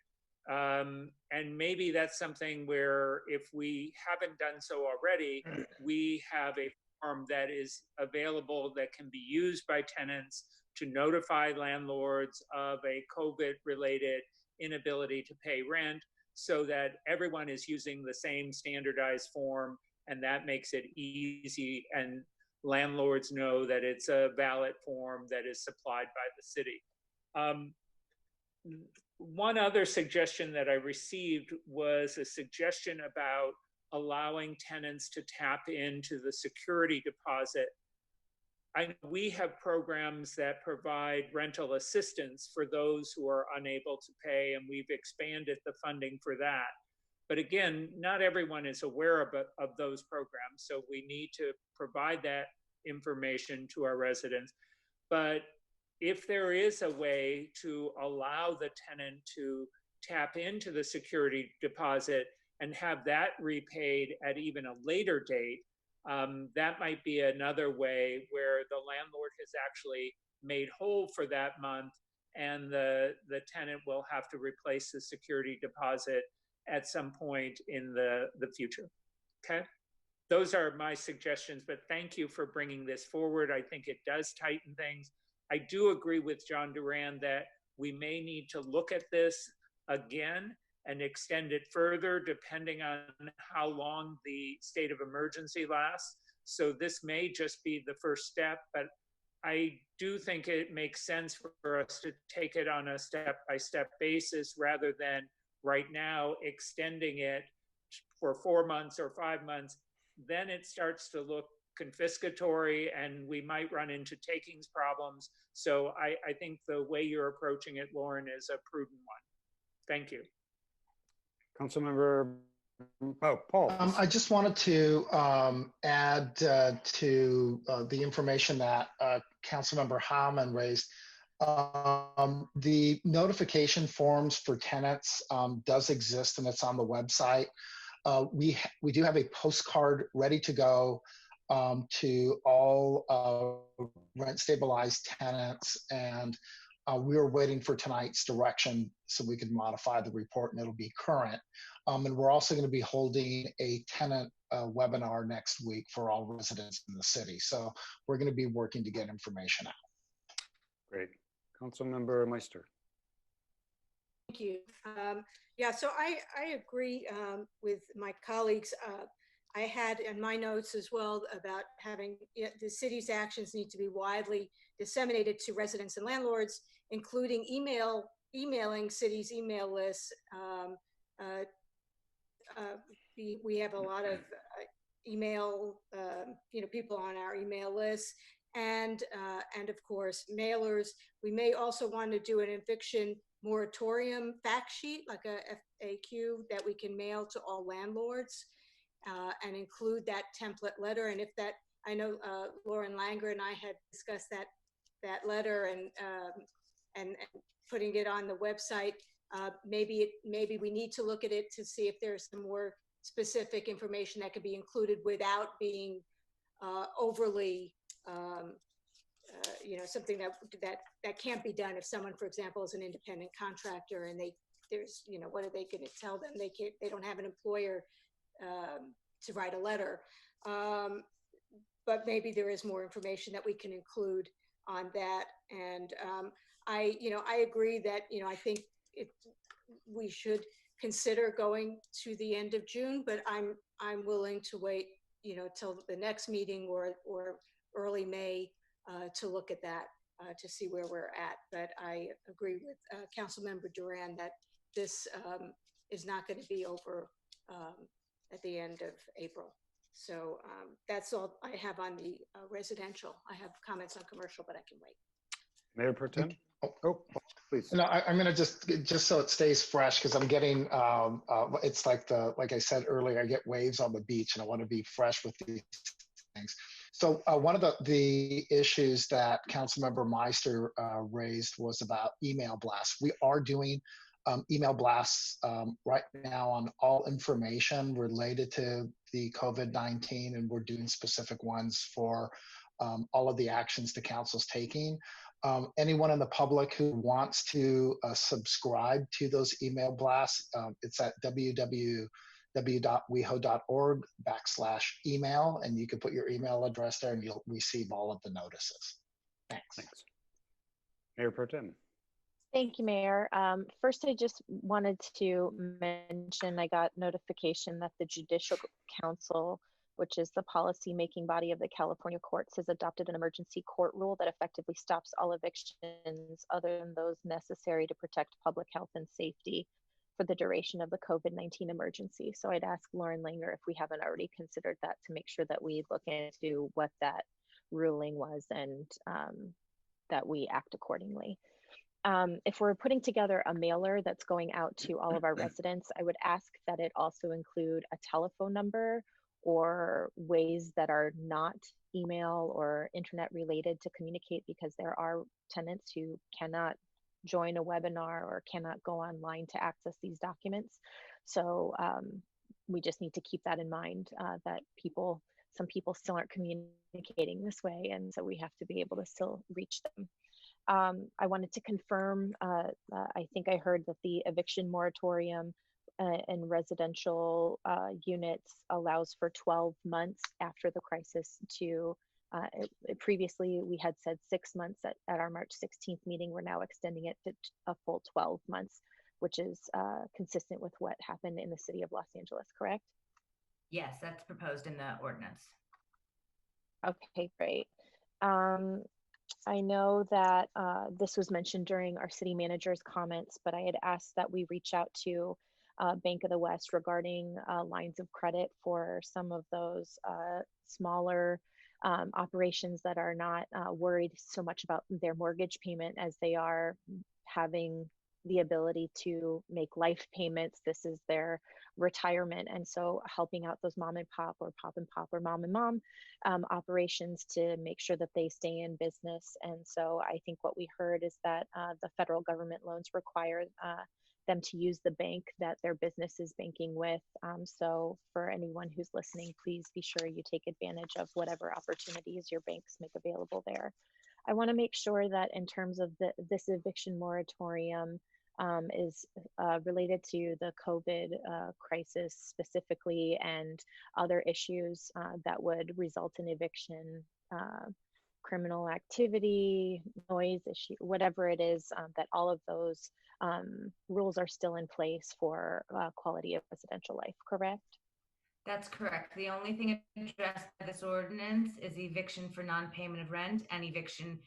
And maybe that's something where if we haven't done so already, we have a form that is available that can be used by tenants to notify landlords of a COVID-related inability to pay rent, so that everyone is using the same standardized form, and that makes it easy, and landlords know that it's a valid form that is supplied by the city. one other suggestion that I received was a suggestion about allowing tenants to tap into the security deposit. We have programs that provide rental assistance for those who are unable to pay, and we've expanded the funding for that. But again, not everyone is aware of those programs, so we need to provide that information to our residents. But if there is a way to allow the tenant to tap into the security deposit and have that repaid at even a later date, that might be another way where the landlord has actually made whole for that month, and the tenant will have to replace the security deposit at some point in the future. Okay, those are my suggestions, but thank you for bringing this forward. I think it does tighten things. I do agree with John Duran that we may need to look at this again and extend it further depending on how long the state of emergency lasts. So this may just be the first step, but I do think it makes sense for us to take it on a step-by-step basis rather than right now extending it for 4 months or 5 months. Then it starts to look confiscatory and we might run into takings problems. So I think the way you're approaching it, Lauren, is a prudent one. Thank you. Councilmember, Paul. I just wanted to add to the information that Councilmember Hammond raised. The notification forms for tenants does exist, and it's on the website. We do have a postcard ready to go to all rent stabilized tenants, and we were waiting for tonight's direction so we could modify the report and it'll be current. And we're also going to be holding a tenant webinar next week for all residents in the city. So we're going to be working to get information out. Great. Councilmember Meister. Thank you. Yeah, so I agree with my colleagues. I had in my notes as well about having the city's actions need to be widely disseminated to residents and landlords, including emailing cities' email lists. We have a lot of email, people on our email lists, and of course mailers. We may also want to do an eviction moratorium fact sheet, like a FAQ that we can mail to all landlords, and include that template letter. And if that, I know Lauren Langer and I had discussed that letter and putting it on the website. Maybe we need to look at it to see if there's some more specific information that could be included without being overly, something that can't be done if someone, for example, is an independent contractor and what are they going to tell them? They don't have an employer to write a letter. But maybe there is more information that we can include on that. And I agree that, I think we should consider going to the end of June, but I'm willing to wait, till the next meeting or early May to look at that, to see where we're at. But I agree with Councilmember Duran that this is not going to be over at the end of April. So that's all I have on the residential. I have comments on commercial, but I can wait. Mayor Pro Tem? Oh, please. No, I'm going to just so it stays fresh, because I'm getting, it's like I said earlier, I get waves on the beach and I want to be fresh with these things. So one of the issues that Councilmember Meister raised was about email blasts. We are doing email blasts right now on all information related to the COVID-19, and we're doing specific ones for all of the actions the council's taking. Anyone in the public who wants to subscribe to those email blasts, it's at www.weho.org/email, and you can put your email address there and you'll receive all of the notices. Thanks. Mayor Pro Tem. Thank you, Mayor. First, I just wanted to mention I got notification that the Judicial Council which is the policy-making body of the California courts, has adopted an emergency court rule that effectively stops all evictions other than those necessary to protect public health and safety for the duration of the COVID-19 emergency. So I'd ask Lauren Langer if we haven't already considered that, to make sure that we look into what that ruling was and that we act accordingly. If we're putting together a mailer that's going out to all of our residents, I would ask that it also include a telephone number or ways that are not email or internet related to communicate, because there are tenants who cannot join a webinar or cannot go online to access these documents. So we just need to keep that in mind, that some people still aren't communicating this way, and so we have to be able to still reach them. I wanted to confirm, I think I heard that the eviction moratorium in residential units allows for 12 months after the crisis to, previously we had said 6 months at our March 16th meeting. We're now extending it to a full 12 months, which is consistent with what happened in the city of Los Angeles, correct? Yes, that's proposed in the ordinance. Okay, great. I know that this was mentioned during our city manager's comments, but I had asked that we reach out to Bank of the West regarding lines of credit for some of those smaller operations that are not worried so much about their mortgage payment as they are having the ability to make life payments. This is their retirement. And so helping out those mom and pop or mom and mom operations to make sure that they stay in business. And so I think what we heard is that the federal government loans require them to use the bank that their business is banking with. So for anyone who's listening, please be sure you take advantage of whatever opportunities your banks make available there. I want to make sure that in terms of this eviction moratorium is related to the COVID crisis specifically, and other issues that would result in eviction, criminal activity, noise issue, whatever it is, that all of those rules are still in place for quality of residential life, correct? That's correct. The only thing addressed by this ordinance is eviction for non-payment of rent and eviction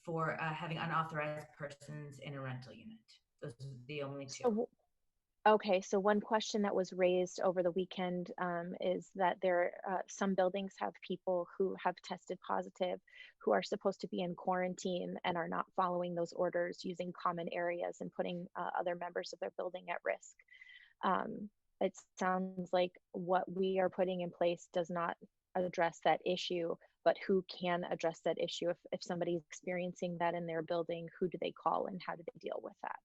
for having unauthorized persons in a rental unit. Those are the only two. So, okay, so one question that was raised over the weekend is that some buildings have people who have tested positive who are supposed to be in quarantine and are not following those orders, using common areas and putting other members of their building at risk. It sounds like what we are putting in place does not address that issue, but who can address that issue? If somebody's experiencing that in their building, who do they call and how do they deal with that?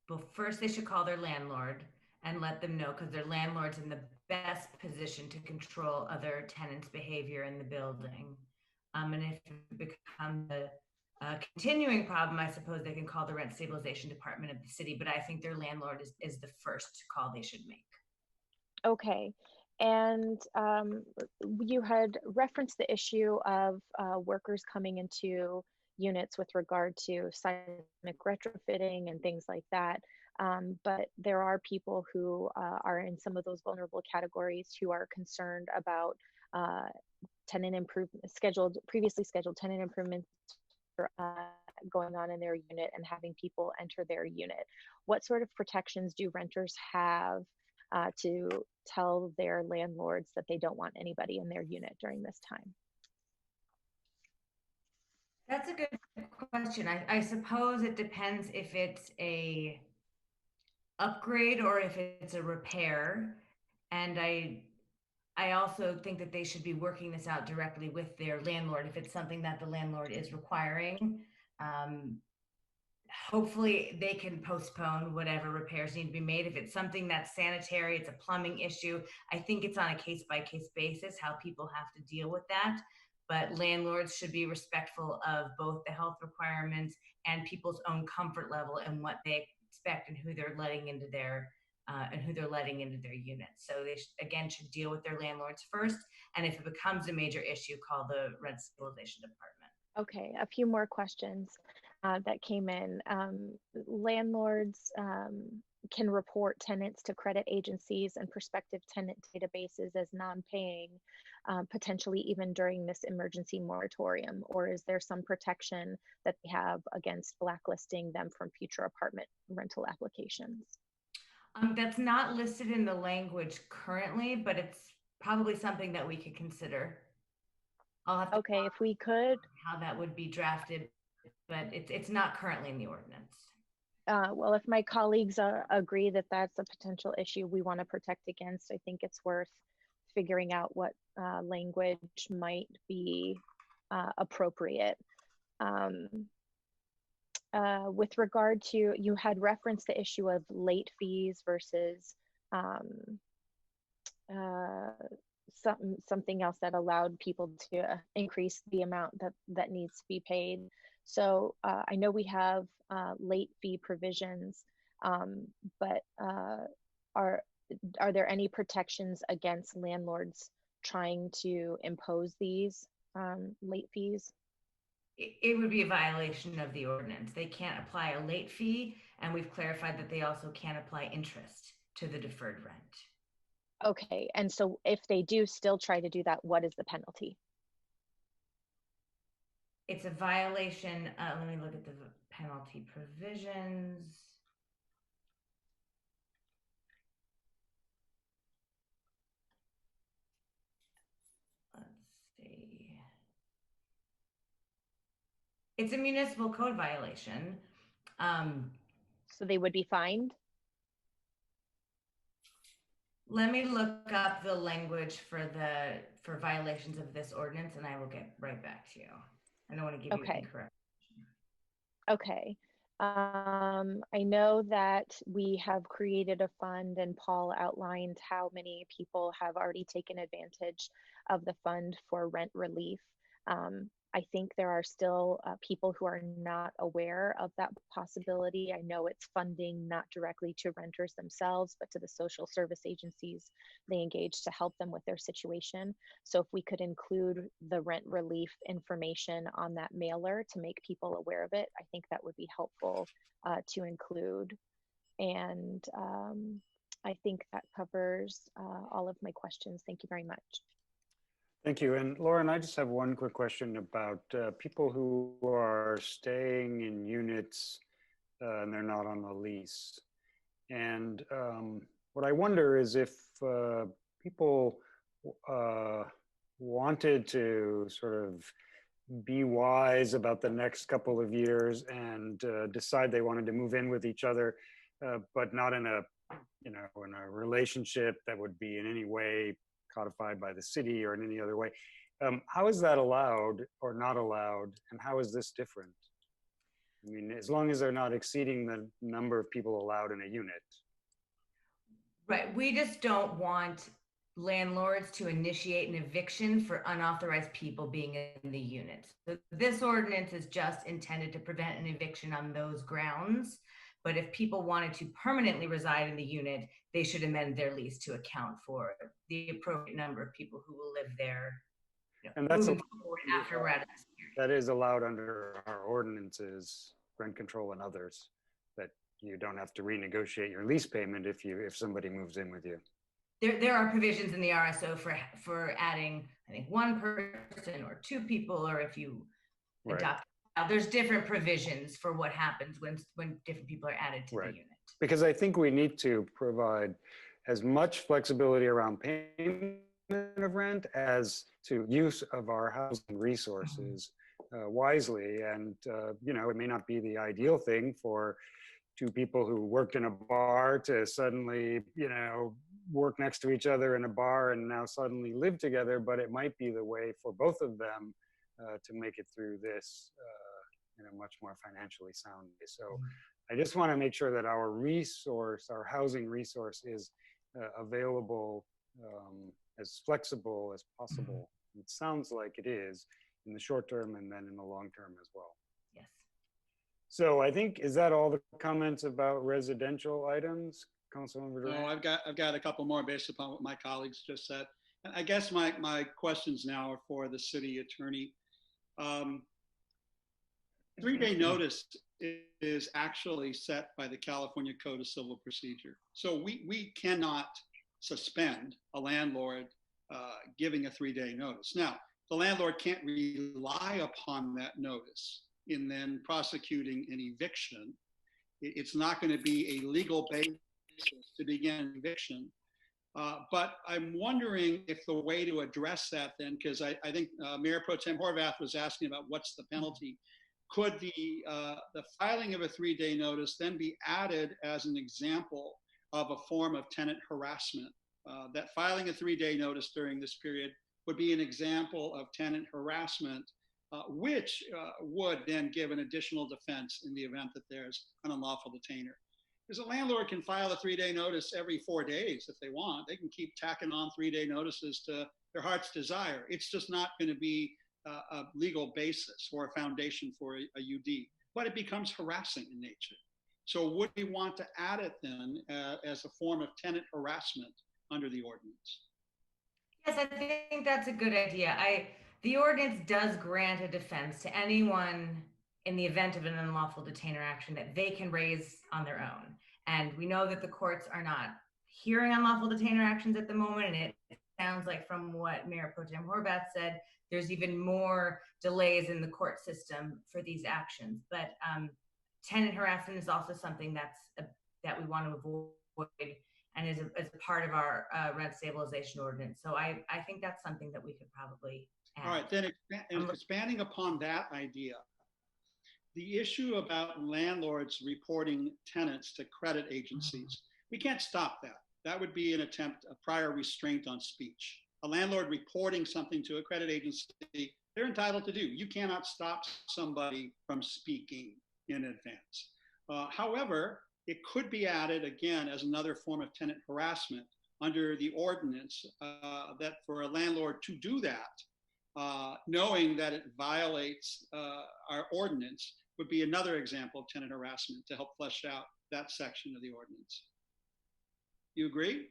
Well, first they should call their landlord and let them know, because their landlord's in the best position to control other tenants' behavior in the building. And if it becomes a continuing problem, I suppose they can call the rent stabilization department of the city, but I think their landlord is the first call they should make. Okay. And you had referenced the issue of workers coming into units with regard to seismic retrofitting and things like that. But there are people who are in some of those vulnerable categories who are concerned about previously scheduled tenant improvements going on in their unit and having people enter their unit. What sort of protections do renters have to tell their landlords that they don't want anybody in their unit during this time? That's a good question. I suppose it depends if it's a upgrade or if it's a repair. And I also think that they should be working this out directly with their landlord if it's something that the landlord is requiring. Hopefully they can postpone whatever repairs need to be made. If it's something that's sanitary, it's a plumbing issue, I think it's on a case-by-case basis how people have to deal with that. But landlords should be respectful of both the health requirements and people's own comfort level and what they expect and who they're letting into their units. So they should deal with their landlords first. And if it becomes a major issue, call the rent stabilization department. Okay, a few more questions that came in. Landlords can report tenants to credit agencies and prospective tenant databases as non-paying, potentially even during this emergency moratorium? Or is there some protection that they have against blacklisting them from future apartment rental applications? That's not listed in the language currently, but it's probably something that we could consider. I'll have to Okay, if we could. how that would be drafted, but it's not currently in the ordinance. Well, if my colleagues agree that that's a potential issue we want to protect against, I think it's worth figuring out what language might be appropriate. With regard to, you had referenced the issue of late fees versus something else that allowed people to increase the amount that needs to be paid. So I know we have late fee provisions, but are there any protections against landlords trying to impose these late fees? It would be a violation of the ordinance. They can't apply a late fee, and we've clarified that they also can't apply interest to the deferred rent. Okay, and so if they do still try to do that, what is the penalty? It's a violation. Let me look at the penalty provisions. Let's see. It's a municipal code violation. So they would be fined? Let me look up the language for violations of this ordinance, and I will get right back to you. I don't want to give you incorrect. Okay. I know that we have created a fund, and Paul outlined how many people have already taken advantage of the fund for rent relief. I think there are still people who are not aware of that possibility. I know it's funding not directly to renters themselves, but to the social service agencies they engage to help them with their situation. So if we could include the rent relief information on that mailer to make people aware of it, I think that would be helpful to include. And I think that covers all of my questions. Thank you very much. Thank you. And Lauren, I just have one quick question about people who are staying in units and they're not on the lease. And what I wonder is if people wanted to sort of be wise about the next couple of years and decide they wanted to move in with each other, but not in a, in a relationship that would be in any way codified by the city or in any other way. How is that allowed or not allowed? And how is this different? I mean, as long as they're not exceeding the number of people allowed in a unit. Right, we just don't want landlords to initiate an eviction for unauthorized people being in the unit. So this ordinance is just intended to prevent an eviction on those grounds. But if people wanted to permanently reside in the unit, they should amend their lease to account for the appropriate number of people who will live there. And that's after we're out of this period. that is allowed under our ordinances, rent control and others, that you don't have to renegotiate your lease payment if somebody moves in with you. There are provisions in the RSO for adding, I think, one person or two people, or if you adopt. There's different provisions for what happens when different people are added to the unit. Because I think we need to provide as much flexibility around payment of rent as to use of our housing resources wisely. And, it may not be the ideal thing for two people who worked in a bar to suddenly, work next to each other in a bar and now suddenly live together, but it might be the way for both of them to make it through this in a much more financially sound way. So I just want to make sure that our housing resource is available as flexible as possible. It sounds like it is in the short term and then in the long term as well. Yes. So I think, is that all the comments about residential items, Councilmember Durant? No, I've got a couple more based upon what my colleagues just said. And I guess my questions now are for the city attorney. 3-day notice is actually set by the California Code of Civil Procedure. So we cannot suspend a landlord giving a 3-day notice. Now, the landlord can't rely upon that notice in then prosecuting an eviction. It's not going to be a legal basis to begin an eviction. But I'm wondering if the way to address that then, because I think Mayor Pro Tem Horvath was asking about what's the penalty. Could the filing of a 3-day notice then be added as an example of a form of tenant harassment? That filing a 3-day notice during this period would be an example of tenant harassment, which would then give an additional defense in the event that there's an unlawful detainer. Because a landlord can file a 3-day notice every 4 days if they want. They can keep tacking on 3-day notices to their heart's desire. It's just not going to be a legal basis or a foundation for a UD, but it becomes harassing in nature. So would we want to add it then as a form of tenant harassment under the ordinance? Yes, I think that's a good idea. The ordinance does grant a defense to anyone in the event of an unlawful detainer action that they can raise on their own. And we know that the courts are not hearing unlawful detainer actions at the moment. And it sounds like from what Mayor Pro Tem Horvath said, there's even more delays in the court system for these actions. But tenant harassment is also something that we want to avoid and is a part of our rent stabilization ordinance. So I think that's something that we could probably add. All right, then expanding upon that idea, the issue about landlords reporting tenants to credit agencies, we can't stop that. That would be an attempt, a prior restraint on speech. A landlord reporting something to a credit agency, they're entitled to do. You cannot stop somebody from speaking in advance. However, it could be added again as another form of tenant harassment under the ordinance that for a landlord to do that, knowing that it violates our ordinance, would be another example of tenant harassment to help flesh out that section of the ordinance. You agree?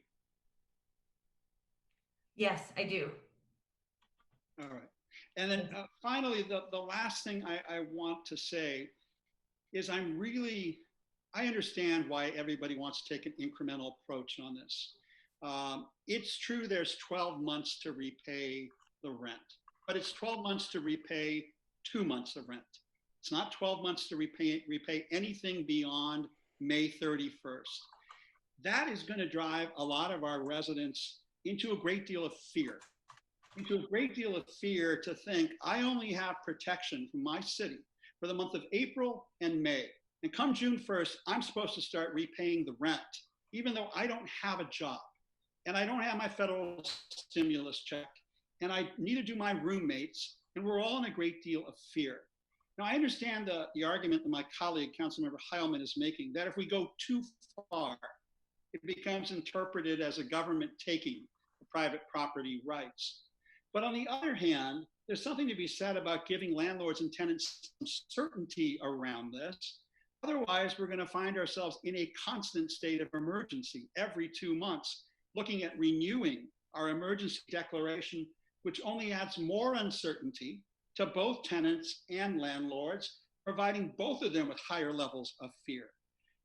Yes, I do. All right. And then finally, the last thing I want to say is I understand why everybody wants to take an incremental approach on this. It's true there's 12 months to repay the rent, but it's 12 months to repay 2 months of rent. It's not 12 months to repay anything beyond May 31st. That is going to drive a lot of our residents into a great deal of fear, to think, I only have protection from my city for the month of April and May. And come June 1st, I'm supposed to start repaying the rent, even though I don't have a job and I don't have my federal stimulus check and I need to do my roommates, and we're all in a great deal of fear. Now, I understand the argument that my colleague, Councilmember Heilman, is making, that if we go too far, it becomes interpreted as a government taking the private property rights. But on the other hand, there's something to be said about giving landlords and tenants some certainty around this. Otherwise, we're going to find ourselves in a constant state of emergency every 2 months, looking at renewing our emergency declaration, which only adds more uncertainty to both tenants and landlords, providing both of them with higher levels of fear.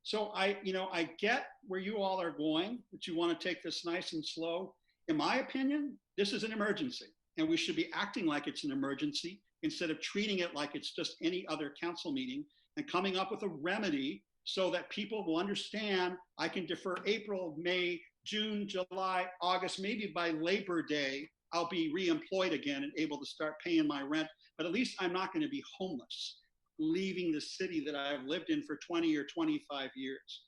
So I get where you all are going, that you want to take this nice and slow. In my opinion, this is an emergency, and we should be acting like it's an emergency instead of treating it like it's just any other council meeting, and coming up with a remedy so that people will understand I can defer April, May, June, July, August, maybe by Labor Day, I'll be reemployed again and able to start paying my rent, but at least I'm not going to be homeless, leaving the city that I've lived in for 20 or 25 years.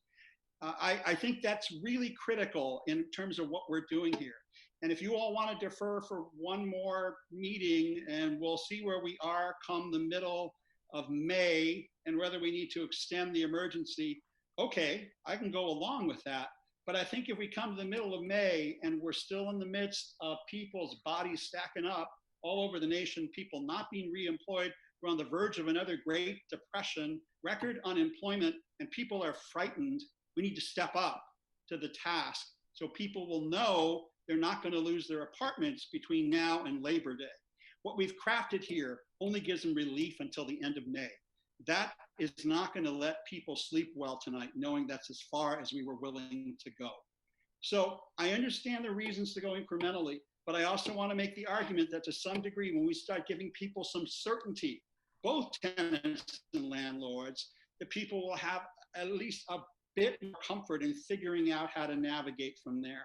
I think that's really critical in terms of what we're doing here. And if you all want to defer for one more meeting, and we'll see where we are come the middle of May and whether we need to extend the emergency, okay, I can go along with that. But I think if we come to the middle of May and we're still in the midst of people's bodies stacking up all over the nation, people not being reemployed, we're on the verge of another Great Depression, record unemployment, and people are frightened, we need to step up to the task so people will know they're not going to lose their apartments between now and Labor Day. What we've crafted here only gives them relief until the end of May. that is not going to let people sleep well tonight, knowing that's as far as we were willing to go. So I understand the reasons to go incrementally, but I also want to make the argument that to some degree, when we start giving people some certainty, both tenants and landlords, that people will have at least a bit more comfort in figuring out how to navigate from there.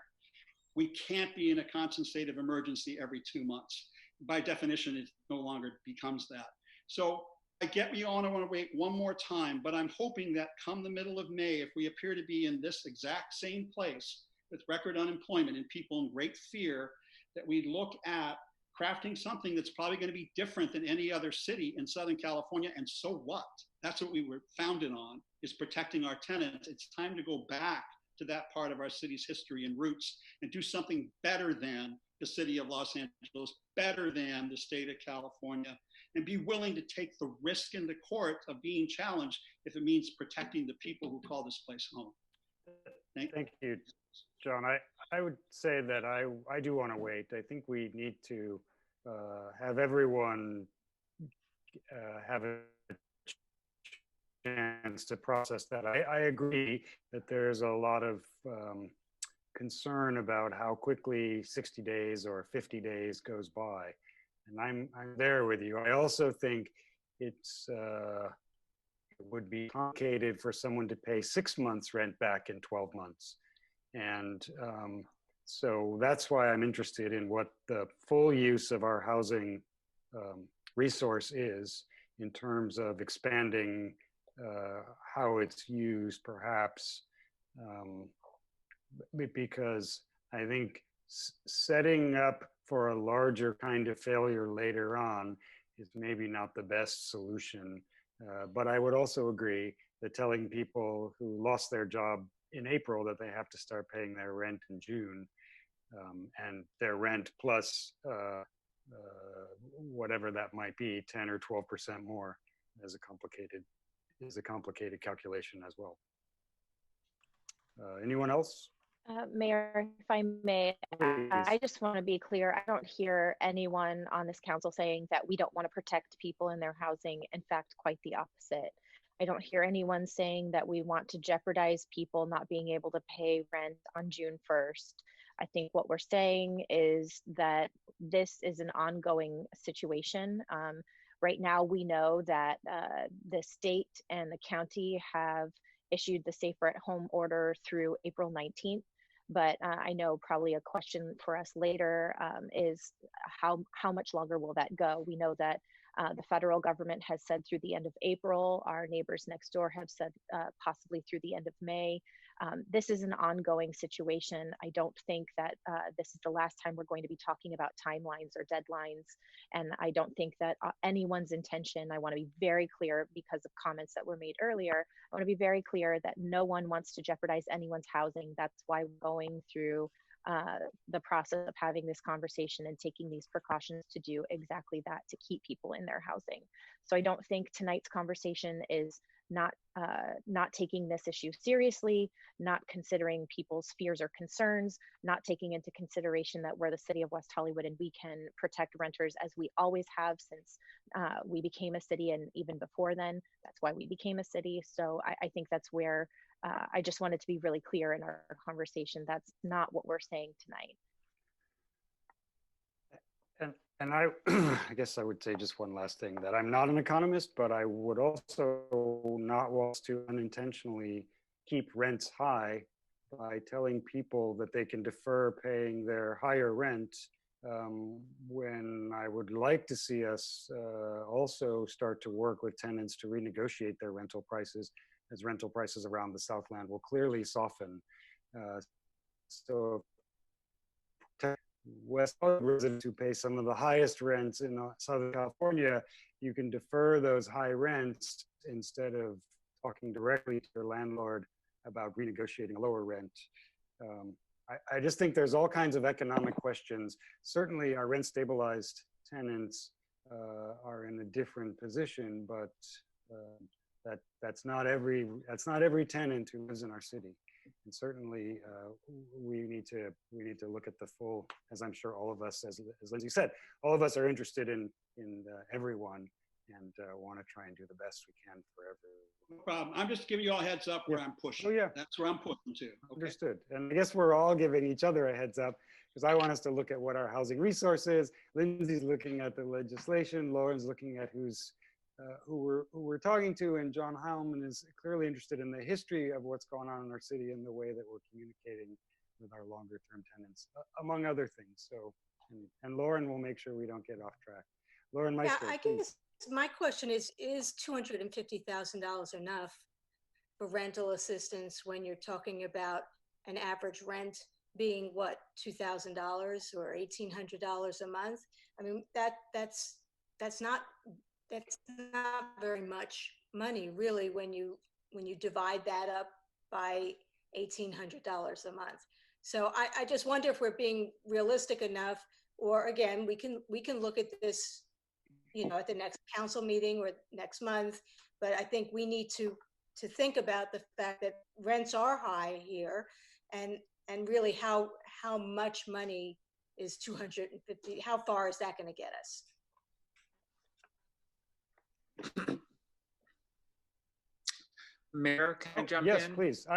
We can't be in a constant state of emergency every 2 months. By definition, it no longer becomes that. So I get we all want to wait one more time, but I'm hoping that come the middle of May, if we appear to be in this exact same place with record unemployment and people in great fear, that we look at crafting something that's probably going to be different than any other city in Southern California. And so what? That's what we were founded on, is protecting our tenants. It's time to go back to that part of our city's history and roots and do something better than the city of Los Angeles, better than the state of California, and be willing to take the risk in the court of being challenged if it means protecting the people who call this place home. Thank you, John. I would say that I do want to wait. I think we need to have everyone have a chance to process that. I agree that there's a lot of concern about how quickly 60 days or 50 days goes by. And I'm there with you. I also think it would be complicated for someone to pay 6 months rent back in 12 months. And so that's why I'm interested in what the full use of our housing resource is in terms of expanding how it's used, perhaps, because I think setting up for a larger kind of failure later on is maybe not the best solution. But I would also agree that telling people who lost their job in April that they have to start paying their rent in June, and their rent plus whatever that might be, 10 or 12% more, is a complicated calculation as well. Anyone else? Mayor, if I may, I just want to be clear. I don't hear anyone on this council saying that we don't want to protect people in their housing. In fact, quite the opposite. I don't hear anyone saying that we want to jeopardize people not being able to pay rent on June 1st. I think what we're saying is that this is an ongoing situation. Right now, we know that the state and the county have issued the Safer at Home order through April 19th. But I know probably a question for us later is how much longer will that go? We know that the federal government has said through the end of April. Our neighbors next door have said possibly through the end of May. This is an ongoing situation. I don't think that this is the last time we're going to be talking about timelines or deadlines. And I don't think that anyone's intention, I want to be very clear because of comments that were made earlier, I want to be very clear that no one wants to jeopardize anyone's housing. That's why we're going through the process of having this conversation and taking these precautions to do exactly that, to keep people in their housing. So I don't think tonight's conversation is not taking this issue seriously, not considering people's fears or concerns, not taking into consideration that we're the city of West Hollywood and we can protect renters as we always have since we became a city, and even before then. That's why we became a city. So I think that's where I just wanted to be really clear in our conversation. That's not what we're saying tonight. And I guess I would say just one last thing, that I'm not an economist, but I would also not want to unintentionally keep rents high by telling people that they can defer paying their higher rent, when I would like to see us also start to work with tenants to renegotiate their rental prices, as rental prices around the Southland will clearly soften. So West Hollywood residents who pay some of the highest rents in Southern California, you can defer those high rents instead of talking directly to your landlord about renegotiating a lower rent. I just think there's all kinds of economic questions. Certainly our rent stabilized tenants are in a different position, but that's not every tenant who lives in our city. And certainly we need to look at the full, as I'm sure all of us, as Lindsay said, all of us are interested in everyone. and want to try and do the best we can for everyone. No problem. I'm just giving you all a heads up where I'm pushing. Oh, yeah. That's where I'm pushing to. Okay. Understood. And I guess we're all giving each other a heads up because I want us to look at what our housing resource is. Lindsay's looking at the legislation. Lauren's looking at who we're talking to, and John Heilman is clearly interested in the history of what's going on in our city and the way that we're communicating with our longer term tenants, among other things. So, and Lauren will make sure we don't get off track. Lauren Meister, I please. guess my question is $250,000 enough for rental assistance when you're talking about an average rent being what, $2,000 or $1,800 a month? I mean, that's not very much money, really, when you divide that up by $1,800 a month. So I just wonder if we're being realistic enough, or again, we can look at this, at the next council meeting or next month. But I think we need to think about the fact that rents are high here, and really how much money is 250? How far is that going to get us? Mayor, can I jump in? Yes, please.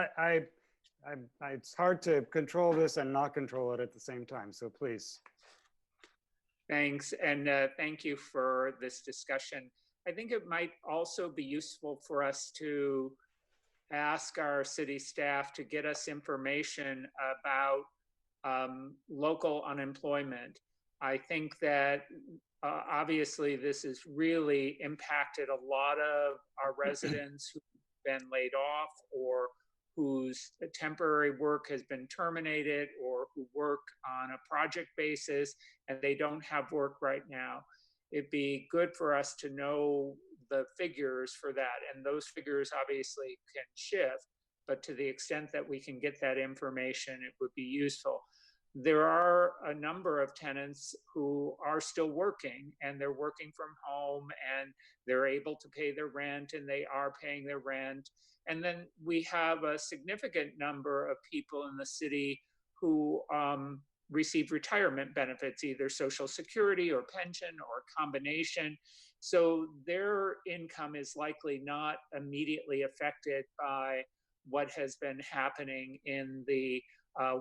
It's hard to control this and not control it at the same time. So please. Thanks, and thank you for this discussion. I think it might also be useful for us to ask our city staff to get us information about local unemployment. I think that obviously this has really impacted a lot of our residents who've been laid off or whose temporary work has been terminated or who work on a project basis and they don't have work right now. It'd be good for us to know the figures for that. And those figures obviously can shift, but to the extent that we can get that information, it would be useful. There are a number of tenants who are still working, and they're working from home, and they're able to pay their rent, and they are paying their rent. And then we have a significant number of people in the city who receive retirement benefits, either Social Security or pension or a combination. So their income is likely not immediately affected by what has been happening in the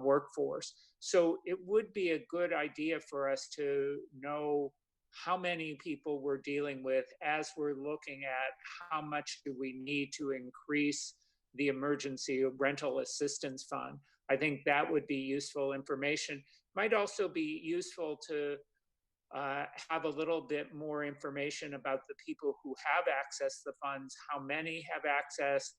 workforce. So it would be a good idea for us to know how many people we're dealing with as we're looking at how much do we need to increase the emergency rental assistance fund. I think that would be useful information. Might also be useful to have a little bit more information about the people who have accessed the funds, how many have accessed,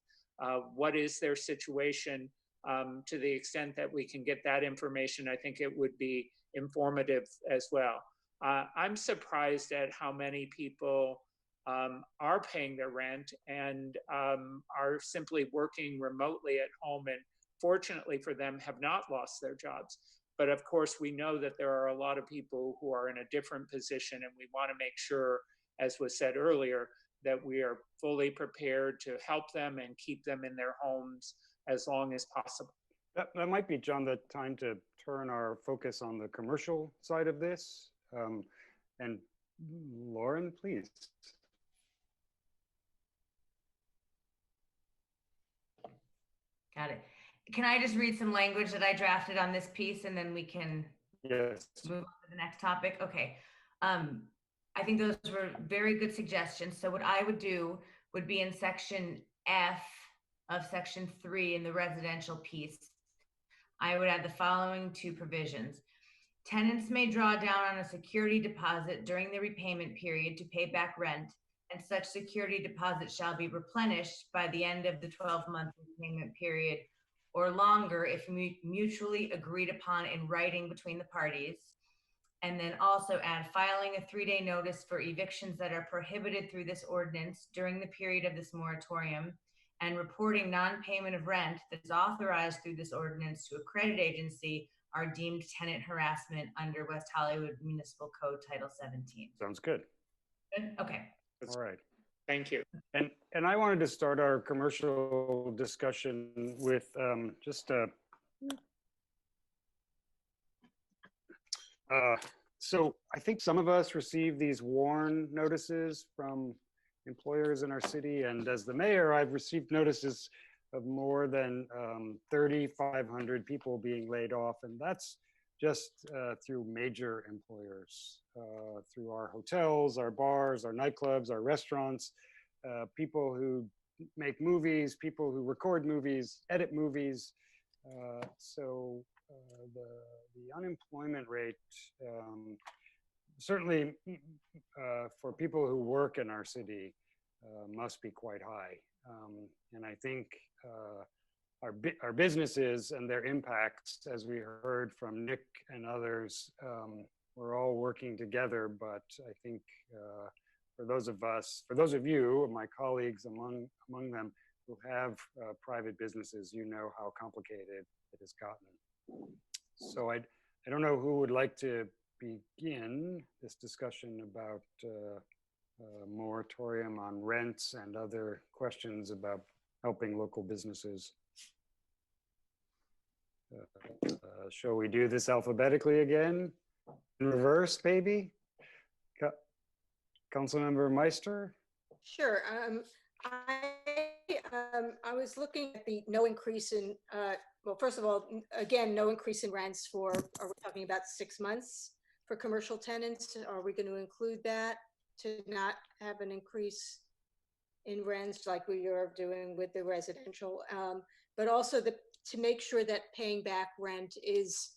what is their situation. To the extent that we can get that information, I think it would be informative as well. I'm surprised at how many people are paying their rent and are simply working remotely at home, and fortunately for them have not lost their jobs. But of course, we know that there are a lot of people who are in a different position, and we want to make sure, as was said earlier, that we are fully prepared to help them and keep them in their homes as long as possible. That might be, John, the time to turn our focus on the commercial side of this. And Lauren, please. Got it. Can I just read some language that I drafted on this piece, and then we can move on to the next topic? Okay. I think those were very good suggestions. So what I would do would be in section F of section 3 in the residential piece. I would add the following two provisions. Tenants may draw down on a security deposit during the repayment period to pay back rent, and such security deposit shall be replenished by the end of the 12-month repayment period or longer if mutually agreed upon in writing between the parties. And then also add filing a 3-day notice for evictions that are prohibited through this ordinance during the period of this moratorium, and reporting non-payment of rent that is authorized through this ordinance to a credit agency are deemed tenant harassment under West Hollywood Municipal Code Title 17. Sounds good. Good? Okay. All right. Thank you. And I wanted to start our commercial discussion with just So I think some of us receive these WARN notices from employers in our city. And as the mayor, I've received notices of more than 3,500 people being laid off. And that's just through major employers, through our hotels, our bars, our nightclubs, our restaurants, people who make movies, people who record movies, edit movies. So the unemployment rate, certainly for people who work in our city, must be quite high. And I think our businesses and their impacts, as we heard from Nick and others, we're all working together. But I think for those of you, my colleagues among them, who have private businesses, you know how complicated it has gotten. So I don't know who would like to begin this discussion about moratorium on rents and other questions about helping local businesses. Shall we do this alphabetically again? In reverse, maybe? Councilmember Meister? Sure. I was looking at the no increase in, well, first of all, again, no increase in rents for, are we talking about 6 months for commercial tenants? Are we going to include that to not have an increase in rents like we are doing with the residential? But also to make sure that paying back rent is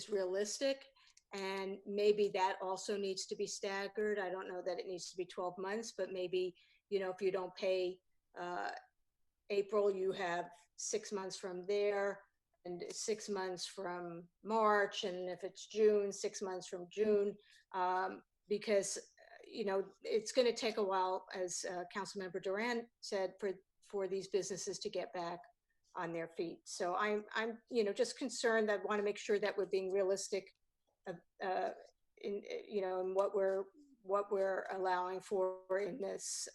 realistic. And maybe that also needs to be staggered. I don't know that it needs to be 12 months, but maybe, you know, if you don't pay April, you have 6 months from there and 6 months from March. And if it's June, 6 months from June, because, you know, it's going to take a while, as Councilmember Duran said, for these businesses to get back on their feet. So I'm, you know, just concerned that I want to make sure that we're being realistic in, you know, in what we're allowing for in this,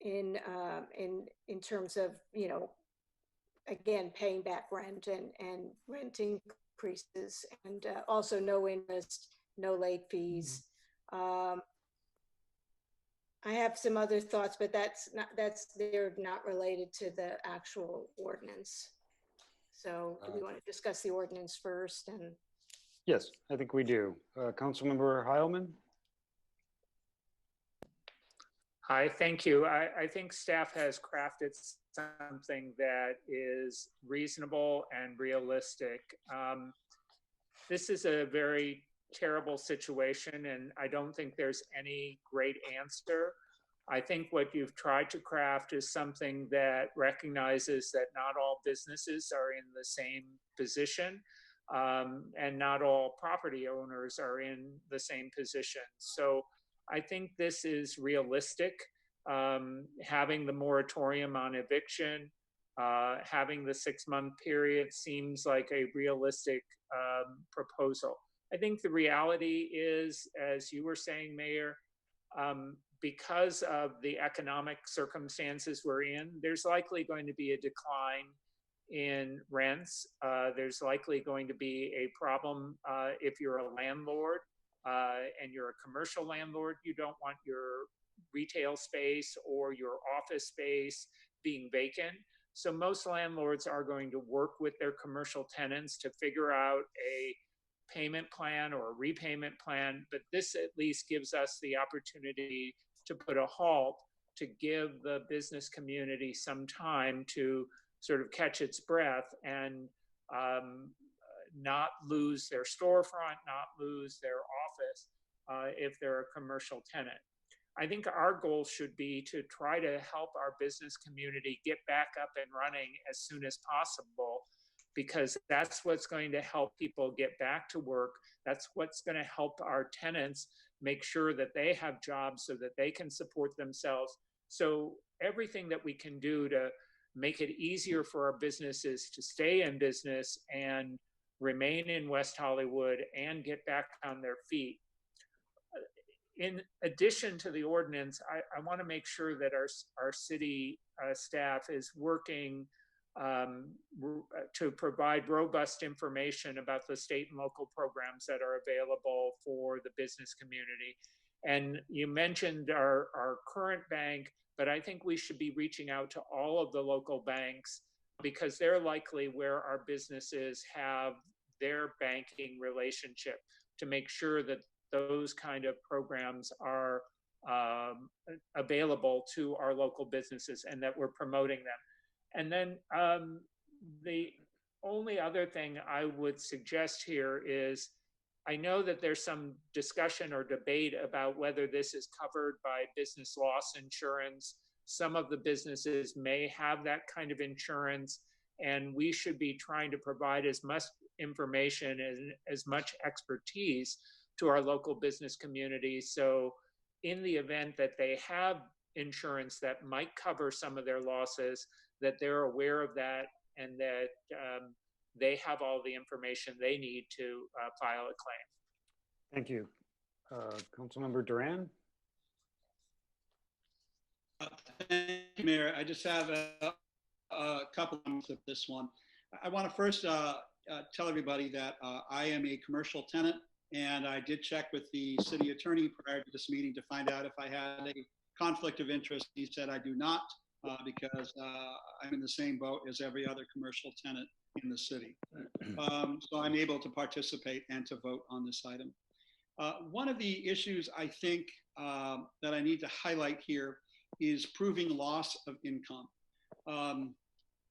in terms of, you know, again, paying back rent and rent increases, and also no interest, no late fees. I have some other thoughts, but they're not related to the actual ordinance. So do we want to discuss the ordinance first? And Yes, I think we do. Councilmember Heilman? Hi, thank you. I think staff has crafted something that is reasonable and realistic. This is a very terrible situation, and I don't think there's any great answer. I think what you've tried to craft is something that recognizes that not all businesses are in the same position, and not all property owners are in the same position. So I think this is realistic. Having the moratorium on eviction, having the 6-month period seems like a realistic proposal. I think the reality is, as you were saying, Mayor, because of the economic circumstances we're in, there's likely going to be a decline in rents. There's likely going to be a problem if you're a landlord and you're a commercial landlord. You don't want your retail space or your office space being vacant. So most landlords are going to work with their commercial tenants to figure out a payment plan or a repayment plan, but this at least gives us the opportunity to put a halt, to give the business community some time to sort of catch its breath and not lose their storefront, not lose their office if they're a commercial tenant. I think our goal should be to try to help our business community get back up and running as soon as possible, because that's what's going to help people get back to work. That's what's going to help our tenants make sure that they have jobs so that they can support themselves. So everything that we can do to make it easier for our businesses to stay in business and remain in West Hollywood and get back on their feet. In addition to the ordinance, I want to make sure that our city staff is working to provide robust information about the state and local programs that are available for the business community. And you mentioned our current bank, but I think we should be reaching out to all of the local banks because they're likely where our businesses have their banking relationship to make sure that those kind of programs are available to our local businesses and that we're promoting them. And then the only other thing I would suggest here is, I know that there's some discussion or debate about whether this is covered by business loss insurance. Some of the businesses may have that kind of insurance, and we should be trying to provide as much information and as much expertise to our local business community. So in the event that they have insurance that might cover some of their losses, that they're aware of that and that they have all the information they need to file a claim. Thank you. Councilmember Duran? Thank you, Mayor. I just have a couple of comments of this one. I want to first tell everybody that I am a commercial tenant, and I did check with the city attorney prior to this meeting to find out if I had a conflict of interest. He said I do not, because I'm in the same boat as every other commercial tenant in the city. So I'm able to participate and to vote on this item. One of the issues I think that I need to highlight here is proving loss of income.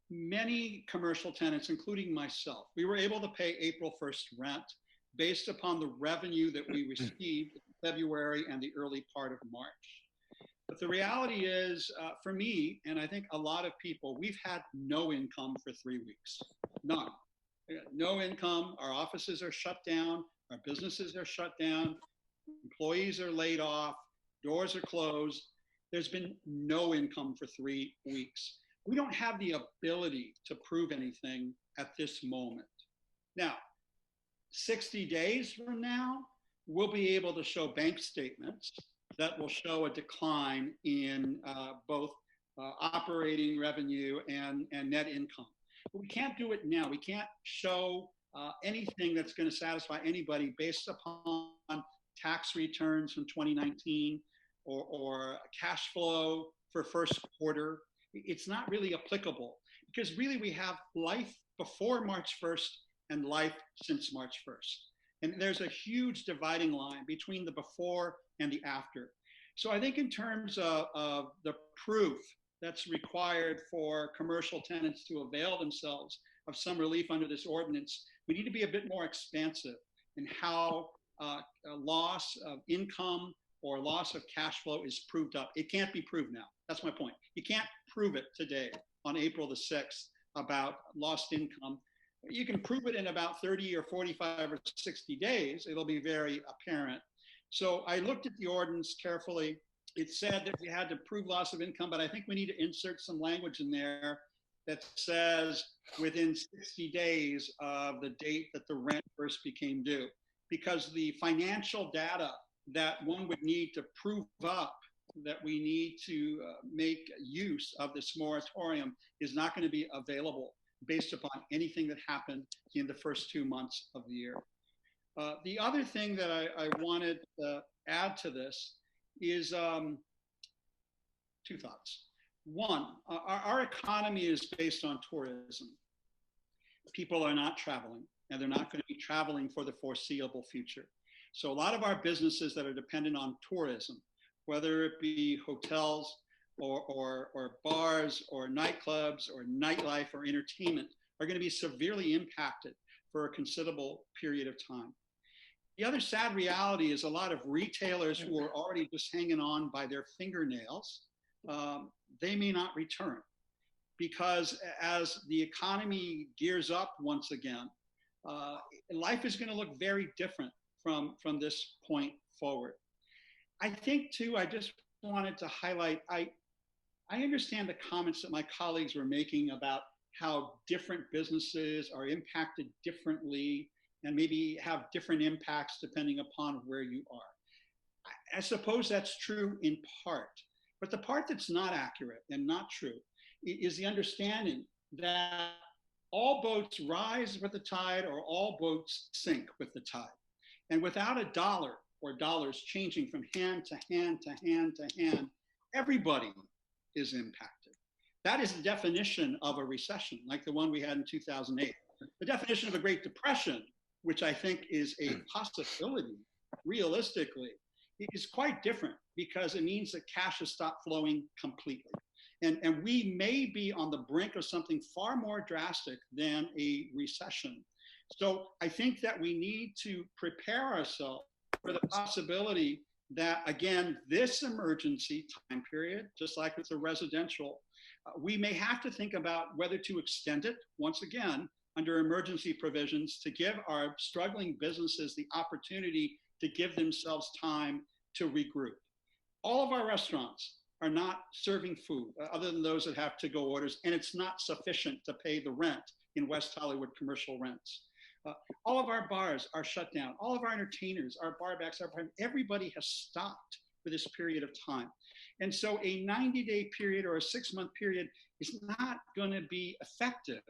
Many commercial tenants, including myself, we were able to pay April 1st rent based upon the revenue that we received in February and the early part of March. But the reality is, for me, and I think a lot of people, we've had no income for 3 weeks, none. No income, our offices are shut down, our businesses are shut down, employees are laid off, doors are closed. There's been no income for 3 weeks. We don't have the ability to prove anything at this moment. Now, 60 days from now, we'll be able to show bank statements that will show a decline in both operating revenue and net income. But we can't do it now. We can't show anything that's going to satisfy anybody based upon tax returns from 2019 or cash flow for first quarter. It's not really applicable because really we have life before March 1st and life since March 1st. And there's a huge dividing line between the before and the after. So I think in terms of the proof that's required for commercial tenants to avail themselves of some relief under this ordinance, we need to be a bit more expansive in how a loss of income or loss of cash flow is proved up. It can't be proved now. That's my point. You can't prove it today on April the 6th about lost income. You can prove it in about 30 or 45 or 60 days. It'll be very apparent. So I looked at the ordinance carefully. It said that we had to prove loss of income, but I think we need to insert some language in there that says within 60 days of the date that the rent first became due, because the financial data that one would need to prove up that we need to make use of this moratorium is not going to be available based upon anything that happened in the first 2 months of the year. The other thing that I wanted to add to this is 2 thoughts. One, our economy is based on tourism. People are not traveling, and they're not going to be traveling for the foreseeable future. So a lot of our businesses that are dependent on tourism, whether it be hotels or bars or nightclubs or nightlife or entertainment, are going to be severely impacted for a considerable period of time. The other sad reality is a lot of retailers who are already just hanging on by their fingernails, they may not return, because as the economy gears up once again, life is going to look very different from this point forward. I think too, I just wanted to highlight, I understand the comments that my colleagues were making about how different businesses are impacted differently and maybe have different impacts depending upon where you are. I suppose that's true in part, but the part that's not accurate and not true is the understanding that all boats rise with the tide or all boats sink with the tide. And without a dollar or dollars changing from hand to hand to hand to hand, everybody is impacted. That is the definition of a recession, like the one we had in 2008. The definition of a Great Depression, which I think is a possibility, realistically, is quite different because it means that cash has stopped flowing completely. And we may be on the brink of something far more drastic than a recession. So I think that we need to prepare ourselves for the possibility that, again, this emergency time period, just like with the residential, we may have to think about whether to extend it once again under emergency provisions to give our struggling businesses the opportunity to give themselves time to regroup. All of our restaurants are not serving food other than those that have to-go orders, and it's not sufficient to pay the rent in West Hollywood commercial rents. All of our bars are shut down. All of our entertainers, our barbacks, everybody has stopped for this period of time. And so a 90-day period or a 6-month period is not going to be effective,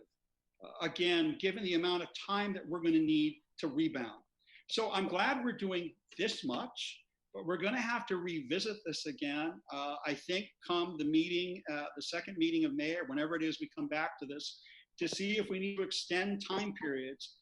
again, given the amount of time that we're going to need to rebound. So I'm glad we're doing this much, but we're going to have to revisit this again. I think come the meeting, the second meeting of May, or whenever it is we come back to this, to see if we need to extend time periods.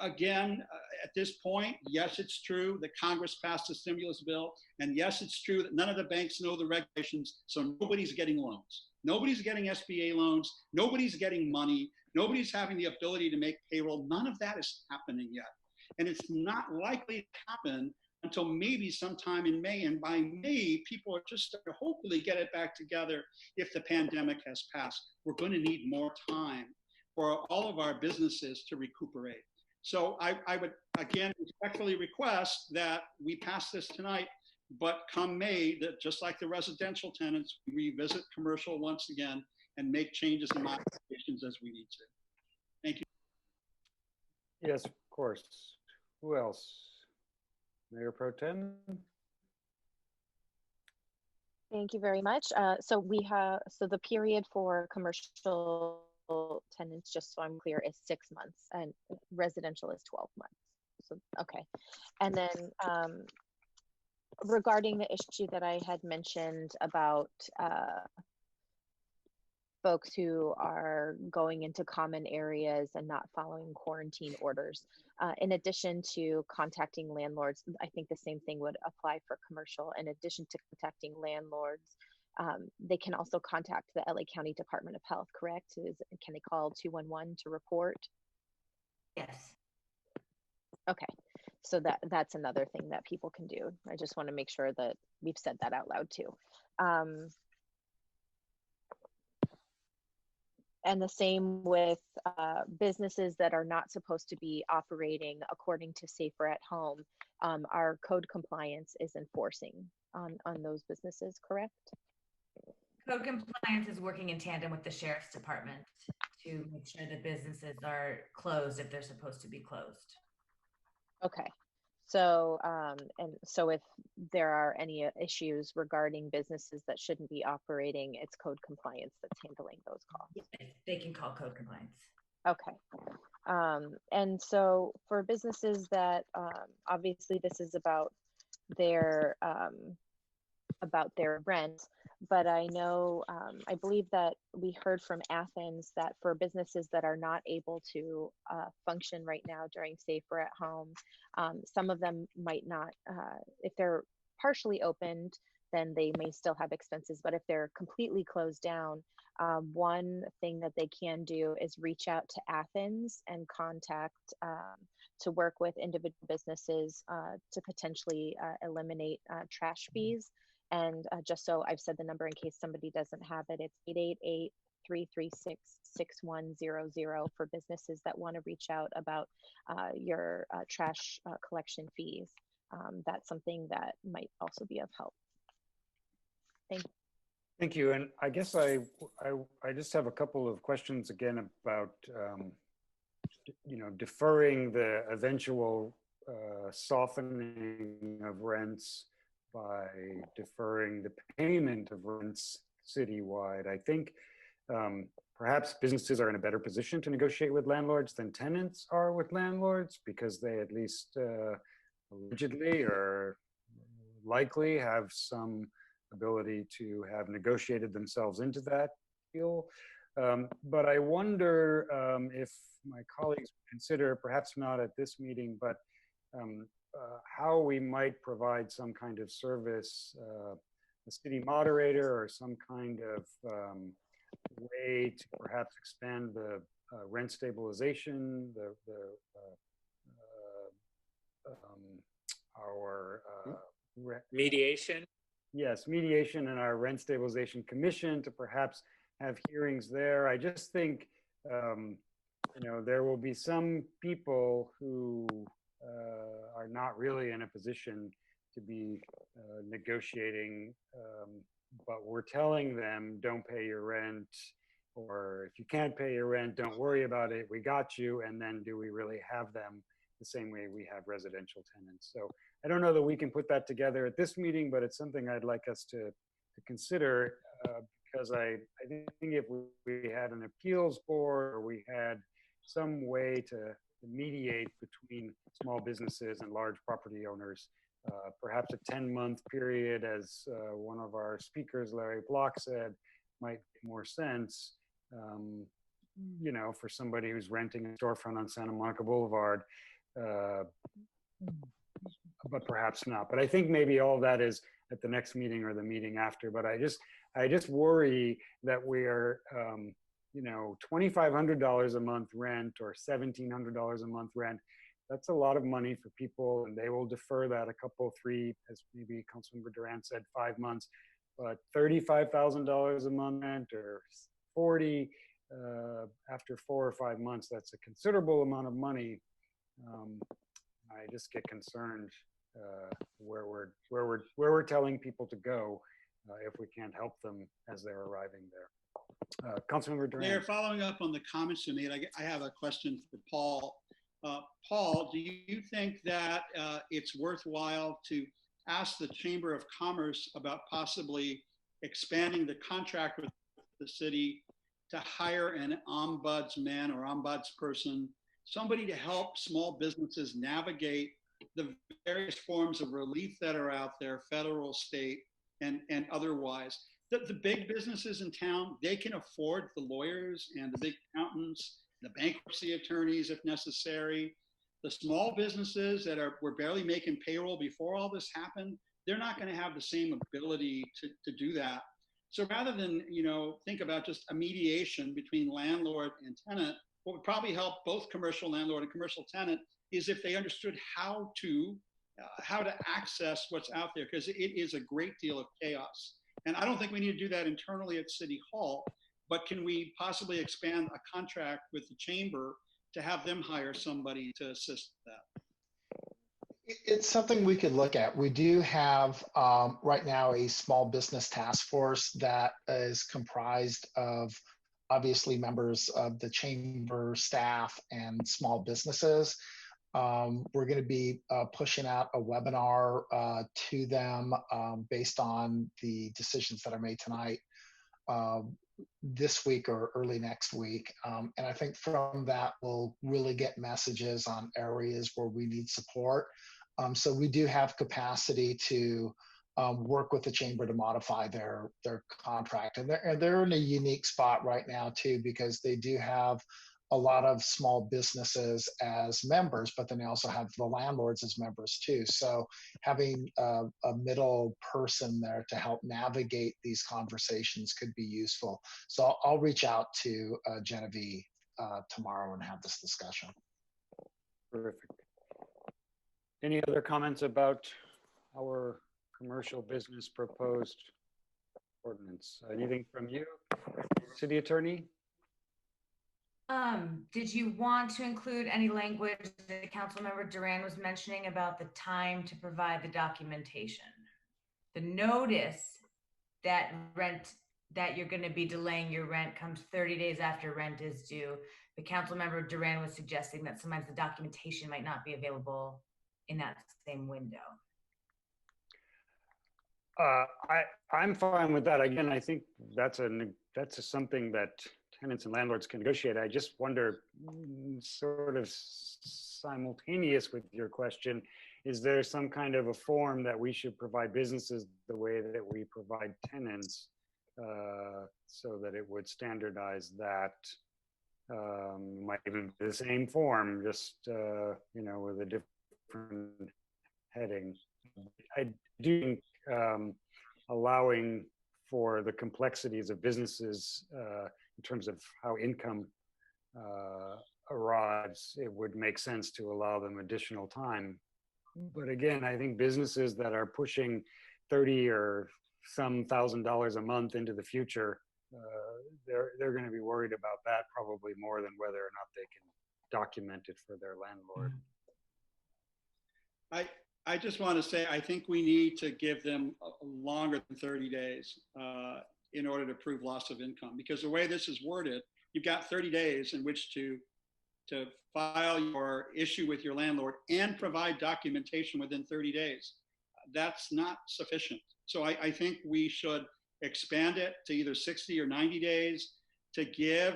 Again, at this point, yes, it's true that Congress passed a stimulus bill, and yes, it's true that none of the banks know the regulations, so nobody's getting loans. Nobody's getting SBA loans. Nobody's getting money. Nobody's having the ability to make payroll. None of that is happening yet. And it's not likely to happen until maybe sometime in May. And by May, people are just starting to hopefully get it back together if the pandemic has passed. We're going to need more time for all of our businesses to recuperate. So I would, again, respectfully request that we pass this tonight, but come May, that just like the residential tenants, we revisit commercial once again and make changes and modifications as we need to. Thank you. Yes, of course. Who else? Mayor Pro Tem? Thank you very much. So the period for commercial tenants, just so I'm clear, is 6 months and residential is 12 months. So, okay. And then regarding the issue that I had mentioned about folks who are going into common areas and not following quarantine orders, in addition to contacting landlords, I think the same thing would apply for commercial. In addition to contacting landlords, they can also contact the LA County Department of Health, correct? Can they call 211 to report? Yes. Okay, so that's another thing that people can do. I just want to make sure that we've said that out loud too. And the same with businesses that are not supposed to be operating according to Safer at Home. Our code compliance is enforcing on those businesses, correct? Code compliance is working in tandem with the sheriff's department to make sure that businesses are closed if they're supposed to be closed. Okay. So, and so if there are any issues regarding businesses that shouldn't be operating, it's code compliance that's handling those calls. Yes, they can call code compliance. Okay. And so for businesses that, obviously this is about their rent, but I know, I believe that we heard from Athens that for businesses that are not able to function right now during Safer at Home, some of them might not, if they're partially opened, then they may still have expenses, but if they're completely closed down, one thing that they can do is reach out to Athens and contact to work with individual businesses to potentially eliminate trash fees. And just so I've said the number in case somebody doesn't have it, it's 888-336-6100 for businesses that want to reach out about your trash collection fees. That's something that might also be of help. Thank you. Thank you. And I guess I just have a couple of questions again about, deferring the eventual softening of rents by deferring the payment of rents citywide. I think Perhaps businesses are in a better position to negotiate with landlords than tenants are with landlords because they at least allegedly or likely have some ability to have negotiated themselves into that deal. But I wonder if my colleagues consider, perhaps not at this meeting, but how we might provide some kind of service, a city moderator or some kind of way to perhaps expand the rent stabilization, our mediation. Yes, mediation and our rent stabilization commission to perhaps have hearings there. I just think, there will be some people who are not really in a position to be negotiating, but we're telling them, don't pay your rent, or if you can't pay your rent, don't worry about it, we got you. And then do we really have them the same way we have residential tenants? So I don't know that we can put that together at this meeting, but it's something I'd like us to consider, because I think if we had an appeals board or we had some way to mediate between small businesses and large property owners, perhaps a 10-month period, as one of our speakers, Larry Block, said, might make more sense, for somebody who's renting a storefront on Santa Monica Boulevard, but perhaps not. But I think maybe all that is at the next meeting or the meeting after. But I just worry that we are, $2,500 a month rent or $1,700 a month rent. That's a lot of money for people, and they will defer that a couple, 3, as maybe Councilmember Duran said, 5 months. But $35,000 a month rent or 40 after 4 or 5 months, that's a considerable amount of money. I just get concerned where we're telling people to go if we can't help them as they're arriving there. Councilmember Duran. Mayor, following up on the comments you made, I have a question for Paul. Paul, do you think that it's worthwhile to ask the Chamber of Commerce about possibly expanding the contract with the city to hire an ombudsman or ombudsperson, somebody to help small businesses navigate the various forms of relief that are out there, federal, state, and otherwise? The big businesses in town, they can afford the lawyers and the big accountants, the bankruptcy attorneys if necessary. The small businesses that were barely making payroll before all this happened, they're not going to have the same ability to do that. So rather than think about just a mediation between landlord and tenant, what would probably help both commercial landlord and commercial tenant is if they understood how to access what's out there, because it is a great deal of chaos. And I don't think we need to do that internally at City Hall, but can we possibly expand a contract with the chamber to have them hire somebody to assist with that? It's something we could look at. We do have right now a small business task force that is comprised of obviously members of the chamber staff and small businesses. We're going to be pushing out a webinar to them based on the decisions that are made tonight, this week or early next week. And I think from that, we'll really get messages on areas where we need support. So we do have capacity to work with the chamber to modify their contract. And they're in a unique spot right now too, because they do have a lot of small businesses as members, but then they also have the landlords as members too. So having a middle person there to help navigate these conversations could be useful. So I'll reach out to Genevieve tomorrow and have this discussion. Terrific. Any other comments about our commercial business proposed ordinance? Anything from you, City Attorney? Did you want to include any language that Councilmember Duran was mentioning about the time to provide the documentation? The notice that you're going to be delaying your rent comes 30 days after rent is due. But Councilmember Duran was suggesting that sometimes the documentation might not be available in that same window. I'm fine with that. Again, I think that's something that tenants and landlords can negotiate. I just wonder, sort of simultaneous with your question, is there some kind of a form that we should provide businesses the way that we provide tenants, so that it would standardize that? Might even be the same form, just with a different heading. I do think allowing for the complexities of businesses in terms of how income arrives, it would make sense to allow them additional time. But again, I think businesses that are pushing $30 or some $1,000 a month into the future, they're going to be worried about that probably more than whether or not they can document it for their landlord. I just want to say, I think we need to give them longer than 30 days in order to prove loss of income, because the way this is worded, you've got 30 days in which to file your issue with your landlord and provide documentation within 30 days. That's not sufficient. So I think we should expand it to either 60 or 90 days to give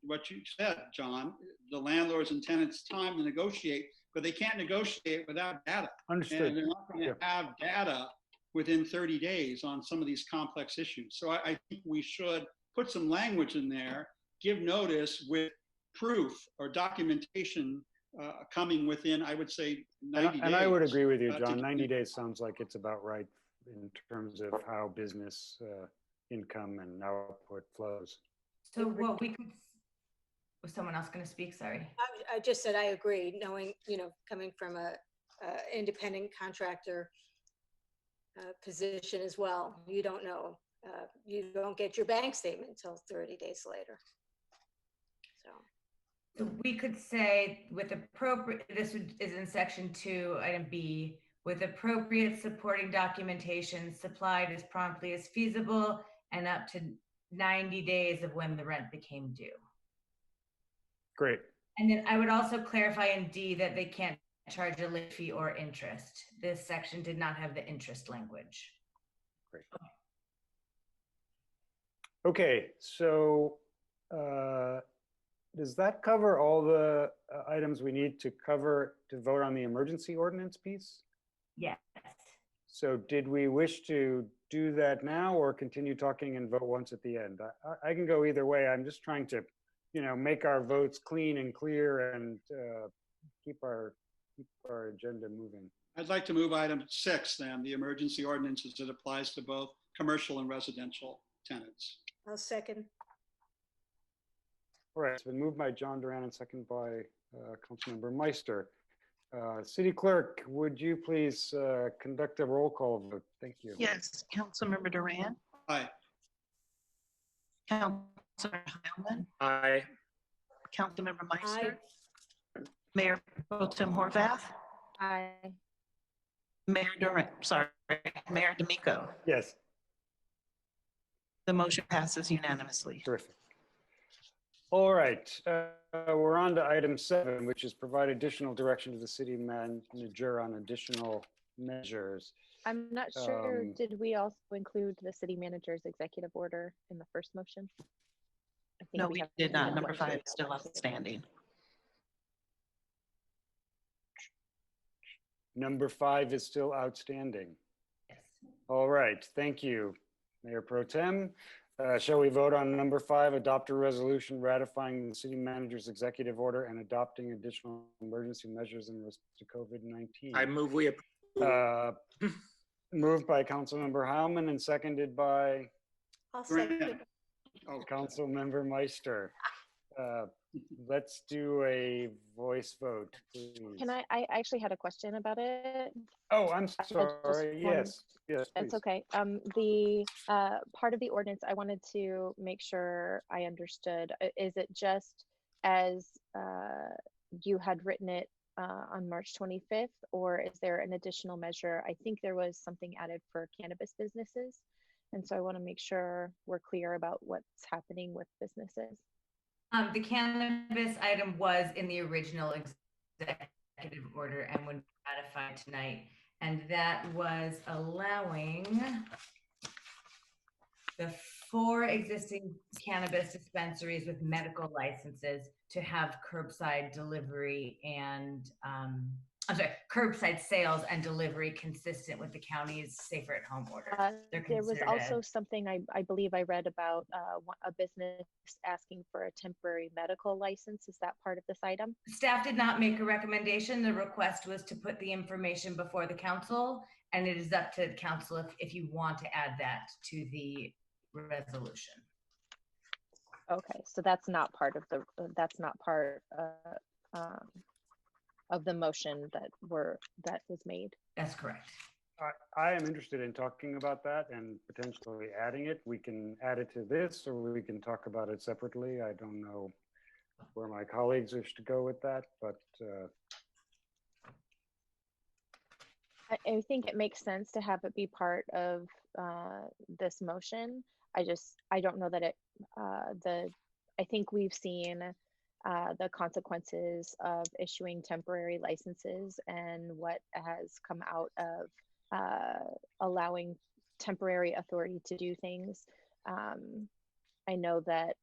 what you said, John, the landlords and tenants time to negotiate, but they can't negotiate without data. Understood. And they're not going to have data within 30 days on some of these complex issues. So I think we should put some language in there, give notice with proof or documentation coming within, I would say, 90 days. And I would agree with you, John. 90 days sounds like it's about right in terms of how business income and output flows. So what we could, was someone else going to speak? Sorry. I just said I agree, knowing, coming from a independent contractor position as well. You don't know, you don't get your bank statement until 30 days later. So we could say with appropriate, this is in section 2, item B, with appropriate supporting documentation supplied as promptly as feasible and up to 90 days of when the rent became due. Great. And then I would also clarify in D that they can't charge a late fee or interest. This section did not have the interest language. Great. Okay, so does that cover all the items we need to cover to vote on the emergency ordinance piece? Yes. So did we wish to do that now or continue talking and vote once at the end? I can go either way. I'm just trying to, make our votes clean and clear and keep our agenda moving. I'd like to move item 6 then, the emergency ordinance as it applies to both commercial and residential tenants. I'll second. All right, it's been moved by John Duran and second by Councilmember Meister. City Clerk, would you please conduct a roll call vote? Thank you. Yes, Councilmember Duran. Aye. Councilmember Heilman. Aye. Councilmember Meister. Aye. Mayor Pro Tem Horvath. Aye. Mayor D'Amico. Yes. The motion passes unanimously. Terrific. All right, we're on to item 7, which is provide additional direction to the city manager on additional measures. I'm not sure, did we also include the city manager's executive order in the first motion? I think No, we did not. Number 5 is still outstanding. Number 5 is still outstanding. Yes. All right, thank you, Mayor Pro Tem. Shall we vote on number 5, adopt a resolution ratifying the city manager's executive order and adopting additional emergency measures in response to COVID-19? I move we approve. Moved by Councilmember Heilman and seconded by I'll second. Councilmember Meister. Let's do a voice vote, please. Can I actually had a question about it. Oh, I'm sorry. Yes, yes, That's please. okay. The part of the ordinance, I wanted to make sure I understood. Is it just as you had written it on March 25th, or is there an additional measure? I think there was something added for cannabis businesses. And so I want to make sure we're clear about what's happening with businesses. The cannabis item was in the original executive order and when ratified tonight. And that was allowing the 4 existing cannabis dispensaries with medical licenses to have curbside delivery and, curbside sales and delivery consistent with the county's safer at home order. There was also something I believe I read about a business asking for a temporary medical license. Is that part of this item? Staff did not make a recommendation. The request was to put the information before the council, and it is up to the council if you want to add that to the resolution. Okay, so that's not part of the of the motion that was made. That's correct. I am interested in talking about that and potentially adding it. We can add it to this, or we can talk about it separately. I don't know where my colleagues wish to go with that, but I think it makes sense to have it be part of this motion. I don't know that it, I think we've seen the consequences of issuing temporary licenses and what has come out of allowing temporary authority to do things. I know that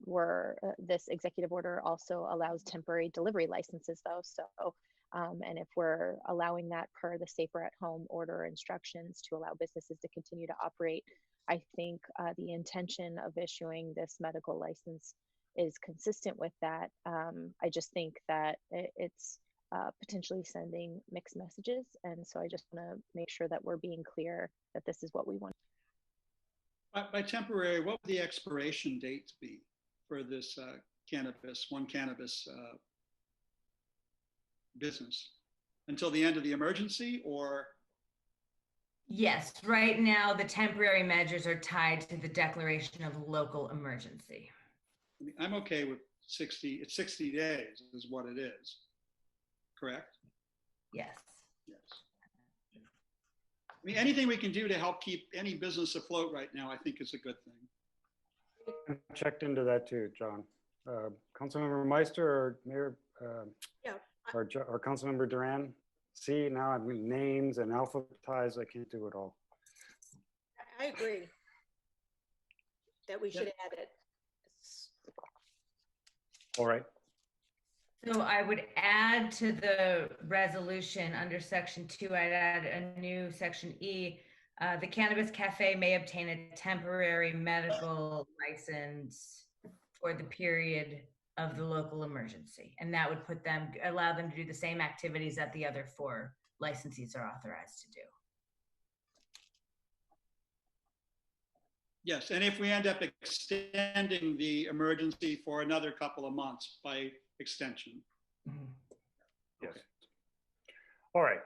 this executive order also allows temporary delivery licenses though. So, and if we're allowing that per the safer at home order instructions to allow businesses to continue to operate, I think the intention of issuing this medical license is consistent with that. I just think that it's potentially sending mixed messages. And so I just want to make sure that we're being clear that this is what we want. By temporary, what would the expiration dates be for this one cannabis business? Until the end of the emergency, or? Yes, right now the temporary measures are tied to the declaration of local emergency. I mean, I'm okay with 60 days is what it is, correct? Yes. Yes. I mean, anything we can do to help keep any business afloat right now, I think is a good thing. I checked into that too, John. Councilmember Meister or Mayor or Councilmember Duran? See, now I'm with names and alphabetized. I can't do it all. I agree that we should add it. All right. So I would add to the resolution under section 2, I'd add a new section E. The Cannabis Cafe may obtain a temporary medical license for the period of the local emergency. And that would allow them to do the same activities that the other 4 licensees are authorized to do. Yes, and if we end up extending the emergency for another couple of months by extension. Yes. All right.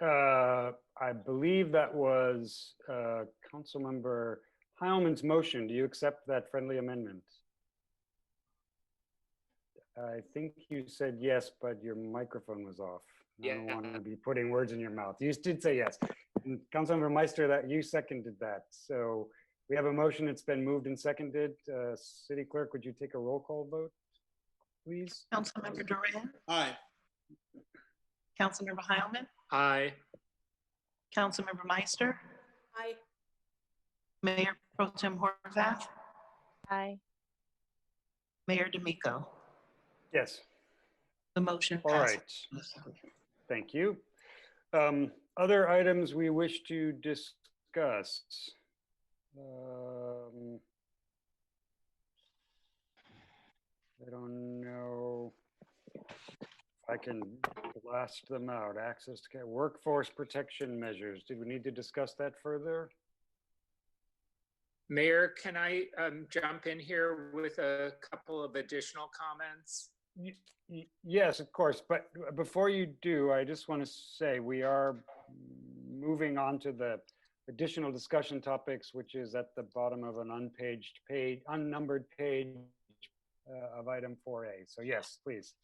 I believe that was Councilmember Heilman's motion. Do you accept that friendly amendment? I think you said yes, but your microphone was off. I don't want to be putting words in your mouth. You did say yes. And Councilmember Meister, that you seconded that. So we have a motion. It's been moved and seconded. City Clerk, would you take a roll call vote, please? Councilmember Duran? Aye. Councilmember Heilman? Aye. Councilmember Meister? Aye. Mayor Pro Tem Horvath? Aye. Mayor D'Amico? Yes. The motion All passes. right. Thank you. Other items we wish to discuss. I don't know if I can blast them out. Access to care, workforce protection measures. Did we need to discuss that further? Mayor, can I jump in here with a couple of additional comments? Yes, of course. But before you do, I just want to say we are moving on to the additional discussion topics, which is at the bottom of an unnumbered page of item 4A. So yes, please.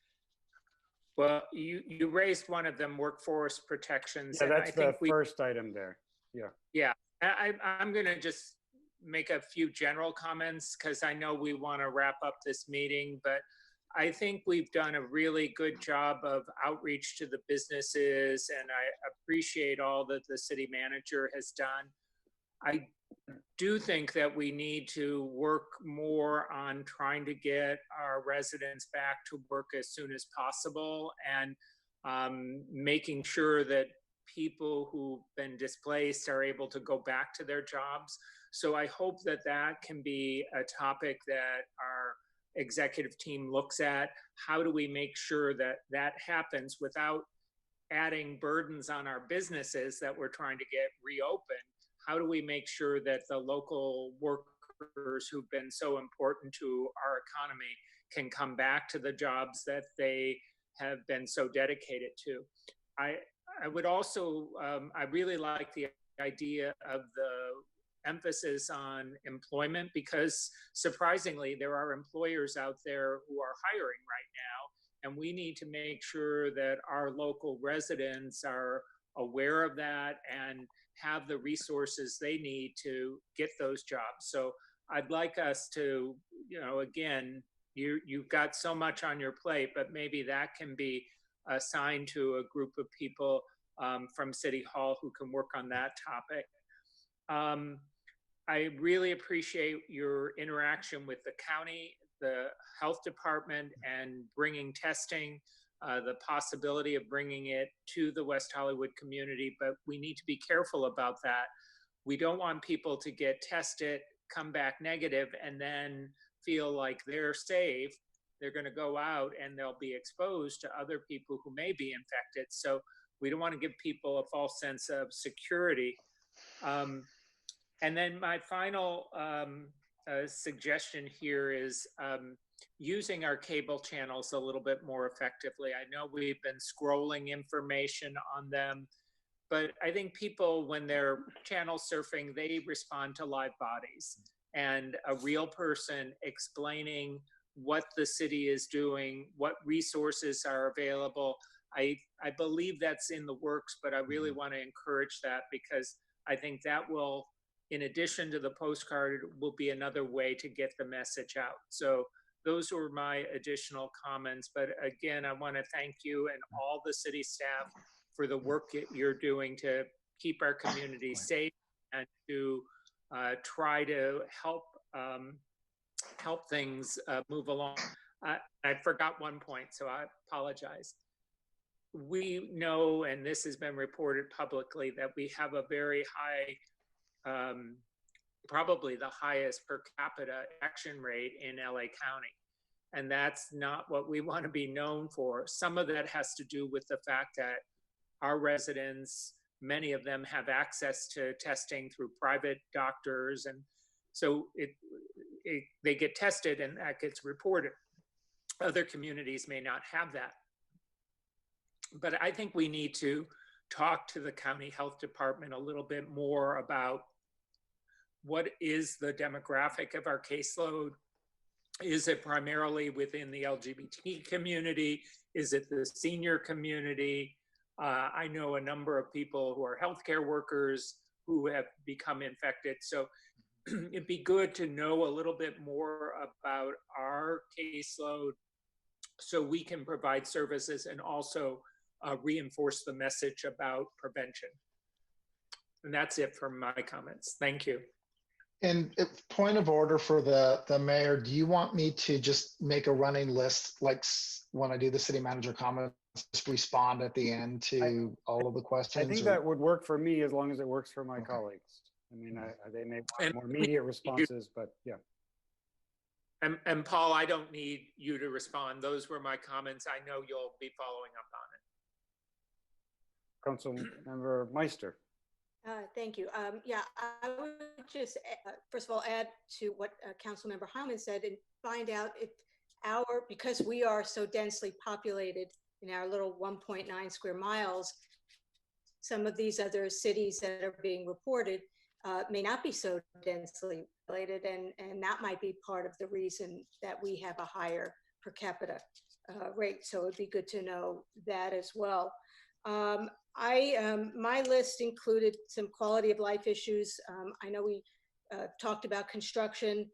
Well, you raised one of them, workforce protections. Yeah, and that's I think the first item there. Yeah. Yeah, I'm going to just make a few general comments because I know we want to wrap up this meeting, but I think we've done a really good job of outreach to the businesses, and I appreciate all that the city manager has done. I do think that we need to work more on trying to get our residents back to work as soon as possible, and making sure that people who've been displaced are able to go back to their jobs. So I hope that that can be a topic that our executive team looks at. How do we make sure that that happens without adding burdens on our businesses that we're trying to get reopened? How do we make sure that the local workers who've been so important to our economy can come back to the jobs that they have been so dedicated to? I would also, I really like the idea of the emphasis on employment, because surprisingly, there are employers out there who are hiring right now, and we need to make sure that our local residents are aware of that and have the resources they need to get those jobs. So I'd like us to, again, you've got so much on your plate, but maybe that can be assigned to a group of people from City Hall who can work on that topic. I really appreciate your interaction with the county, the health department, and bringing testing, the possibility of bringing it to the West Hollywood community, but we need to be careful about that. We don't want people to get tested, come back negative, and then feel like they're safe. They're going to go out and they'll be exposed to other people who may be infected. So we don't want to give people a false sense of security. And then my final suggestion here is using our cable channels a little bit more effectively. I know we've been scrolling information on them, but I think people, when they're channel surfing, they respond to live bodies, and a real person explaining what the city is doing, what resources are available. I believe that's in the works, but I really want to encourage that, because I think that will, in addition to the postcard, will be another way to get the message out. So those were my additional comments. But again, I want to thank you and all the city staff for the work that you're doing to keep our community safe and to try to help things move along. I forgot one point, so I apologize. We know, and this has been reported publicly, that we have a very high, probably the highest per capita action rate in LA County. And that's not what we want to be known for. Some of that has to do with the fact that our residents, many of them have access to testing through private doctors. And so they get tested and that gets reported. Other communities may not have that. But I think we need to talk to the county health department a little bit more about what is the demographic of our caseload. Is it primarily within the LGBT community? Is it the senior community? I know a number of people who are healthcare workers who have become infected. So it'd be good to know a little bit more about our caseload so we can provide services and also reinforce the message about prevention. And that's it for my comments. Thank you. And point of order for the mayor, do you want me to just make a running list, like when I do the city manager comments, just respond at the end to all of the questions? I think that would work for me as long as it works for my colleagues. I mean, they may want more immediate responses, but yeah. And Paul, I don't need you to respond. Those were my comments. I know you'll be following up on it. Councilmember Meister. Thank you. Yeah, I would just, first of all, add to what Councilmember Hyman said and find out if because we are so densely populated in our little 1.9 square miles, some of these other cities that are being reported may not be so densely populated, and that might be part of the reason that we have a higher per capita rate. So it'd be good to know that as well. My list included some quality of life issues. I know we talked about construction.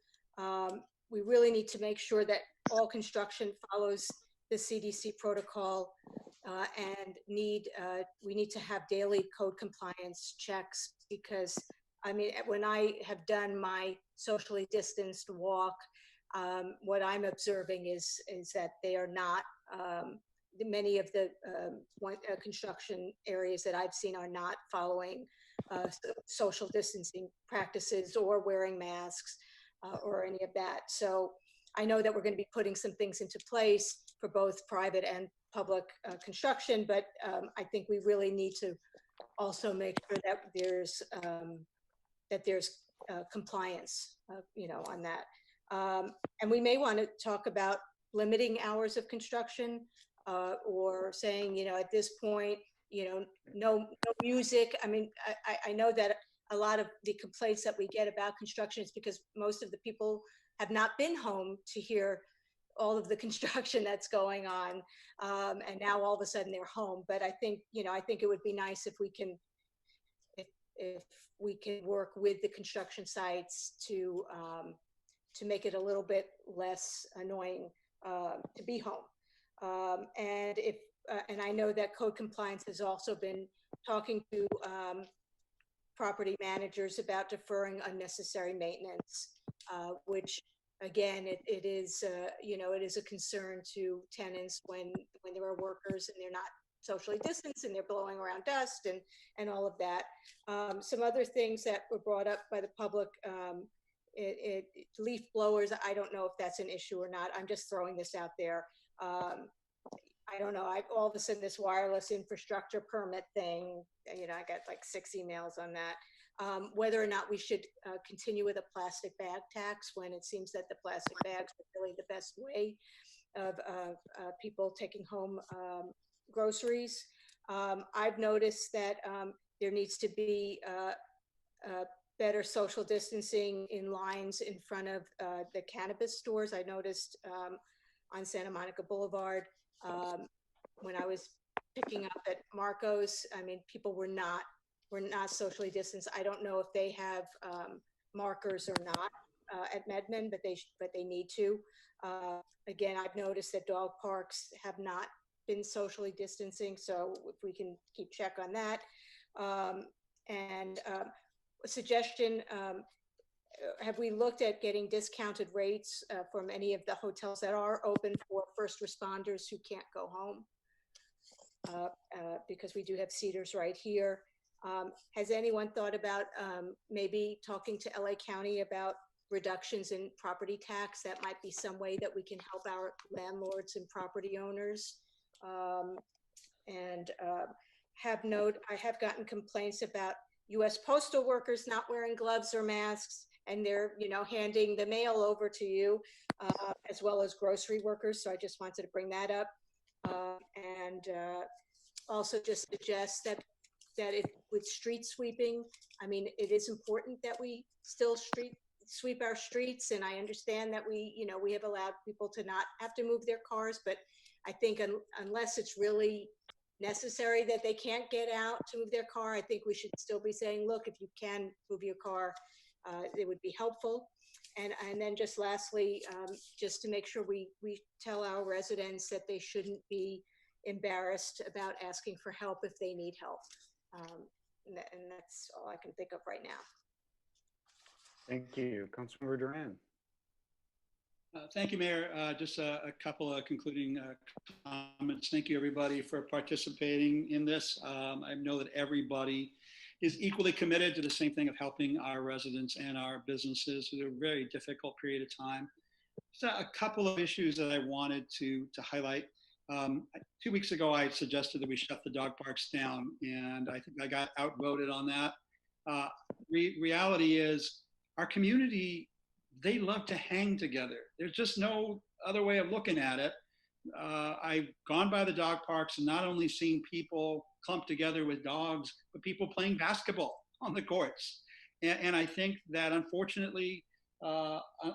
we really need to make sure that all construction follows the CDC protocol, and we need to have daily code compliance checks, because I mean, when I have done my socially distanced walk, what I'm observing is that they are not, many of the construction areas that I've seen are not following social distancing practices or wearing masks or any of that. So I know that we're going to be putting some things into place for both private and public construction, but I think we really need to also make sure that there's compliance, on that. And we may want to talk about limiting hours of construction, or saying, at this point, no music. I mean, I know that a lot of the complaints that we get about construction is because most of the people have not been home to hear all of the construction that's going on, and now all of a sudden they're home. But I think it would be nice if we can work with the construction sites to make it a little bit less annoying to be home. And I know that code compliance has also been talking to property managers about deferring unnecessary maintenance, which again, it is a concern to tenants when there are workers and they're not socially distanced and they're blowing around dust and all of that. Some other things that were brought up by the public, leaf blowers, I don't know if that's an issue or not. I'm just throwing this out there. I don't know. All of a sudden, this wireless infrastructure permit thing, I got like 6 emails on that. Whether or not we should continue with a plastic bag tax, when it seems that the plastic bags are really the best way of people taking home groceries. I've noticed that there needs to be better social distancing in lines in front of the cannabis stores. I noticed on Santa Monica Boulevard, when I was picking up at Marco's, I mean, people were not socially distanced. I don't know if they have markers or not at Medman, but they need to. Again, I've noticed that dog parks have not been socially distancing, so if we can keep check on that. And a suggestion, have we looked at getting discounted rates from any of the hotels that are open for first responders who can't go home? Because we do have Cedars right here. Has anyone thought about maybe talking to LA County about reductions in property tax? That might be some way that we can help our landlords and property owners. I have gotten complaints about U.S. postal workers not wearing gloves or masks, and they're, handing the mail over to you, as well as grocery workers. So I just wanted to bring that up. And also just suggest that with street sweeping, I mean, it is important that we still sweep our streets. And I understand that we have allowed people to not have to move their cars, but I think unless it's really necessary that they can't get out to move their car, I think we should still be saying, look, if you can move your car, it would be helpful. And then just lastly, just to make sure we tell our residents that they shouldn't be embarrassed about asking for help if they need help. And that's all I can think of right now. Thank you. Councilmember Duran. Thank you, Mayor. Just a couple of concluding comments. Thank you, everybody, for participating in this. I know that everybody is equally committed to the same thing of helping our residents and our businesses through a very difficult period of time. Just a couple of issues that I wanted to highlight. 2 weeks ago, I suggested that we shut the dog parks down, and I think I got outvoted on that. Reality is our community, they love to hang together. There's just no other way of looking at it. I've gone by the dog parks and not only seen people clumped together with dogs, but people playing basketball on the courts. And I think that unfortunately,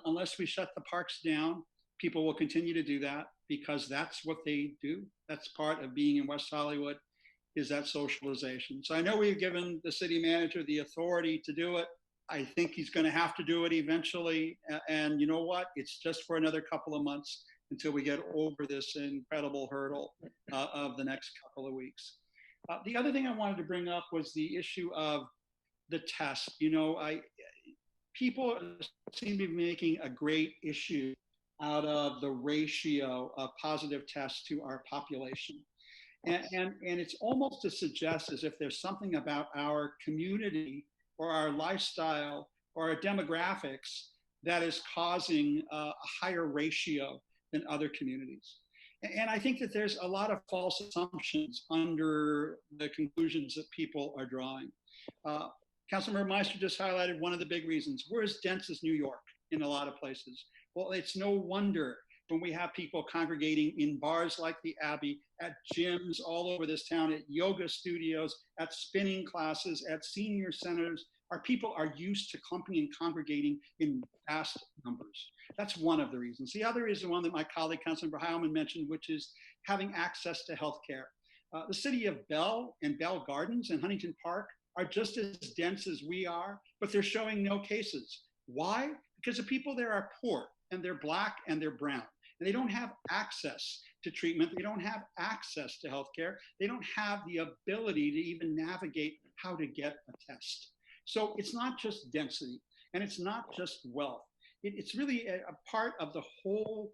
unless we shut the parks down, people will continue to do that because that's what they do. That's part of being in West Hollywood, is that socialization. So I know we've given the city manager the authority to do it. I think he's going to have to do it eventually. And you know what? It's just for another couple of months until we get over this incredible hurdle of the next couple of weeks. The other thing I wanted to bring up was the issue of the test. You know, people seem to be making a great issue out of the ratio of positive tests to our population. And it's almost to suggest as if there's something about our community or our lifestyle or our demographics that is causing a higher ratio than other communities. And I think that there's a lot of false assumptions under the conclusions that people are drawing. Councilmember Meister just highlighted one of the big reasons. We're as dense as New York in a lot of places. Well, it's no wonder when we have people congregating in bars like the Abbey, at gyms all over this town, at yoga studios, at spinning classes, at senior centers. Our people are used to clumping and congregating in vast numbers. That's one of the reasons. The other is the one that my colleague, Councilmember Heilman, mentioned, which is having access to healthcare. The city of Bell and Bell Gardens and Huntington Park are just as dense as we are, but they're showing no cases. Why? Because the people there are poor, and they're Black, and they're brown. And they don't have access to treatment. They don't have access to healthcare. They don't have the ability to even navigate how to get a test. So it's not just density, and it's not just wealth. It's really a part of the whole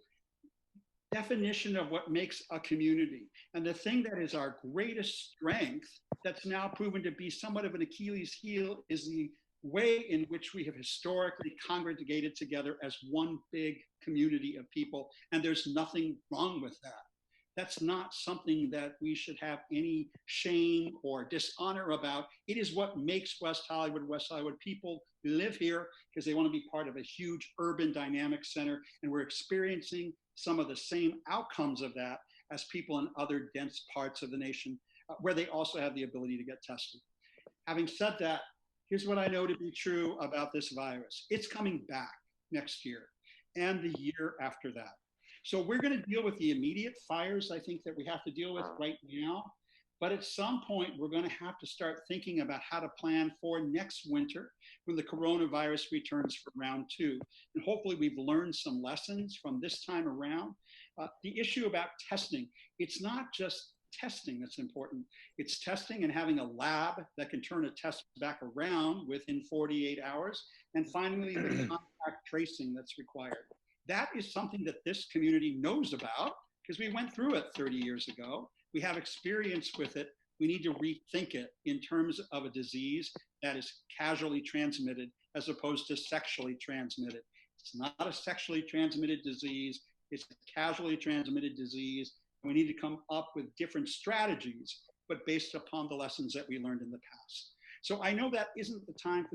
definition of what makes a community. And the thing that is our greatest strength that's now proven to be somewhat of an Achilles heel is the way in which we have historically congregated together as one big community of people. And there's nothing wrong with that. That's not something that we should have any shame or dishonor about. It is what makes West Hollywood, West Hollywood. People live here because they want to be part of a huge urban dynamic center. And we're experiencing some of the same outcomes of that as people in other dense parts of the nation where they also have the ability to get tested. Having said that, here's what I know to be true about this virus. It's coming back next year and the year after that. So we're going to deal with the immediate fires, I think, that we have to deal with right now. But at some point, we're going to have to start thinking about how to plan for next winter when the coronavirus returns for round 2. And hopefully we've learned some lessons from this time around. The issue about testing, it's not just testing that's important. It's testing and having a lab that can turn a test back around within 48 hours. And finally, the contact tracing that's required. That is something that this community knows about because we went through it 30 years ago. We have experience with it. We need to rethink it in terms of a disease that is casually transmitted as opposed to sexually transmitted. It's not a sexually transmitted disease. It's a casually transmitted disease. We need to come up with different strategies, but based upon the lessons that we learned in the past. So I know that isn't the time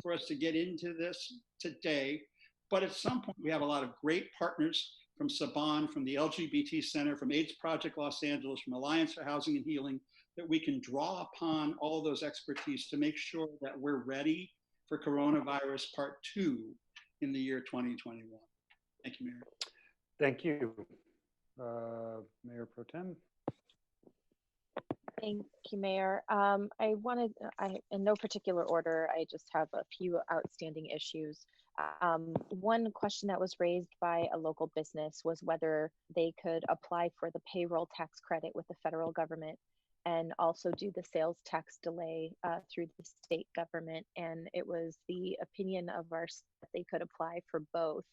for us to get into this today, but at some point we have a lot of great partners from Saban, from the LGBT Center, from AIDS Project Los Angeles, from Alliance for Housing and Healing, that we can draw upon all those expertise to make sure that we're ready for coronavirus part 2 in the year 2021. Thank you, Mayor. Thank you. Mayor Pro Tem. Thank you, Mayor. In no particular order, I just have a few outstanding issues. One question that was raised by a local business was whether they could apply for the payroll tax credit with the federal government and also do the sales tax delay through the state government. And it was the opinion of ours that they could apply for both.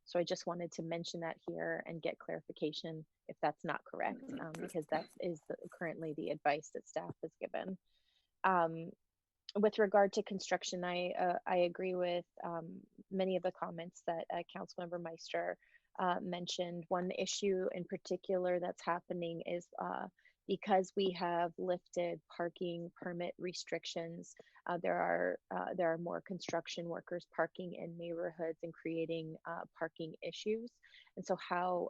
So I just wanted to mention that here and get clarification if that's not correct, because that is currently the advice that staff has given. With regard to construction, I agree with many of the comments that Councilmember Meister mentioned. One issue in particular that's happening is because we have lifted parking permit restrictions, there are more construction workers parking in neighborhoods and creating parking issues. And so how,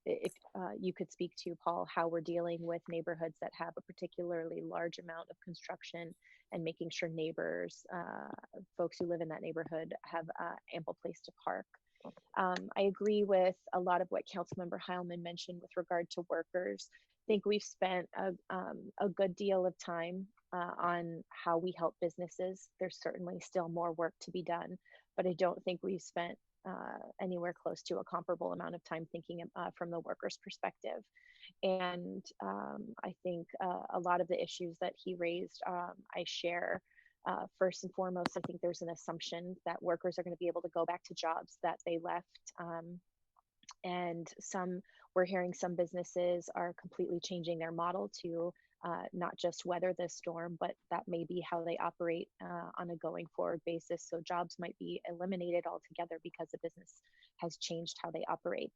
if you could speak to, Paul, how we're dealing with neighborhoods that have a particularly large amount of construction and making sure neighbors, folks who live in that neighborhood have ample place to park. I agree with a lot of what Councilmember Heilman mentioned with regard to workers. I think we've spent a good deal of time on how we help businesses. There's certainly still more work to be done, but I don't think we've spent anywhere close to a comparable amount of time thinking from the workers' perspective. And I think a lot of the issues that he raised, I share. First and foremost, I think there's an assumption that workers are going to be able to go back to jobs that they left. And we're hearing some businesses are completely changing their model to not just weather this storm, but that may be how they operate on a going forward basis. So jobs might be eliminated altogether because the business has changed how they operate.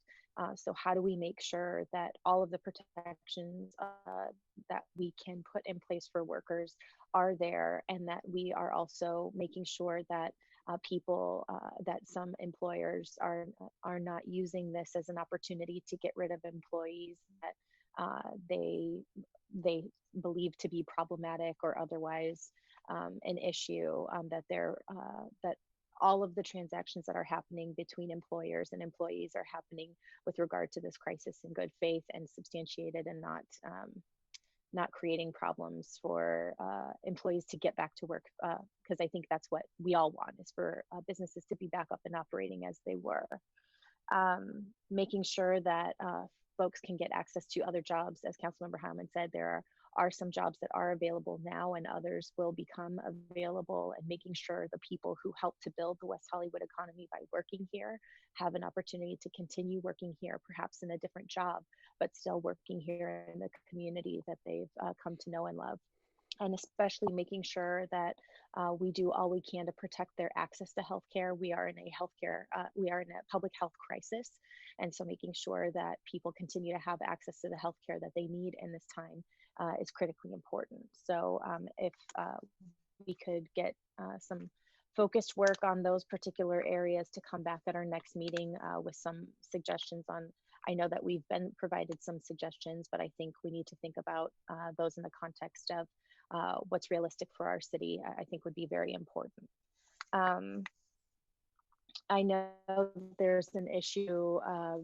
So how do we make sure that all of the protections that we can put in place for workers are there, and that we are also making sure that that some employers are not using this as an opportunity to get rid of employees that they believe to be problematic or otherwise an issue, that all of the transactions that are happening between employers and employees are happening with regard to this crisis in good faith and substantiated, and not creating problems for employees to get back to work, because I think that's what we all want, is for businesses to be back up and operating as they were. Making sure that folks can get access to other jobs. As Councilmember Heilman said, there are some jobs that are available now and others will become available, and making sure the people who help to build the West Hollywood economy by working here have an opportunity to continue working here, perhaps in a different job, but still working here in the community that they've come to know and love. And especially making sure that we do all we can to protect their access to healthcare. We are in a public health crisis. And so making sure that people continue to have access to the healthcare that they need in this time is critically important. So if we could get some focused work on those particular areas to come back at our next meeting with some suggestions on, I know that we've been provided some suggestions, but I think we need to think about those in the context of what's realistic for our city, I think would be very important. I know there's an issue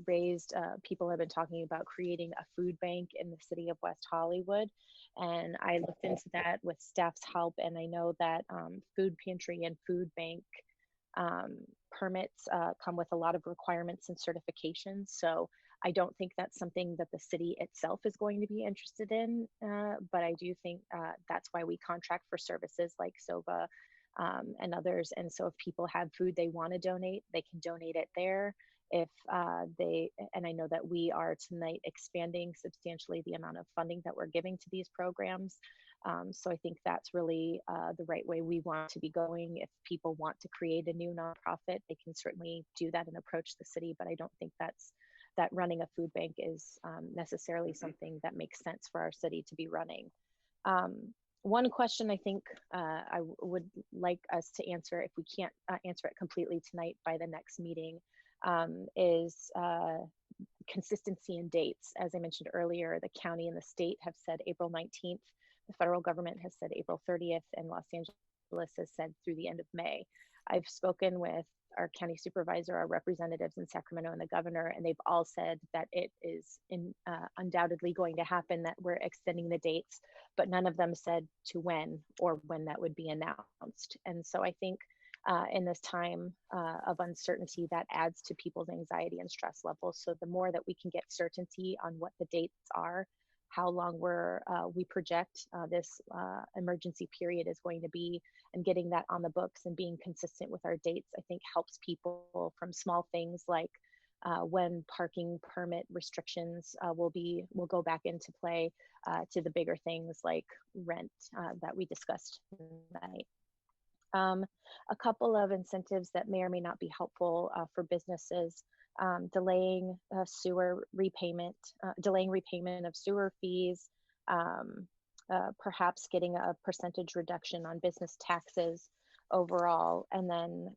raised, people have been talking about creating a food bank in the city of West Hollywood. And I looked into that with staff's help, and I know that food pantry and food bank permits come with a lot of requirements and certifications. So I don't think that's something that the city itself is going to be interested in, but I do think that's why we contract for services like SOVA and others. And so if people have food they want to donate, they can donate it there. If and I know that we are tonight expanding substantially the amount of funding that we're giving to these programs. So I think that's really the right way we want to be going. If people want to create a new nonprofit, they can certainly do that and approach the city, but I don't think that running a food bank is necessarily something that makes sense for our city to be running. One question I think I would like us to answer, if we can't answer it completely tonight by the next meeting, is consistency in dates. As I mentioned earlier, the county and the state have said April 19th, the federal government has said April 30th, and Los Angeles has said through the end of May. I've spoken with our county supervisor, our representatives in Sacramento, and the governor, and they've all said that it is undoubtedly going to happen, that we're extending the dates, but none of them said to when or when that would be announced. And so I think in this time of uncertainty, that adds to people's anxiety and stress levels. So the more that we can get certainty on what the dates are, how long we project this emergency period is going to be, and getting that on the books and being consistent with our dates, I think helps people, from small things like when parking permit restrictions will go back into play, to the bigger things like rent that we discussed tonight. A couple of incentives that may or may not be helpful for businesses. Delaying repayment of sewer fees, perhaps getting a percentage reduction on business taxes overall. And then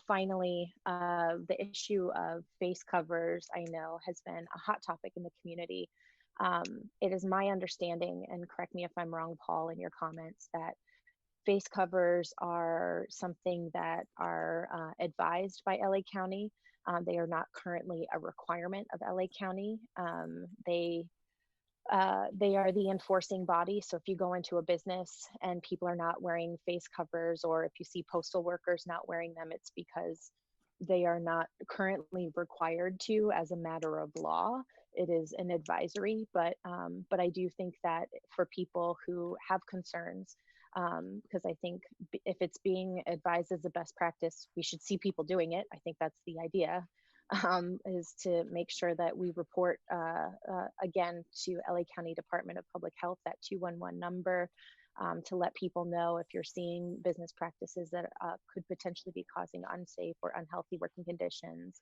finally, the issue of face covers, I know, has been a hot topic in the community. It is my understanding, and correct me if I'm wrong, Paul, in your comments, that face covers are something that are advised by LA County. They are not currently a requirement of LA County. they are the enforcing body. So if you go into a business and people are not wearing face covers, or if you see postal workers not wearing them, it's because they are not currently required to as a matter of law. It is an advisory, but I do think that for people who have concerns, because I think if it's being advised as a best practice, we should see people doing it. I think that's the idea, is to make sure that we report again to LA County Department of Public Health, that 211 number, to let people know if you're seeing business practices that could potentially be causing unsafe or unhealthy working conditions.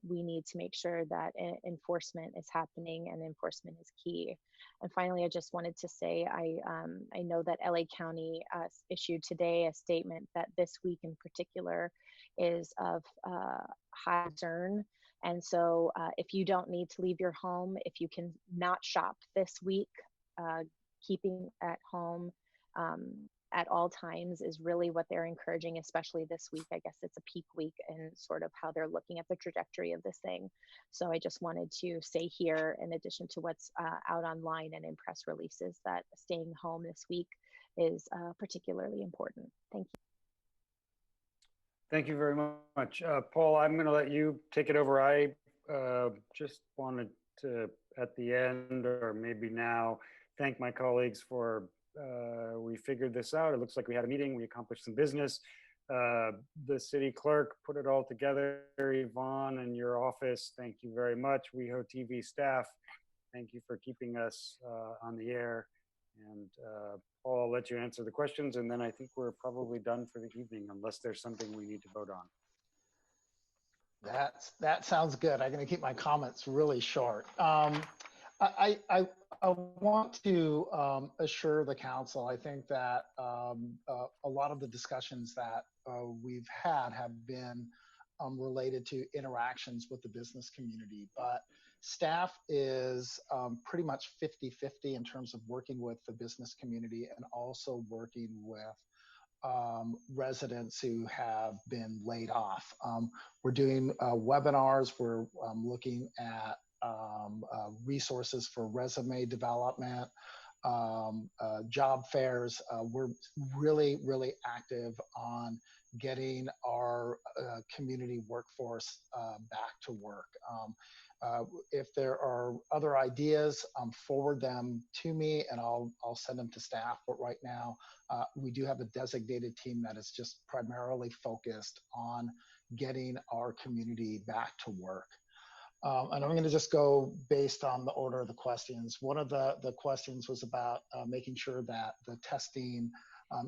We need to make sure that enforcement is happening, and enforcement is key. And finally, I just wanted to say, I know that LA County issued today a statement that this week in particular is of high concern. And so if you don't need to leave your home, if you can not shop this week, keeping at home at all times is really what they're encouraging, especially this week. I guess it's a peak week and sort of how they're looking at the trajectory of this thing. So I just wanted to say here, in addition to what's out online and in press releases, that staying home this week is particularly important. Thank you. Thank you very much. Paul, I'm going to let you take it over. I just wanted to, at the end, or maybe now, thank my colleagues for, we figured this out. It looks like we had a meeting, we accomplished some business. The city clerk put it all together. Yvonne and your office, thank you very much. WeHo TV staff, thank you for keeping us on the air. And Paul, I'll let you answer the questions, and then I think we're probably done for the evening, unless there's something we need to vote on. That sounds good. I'm going to keep my comments really short. I want to assure the council, I think that a lot of the discussions that we've had have been related to interactions with the business community, but staff is pretty much 50-50 in terms of working with the business community and also working with residents who have been laid off. We're doing webinars. We're looking at resources for resume development, job fairs. We're really, really active on getting our community workforce back to work. If there are other ideas, forward them to me and I'll send them to staff. But right now, we do have a designated team that is just primarily focused on getting our community back to work. And I'm going to just go based on the order of the questions. One of the questions was about making sure that the testing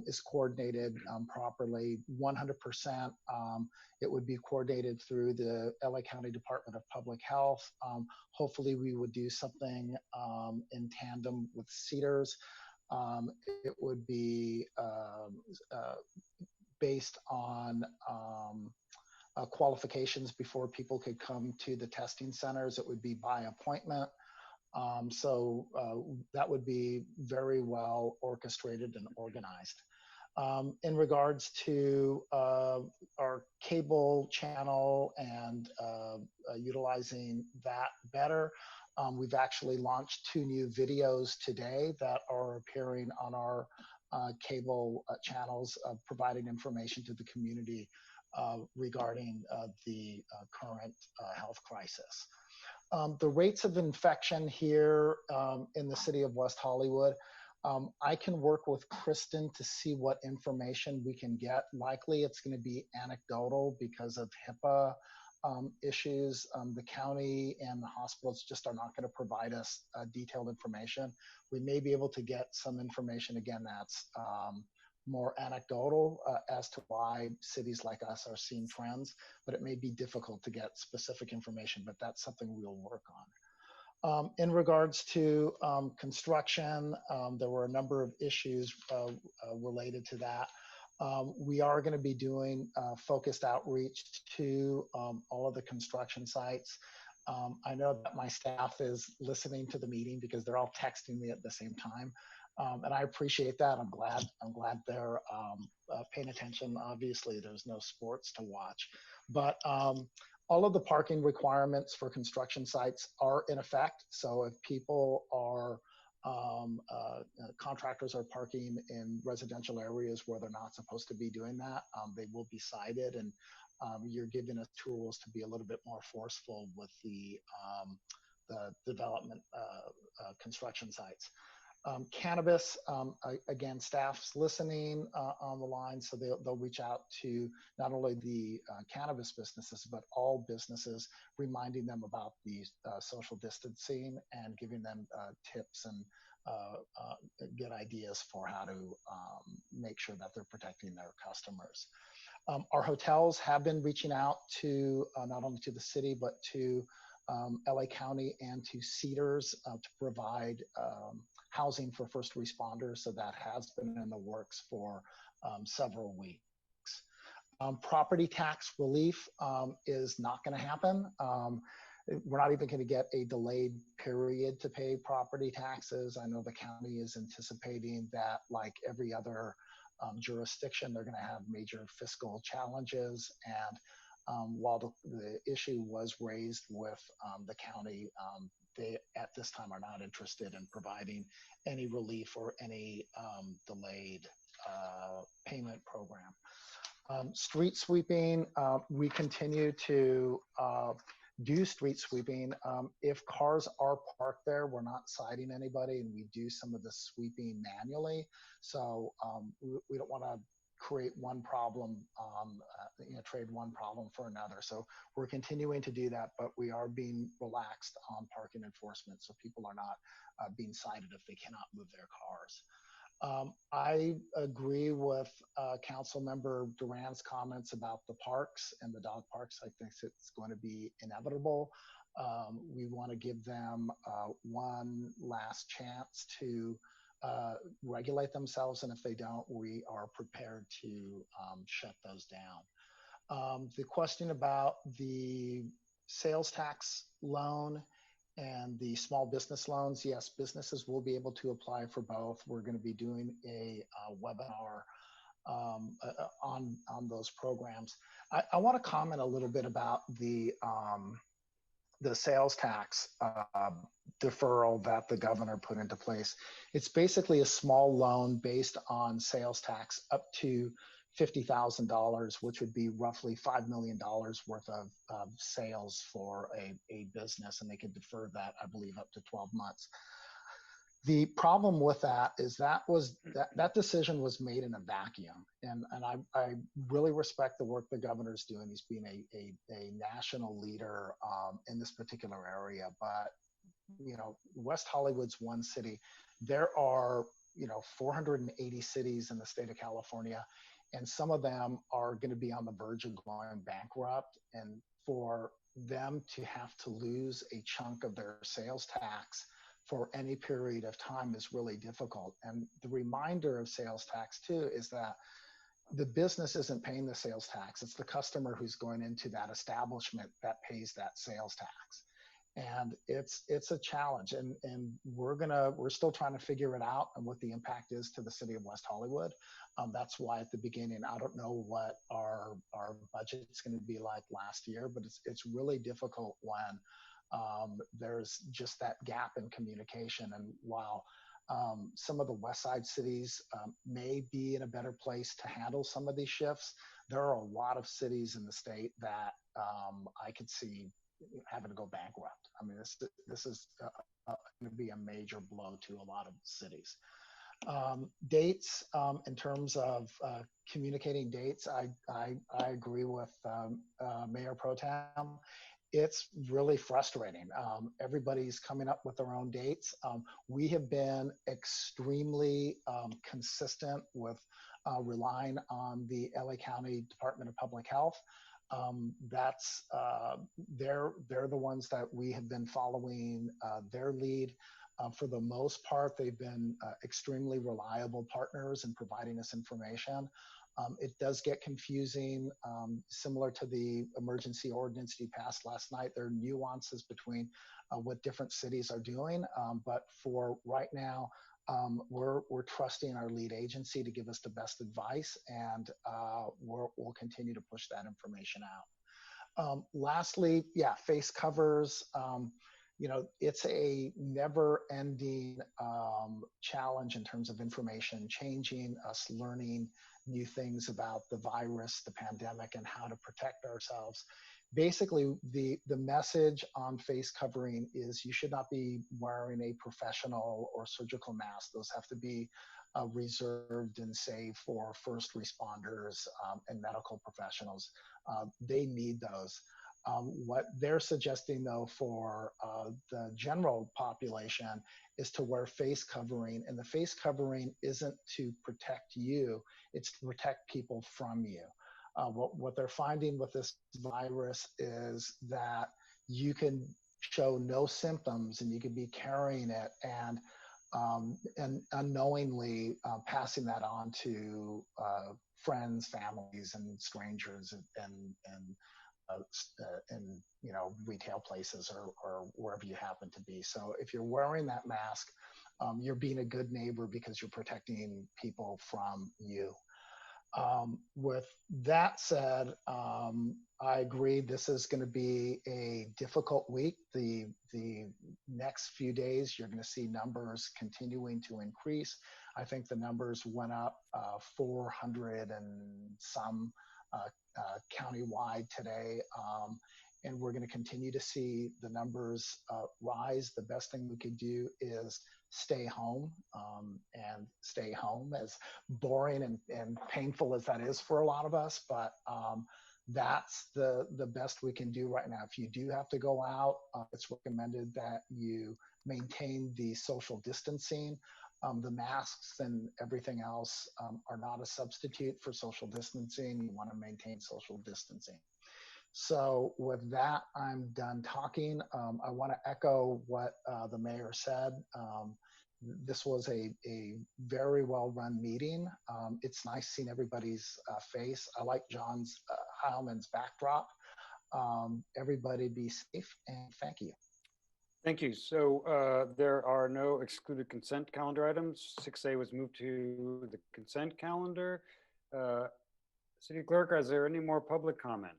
is coordinated properly. 100%. It would be coordinated through the LA County Department of Public Health. Hopefully we would do something in tandem with CEDARS. It would be based on qualifications before people could come to the testing centers. It would be by appointment. So that would be very well orchestrated and organized. In regards to our cable channel and utilizing that better, we've actually launched 2 new videos today that are appearing on our cable channels, providing information to the community regarding the current health crisis. The rates of infection here in the city of West Hollywood, I can work with Kristen to see what information we can get. Likely it's going to be anecdotal because of HIPAA issues. The county and the hospitals just are not going to provide us detailed information. We may be able to get some information, again, that's more anecdotal as to why cities like us are seeing trends, but it may be difficult to get specific information, but that's something we'll work on. In regards to construction, there were a number of issues related to that. We are going to be doing focused outreach to all of the construction sites. I know that my staff is listening to the meeting because they're all texting me at the same time. And I appreciate that. I'm glad they're paying attention. Obviously, there's no sports to watch, but All of the parking requirements for construction sites are in effect. So if people are, contractors are parking in residential areas where they're not supposed to be doing that, they will be cited, and you're giving us tools to be a little bit more forceful with the development construction sites. Cannabis, again, staff's listening on the line, so they'll reach out to not only the cannabis businesses, but all businesses, reminding them about the social distancing and giving them tips and good ideas for how to make sure that they're protecting their customers. Our hotels have been reaching out to not only to the city, but to LA County and to Cedars to provide housing for first responders. So that has been in the works for several weeks. Property tax relief is not going to happen. We're not even going to get a delayed period to pay property taxes. I know the county is anticipating that, like every other jurisdiction, they're going to have major fiscal challenges. And while the issue was raised with the county, they at this time are not interested in providing any relief or any delayed payment program. Street sweeping, we continue to do street sweeping. If cars are parked there, we're not citing anybody, and we do some of the sweeping manually. So we don't want to create one problem, trade one problem for another. So we're continuing to do that, but we are being relaxed on parking enforcement, so people are not being cited if they cannot move their cars. I agree with Council Member Duran's comments about the parks and the dog parks. I think it's going to be inevitable. We want to give them one last chance to regulate themselves, and if they don't, we are prepared to shut those down. The question about the sales tax loan and the small business loans, yes, businesses will be able to apply for both. We're going to be doing a webinar on those programs. I want to comment a little bit about the sales tax deferral that the governor put into place. It's basically a small loan based on sales tax up to $50,000, which would be roughly $5 million worth of sales for a business, and they could defer that, I believe, up to 12 months. The problem with that is that decision was made in a vacuum, and I really respect the work the governor's doing. He's being a national leader in this particular area, but West Hollywood's one city. There are 480 cities in the state of California, and some of them are going to be on the verge of going bankrupt, and for them to have to lose a chunk of their sales tax for any period of time is really difficult. And the reminder of sales tax too is that the business isn't paying the sales tax. It's the customer who's going into that establishment that pays that sales tax. And it's a challenge, and we're still trying to figure it out and what the impact is to the city of West Hollywood. That's why at the beginning, I don't know what our budget's going to be like last year, but it's really difficult when there's just that gap in communication. And while some of the West Side cities may be in a better place to handle some of these shifts, there are a lot of cities in the state that I could see having to go bankrupt. I mean, this is going to be a major blow to a lot of cities. Dates, in terms of communicating dates, I agree with Mayor Pro Tem. It's really frustrating. Everybody's coming up with their own dates. We have been extremely consistent with relying on the LA County Department of Public Health. They're the ones that we have been following their lead. For the most part, they've been extremely reliable partners in providing us information. It does get confusing, similar to the emergency ordinance you passed last night. There are nuances between what different cities are doing, but for right now, we're trusting our lead agency to give us the best advice, and we'll continue to push that information Lastly, yeah, face covers. You know, it's a never-ending challenge in terms of information changing, us learning new things about the virus, the pandemic, and how to protect ourselves. Basically, the message on face covering is you should not be wearing a professional or surgical mask. Those have to be reserved and saved for first responders and medical professionals. They need those. What they're suggesting, though, for the general population is to wear face covering. And the face covering isn't to protect you, it's to protect people from you. What they're finding with this virus is that you can show no symptoms and you can be carrying it and unknowingly passing that on to friends, families, and strangers, and you know, retail places or wherever you happen to be. So if you're wearing that mask, you're being a good neighbor because you're protecting people from you. With that said, I agree this is going to be a difficult week. The next few days, you're going to see numbers continuing to increase. I think the numbers went up 400 and some countywide today. And we're going to continue to see the numbers rise. The best thing we could do is stay home and stay home, as boring and painful as that is for a lot of us. But that's the best we can do right now. If you do have to go out, it's recommended that you maintain the social distancing. The masks and everything else are not a substitute for social distancing. You want to maintain social distancing. So with that, I'm done talking. I want to echo what the mayor said. This was a very well-run meeting. It's nice seeing everybody's face. I like John's Heilman's backdrop. Everybody be safe, and thank you. Thank you. So there are no excluded consent calendar items. 6A was moved to the consent calendar. City Clerk, is there any more public comment?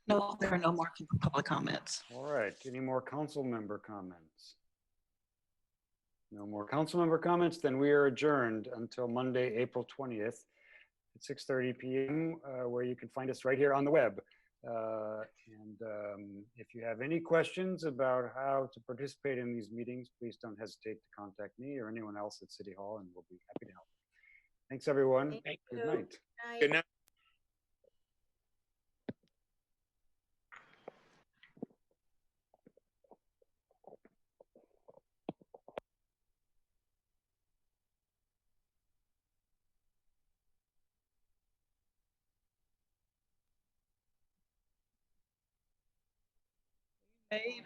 No, there are no more public comments. All right. Any more council member comments? No more council member comments. Then we are adjourned until Monday, April 20th at 6:30 p.m., where you can find us right here on the web. If you have any questions about how to participate in these meetings, please don't hesitate to contact me or anyone else at City Hall, and we'll be happy to help. Thanks, everyone. Good night. Good night. Baby.